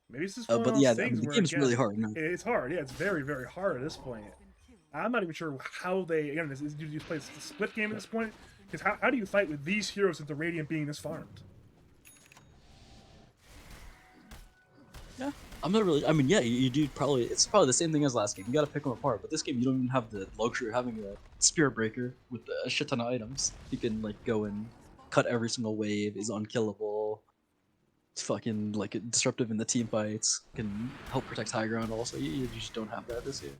Maybe it's just one of those things where, game's again, really hard. No? It's hard. Yeah, it's very, very hard at this point. I'm not even sure how they, again, do you play a split game at this point? Because how do you fight with these heroes with the Radiant being this farmed? Yeah, I'm not really. I mean, yeah, you do probably. It's probably the same thing as last game. You gotta pick them apart. But this game, you don't even have the luxury of having a Spirit Breaker with a shit ton of items. You can like go and cut every single wave. Is unkillable. It's fucking like disruptive in the team fights. Can help protect high ground. Also, you just don't have that this game.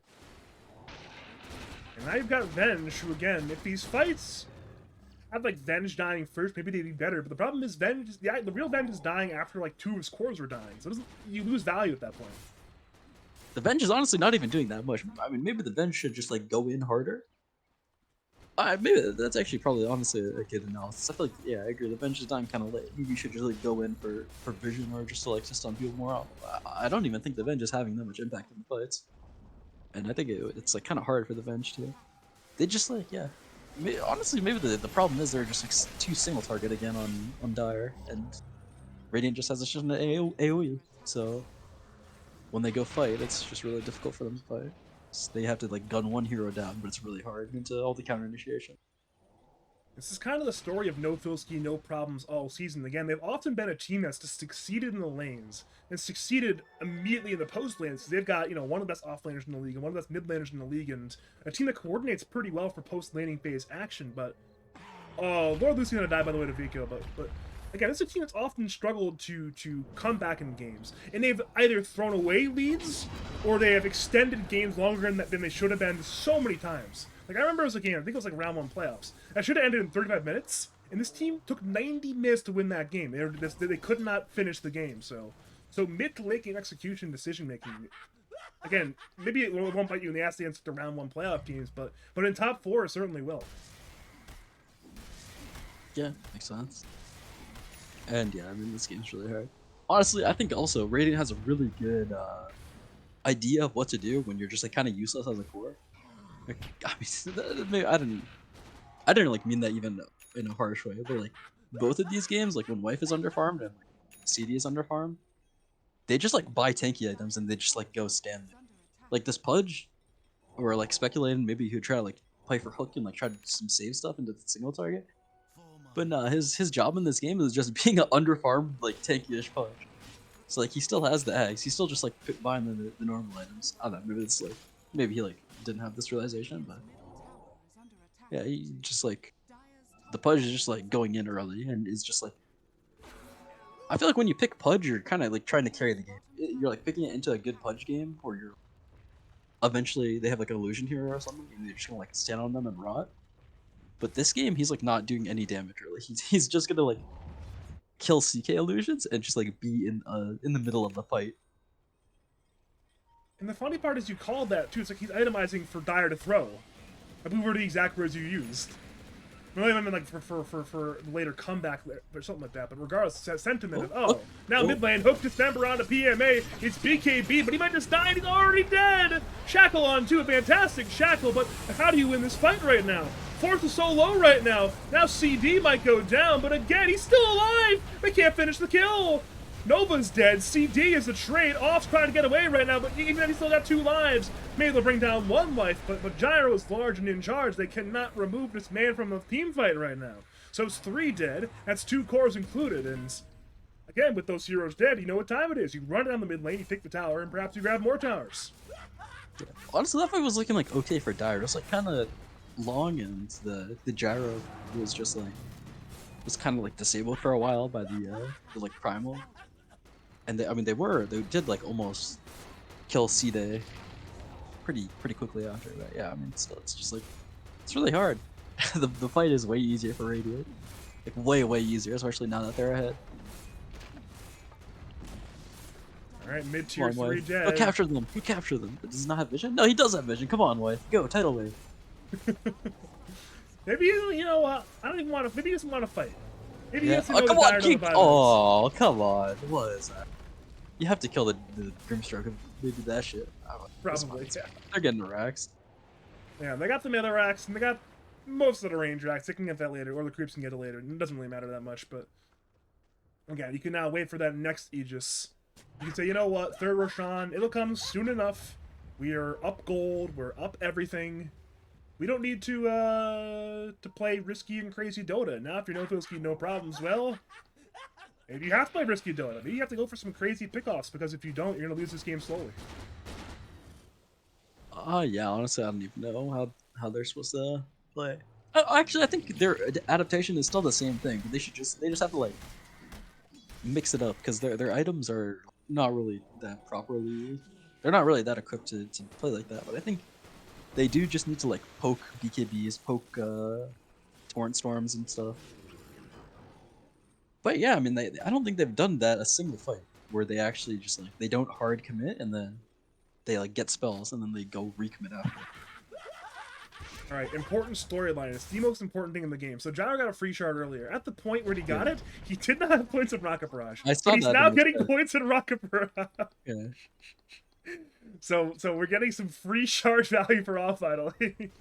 And now you've got Venge, who again, if these fights had like Venge dying first, maybe they'd be better. But the problem is Venge, the real Venge is dying after like 2 of his cores were dying. So you lose value at that point. The Venge is honestly not even doing that much. I mean, maybe the Venge should just like go in harder. Maybe that's actually probably honestly a good analysis. I feel like, yeah, I agree. The bench is dying kind of late. Maybe you should just like go in for vision or just to like just on people more off. I don't even think the bench is having that much impact in the fights, and I think it's like kind of hard for the bench too. They just like, yeah. Honestly, maybe the problem is they're just like too single target again on Dire, and Radiant just has a shit in the AoE. So when they go fight, it's just really difficult for them to fight. So they have to like gun one hero down, but it's really hard into all the counter initiation. This is kind of the story of no Filski, no problems all season. Again, they've often been a team that's just succeeded in the lanes and succeeded immediately in the post lanes. They've got, one of the best off laners in the league and one of the best mid laners in the league, and a team that coordinates pretty well for post laning phase action. But Lord Lucy's gonna die by the way to Vico, but again, it's a team that's often struggled to come back in games, and they've either thrown away leads or they have extended games longer than they should have been so many times. Like, I remember it was a game, I think it was like round 1 playoffs. That should have ended in 35 minutes, and this team took 90 minutes to win that game. They could not finish the game, so mid to late game execution, decision making. Again, maybe it won't bite you in the ass against the round 1 playoff teams, but in top 4 it certainly will. Yeah, makes sense. And yeah, I mean, this game's really hard. Honestly, I think also Radiant has a really good idea of what to do when you're just like kind of useless as a core. Like, I mean, maybe I didn't like mean that even in a harsh way, but like both of these games, like when Wife is underfarmed and like CD is underfarmed, they just like buy tanky items and they just like go stand there. Like this Pudge, or like speculating maybe he'd try to like play for hook and like try to do some save stuff into the single target. But nah, his job in this game is just being an underfarmed like tanky-ish Pudge. So like he still has the eggs, he's still just like buying the normal items. I don't know, maybe it's like maybe he like didn't have this realization, but yeah, he just like the Pudge is just like going in early and is just like, I feel like when you pick Pudge, you're kind of like trying to carry the game. You're like picking it into a good Pudge game where you're eventually they have like an illusion hero or something and you're just gonna like stand on them and rot. But this game, he's like not doing any damage really. He's just gonna like kill CK illusions and just like be in the middle of the fight. And the funny part is you called that too. It's like he's itemizing for Dire to throw. I believe were the exact words you used. Really, I mean like for later comeback or something like that. But regardless, that sentiment of now mid lane hook Dismember onto PMA. It's BKB, but he might just die and he's already dead. Shackle on too, a fantastic shackle. But how do you win this fight right now? Force is so low right now. Now CD might go down, but again he's still alive. They can't finish the kill. Nova's dead. CD is a trade. Off's trying to get away right now, but even if he's still got 2 lives, maybe they'll bring down 1 life. But Gyro is large and in charge. They cannot remove this man from the team fight right now. So it's 3 dead. That's 2 cores included. And again, with those heroes dead, you know what time it is. You run down the mid lane, you take the tower, and perhaps you grab more towers. Yeah. Honestly, that fight was looking like okay for Dire. It was like kind of long, and the Gyro was just like kind of like disabled for a while by the like primal. And I mean, they did like almost kill C-Day pretty quickly after that. Yeah, I mean, still, it's just like, it's really hard. the fight is way easier for Radiant. Like, way easier, especially now that they're ahead. Alright, mid-tier 3 dead. Go capture them, you capture them. Does he not have vision? No, he does have vision. Come on, Wife. Go, tidal wave. Maybe, you know what? I don't even want to, maybe he doesn't want to fight. Maybe he Yeah. has to know Come the on, Dire oh, come on. What is that? You have to kill the Grimstroke if they did that shit. Probably, yeah. They're getting racks. Yeah, they got the melee racks, and they got most of the range racks. They can get that later, or the creeps can get it later. It doesn't really matter that much, but again, you can now wait for that next Aegis. You can say, you know what, 3rd Roshan, it'll come soon enough. We are up gold, we're up everything. We don't need to play risky and crazy Dota. Now, if you're no Filski, no problems, well, maybe you have to play risky Dota. Maybe you have to go for some crazy pickoffs, because if you don't, you're going to lose this game slowly. Yeah, honestly, I don't even know how they're supposed to play. Actually, I think their adaptation is still the same thing. But they just have to like mix it up because their items are not really that properly. They're not really that equipped to play like that. But I think they do just need to like poke BKBs, poke torrent storms and stuff. But yeah, I mean, I don't think they've done that a single fight where they actually just like they don't hard commit and then they like get spells and then they go recommit after. All right, important storyline. It's the most important thing in the game. So Gyro got a free shard earlier. At the point where he got it, he did not have points in Rocket Barrage. I saw But he's that now in the getting chat. points in Rocket Barrage. Yeah. So we're getting some free shard value for off finally.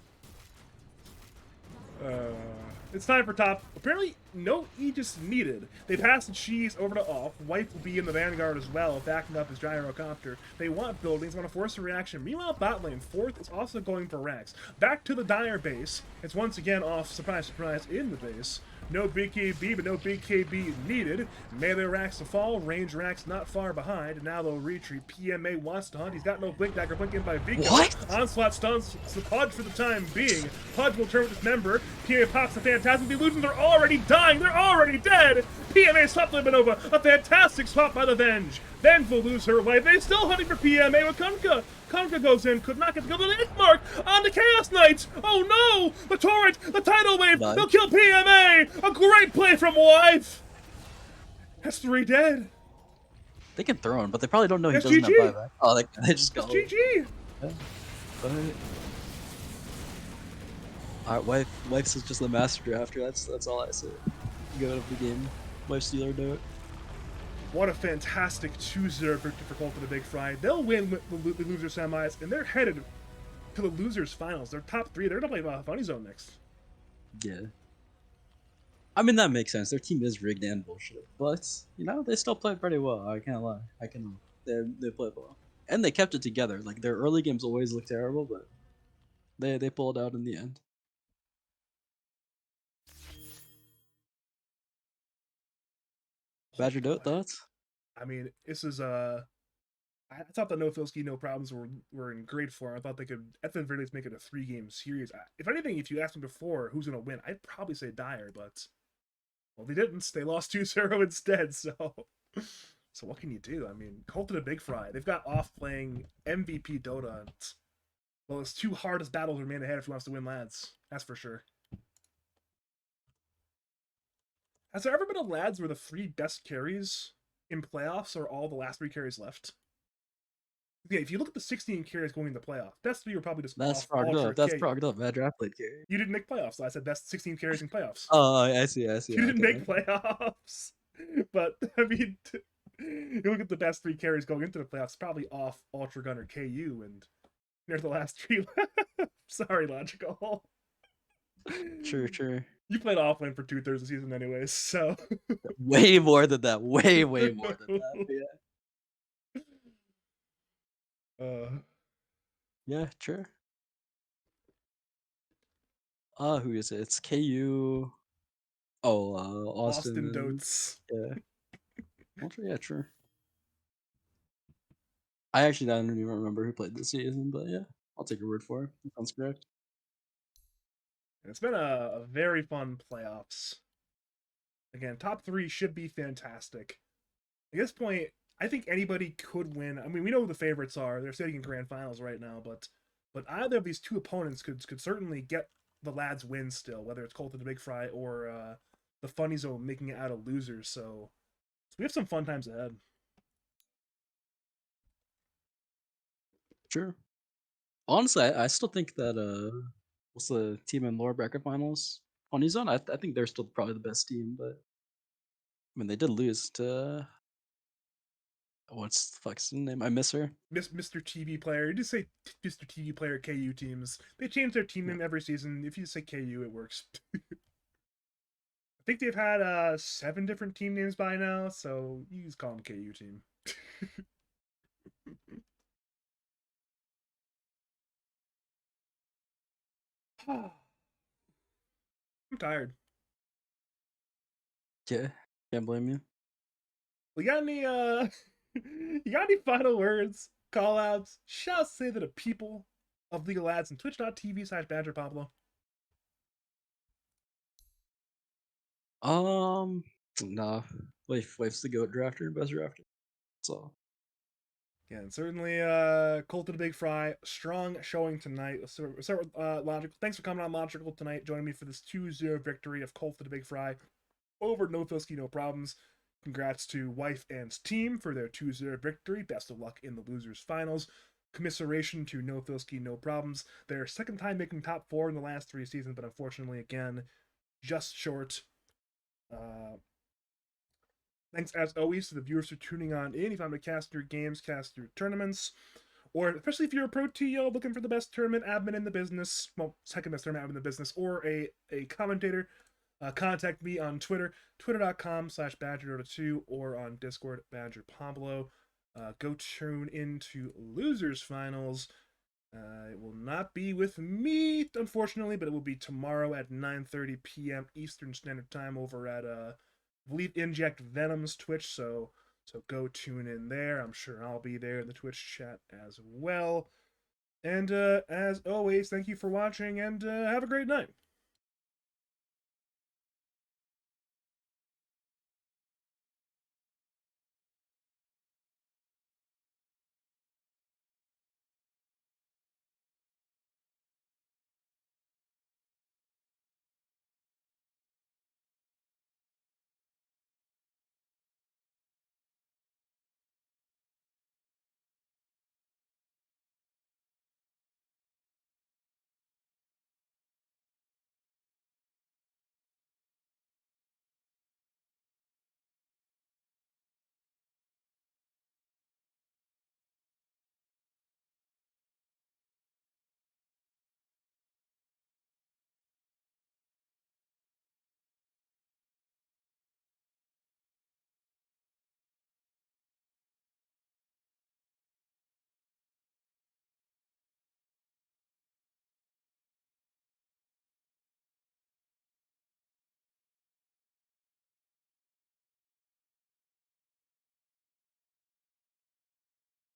It's time for top. Apparently, no Aegis needed. They passed the cheese over to off. Wife will be in the Vanguard as well, backing up his Gyrocopter. They want buildings, want to force a reaction. Meanwhile, bot lane, fourth is also going for Rex. Back to the Dire base. It's once again off, surprise, surprise, in the base. No big KB, but no big KB needed. Melee racks to fall, range racks not far behind. Now they'll retreat. PMA wants to hunt. He's got no blink dagger. Blink in by Vico. What? Onslaught stuns the Pudge for the time being. Pudge will turn with his member. PMA pops the Phantasm. The illusions are already dying. They're already dead. PMA swapped the Manova. A fantastic swap by the Venge. Venge will lose her life. They're still hunting for PMA with Kunkka. Kunkka goes in, could not get to go to the hit mark on the Chaos Knights. Oh no! The torrent, the tidal wave, Nice. they'll kill PMA. A great play from Wife. S3 dead. They can throw him, but they probably don't know he That's doesn't GG. have buyback. Oh, they just It's go. GG. Alright, Wife's is just the master drafter. That's all I say. Go up the game. Wife Stealer do it. What a fantastic 2-0 victory for Colt of the Big Fry. They'll win with the loser semis, and they're headed to the losers finals. They're top 3. They're gonna play Funny Zone next. Yeah. I mean, that makes sense. Their team is rigged and bullshit. But, you know, they still play pretty well. I can't lie. They play well. And they kept it together. Like, their early games always look terrible, but they pulled out in the end. Badger Dote, thoughts? I mean, this is I thought the no Filski, no problems were in great form. I thought they could at the very least make it a 3-game series. If anything, if you asked me before who's gonna win, I'd probably say Dire, but well, they didn't. They lost 2-0 instead. So what can you do? I mean, Cult of the Big Fry. They've got off playing MVP Dota. And, well, it's 2 hardest battles remain ahead if he wants to win, lads. That's for sure. Has there ever been a lads where the 3 best carries in playoffs are all the last 3 carries left? Yeah, if you look at the 16 carries going into playoff, best 3 were probably just That's off frogged Ultra up. That's K. frogged up. Badger, I played carry. You didn't make playoffs, so I said best 16 carries in playoffs. Oh, I see. You didn't okay. make playoffs. But, I mean, you look at the best 3 carries going into the playoffs, probably off Ultra Gun or KU, and they're the last 3 left. Sorry, Logical. Sure. You played offlane for 2/3 of the season anyways, so... Way more than that. Way more than that. Yeah. Yeah, sure. Who is it? It's KU. Oh, Austin. Austin Dotes. Yeah. Yeah, sure. I actually don't even remember who played this season, but yeah, I'll take your word for it. That sounds correct. It's been a very fun playoffs. Again, top 3 should be fantastic. At this point, I think anybody could win. I mean, we know who the favorites are. They're sitting in grand finals right now, but either of these 2 opponents could certainly get the lads win still, whether it's Colt of the Big Fry or the Funny Zone making it out of losers. So we have some fun times ahead. Sure. Honestly, I still think that what's the team in lower bracket finals? Funny Zone. I think they're still probably the best team, but I mean they did lose to what's the fuck's her name? I miss her. Mr. TV player. You just say Mr. TV player KU teams. They change their team name every season. If you just say KU, it works. I think they've had 7 different team names by now, so you just call them KU team. I'm tired. Yeah, can't blame you. You got any you got any final words, call outs, shouts say to the people of League of Lads and twitch.tv/Badger Pablo? Nah. Wife's the GOAT drafter, best drafter. That's all. Yeah, and certainly Colt of the Big Fry, strong showing tonight. Let's start with Logical. Thanks for coming on Logical tonight, joining me for this 2-0 victory of Colt of the Big Fry over No Filski, no problems. Congrats to Wife and team for their 2-0 victory. Best of luck in the losers finals. commiseration to No Filski, No Problems. Their second time making top 4 in the last 3 seasons, but unfortunately, again, just short. Thanks as always to the viewers for tuning on in. If I'm to cast your games, cast your tournaments, or especially if you're a pro TO looking for the best tournament admin in the business, well, second best tournament admin in the business, or a commentator, contact me on Twitter, twitter.com/BadgerDota2, or on Discord, BadgerPablo. Go tune into Losers Finals. It will not be with me, unfortunately, but it will be tomorrow at 9:30 p.m. Eastern Standard Time over at I believe Inject Venom's Twitch. So go tune in there. I'm sure I'll be there in the Twitch chat as well. And as always, thank you for watching, and have a great night.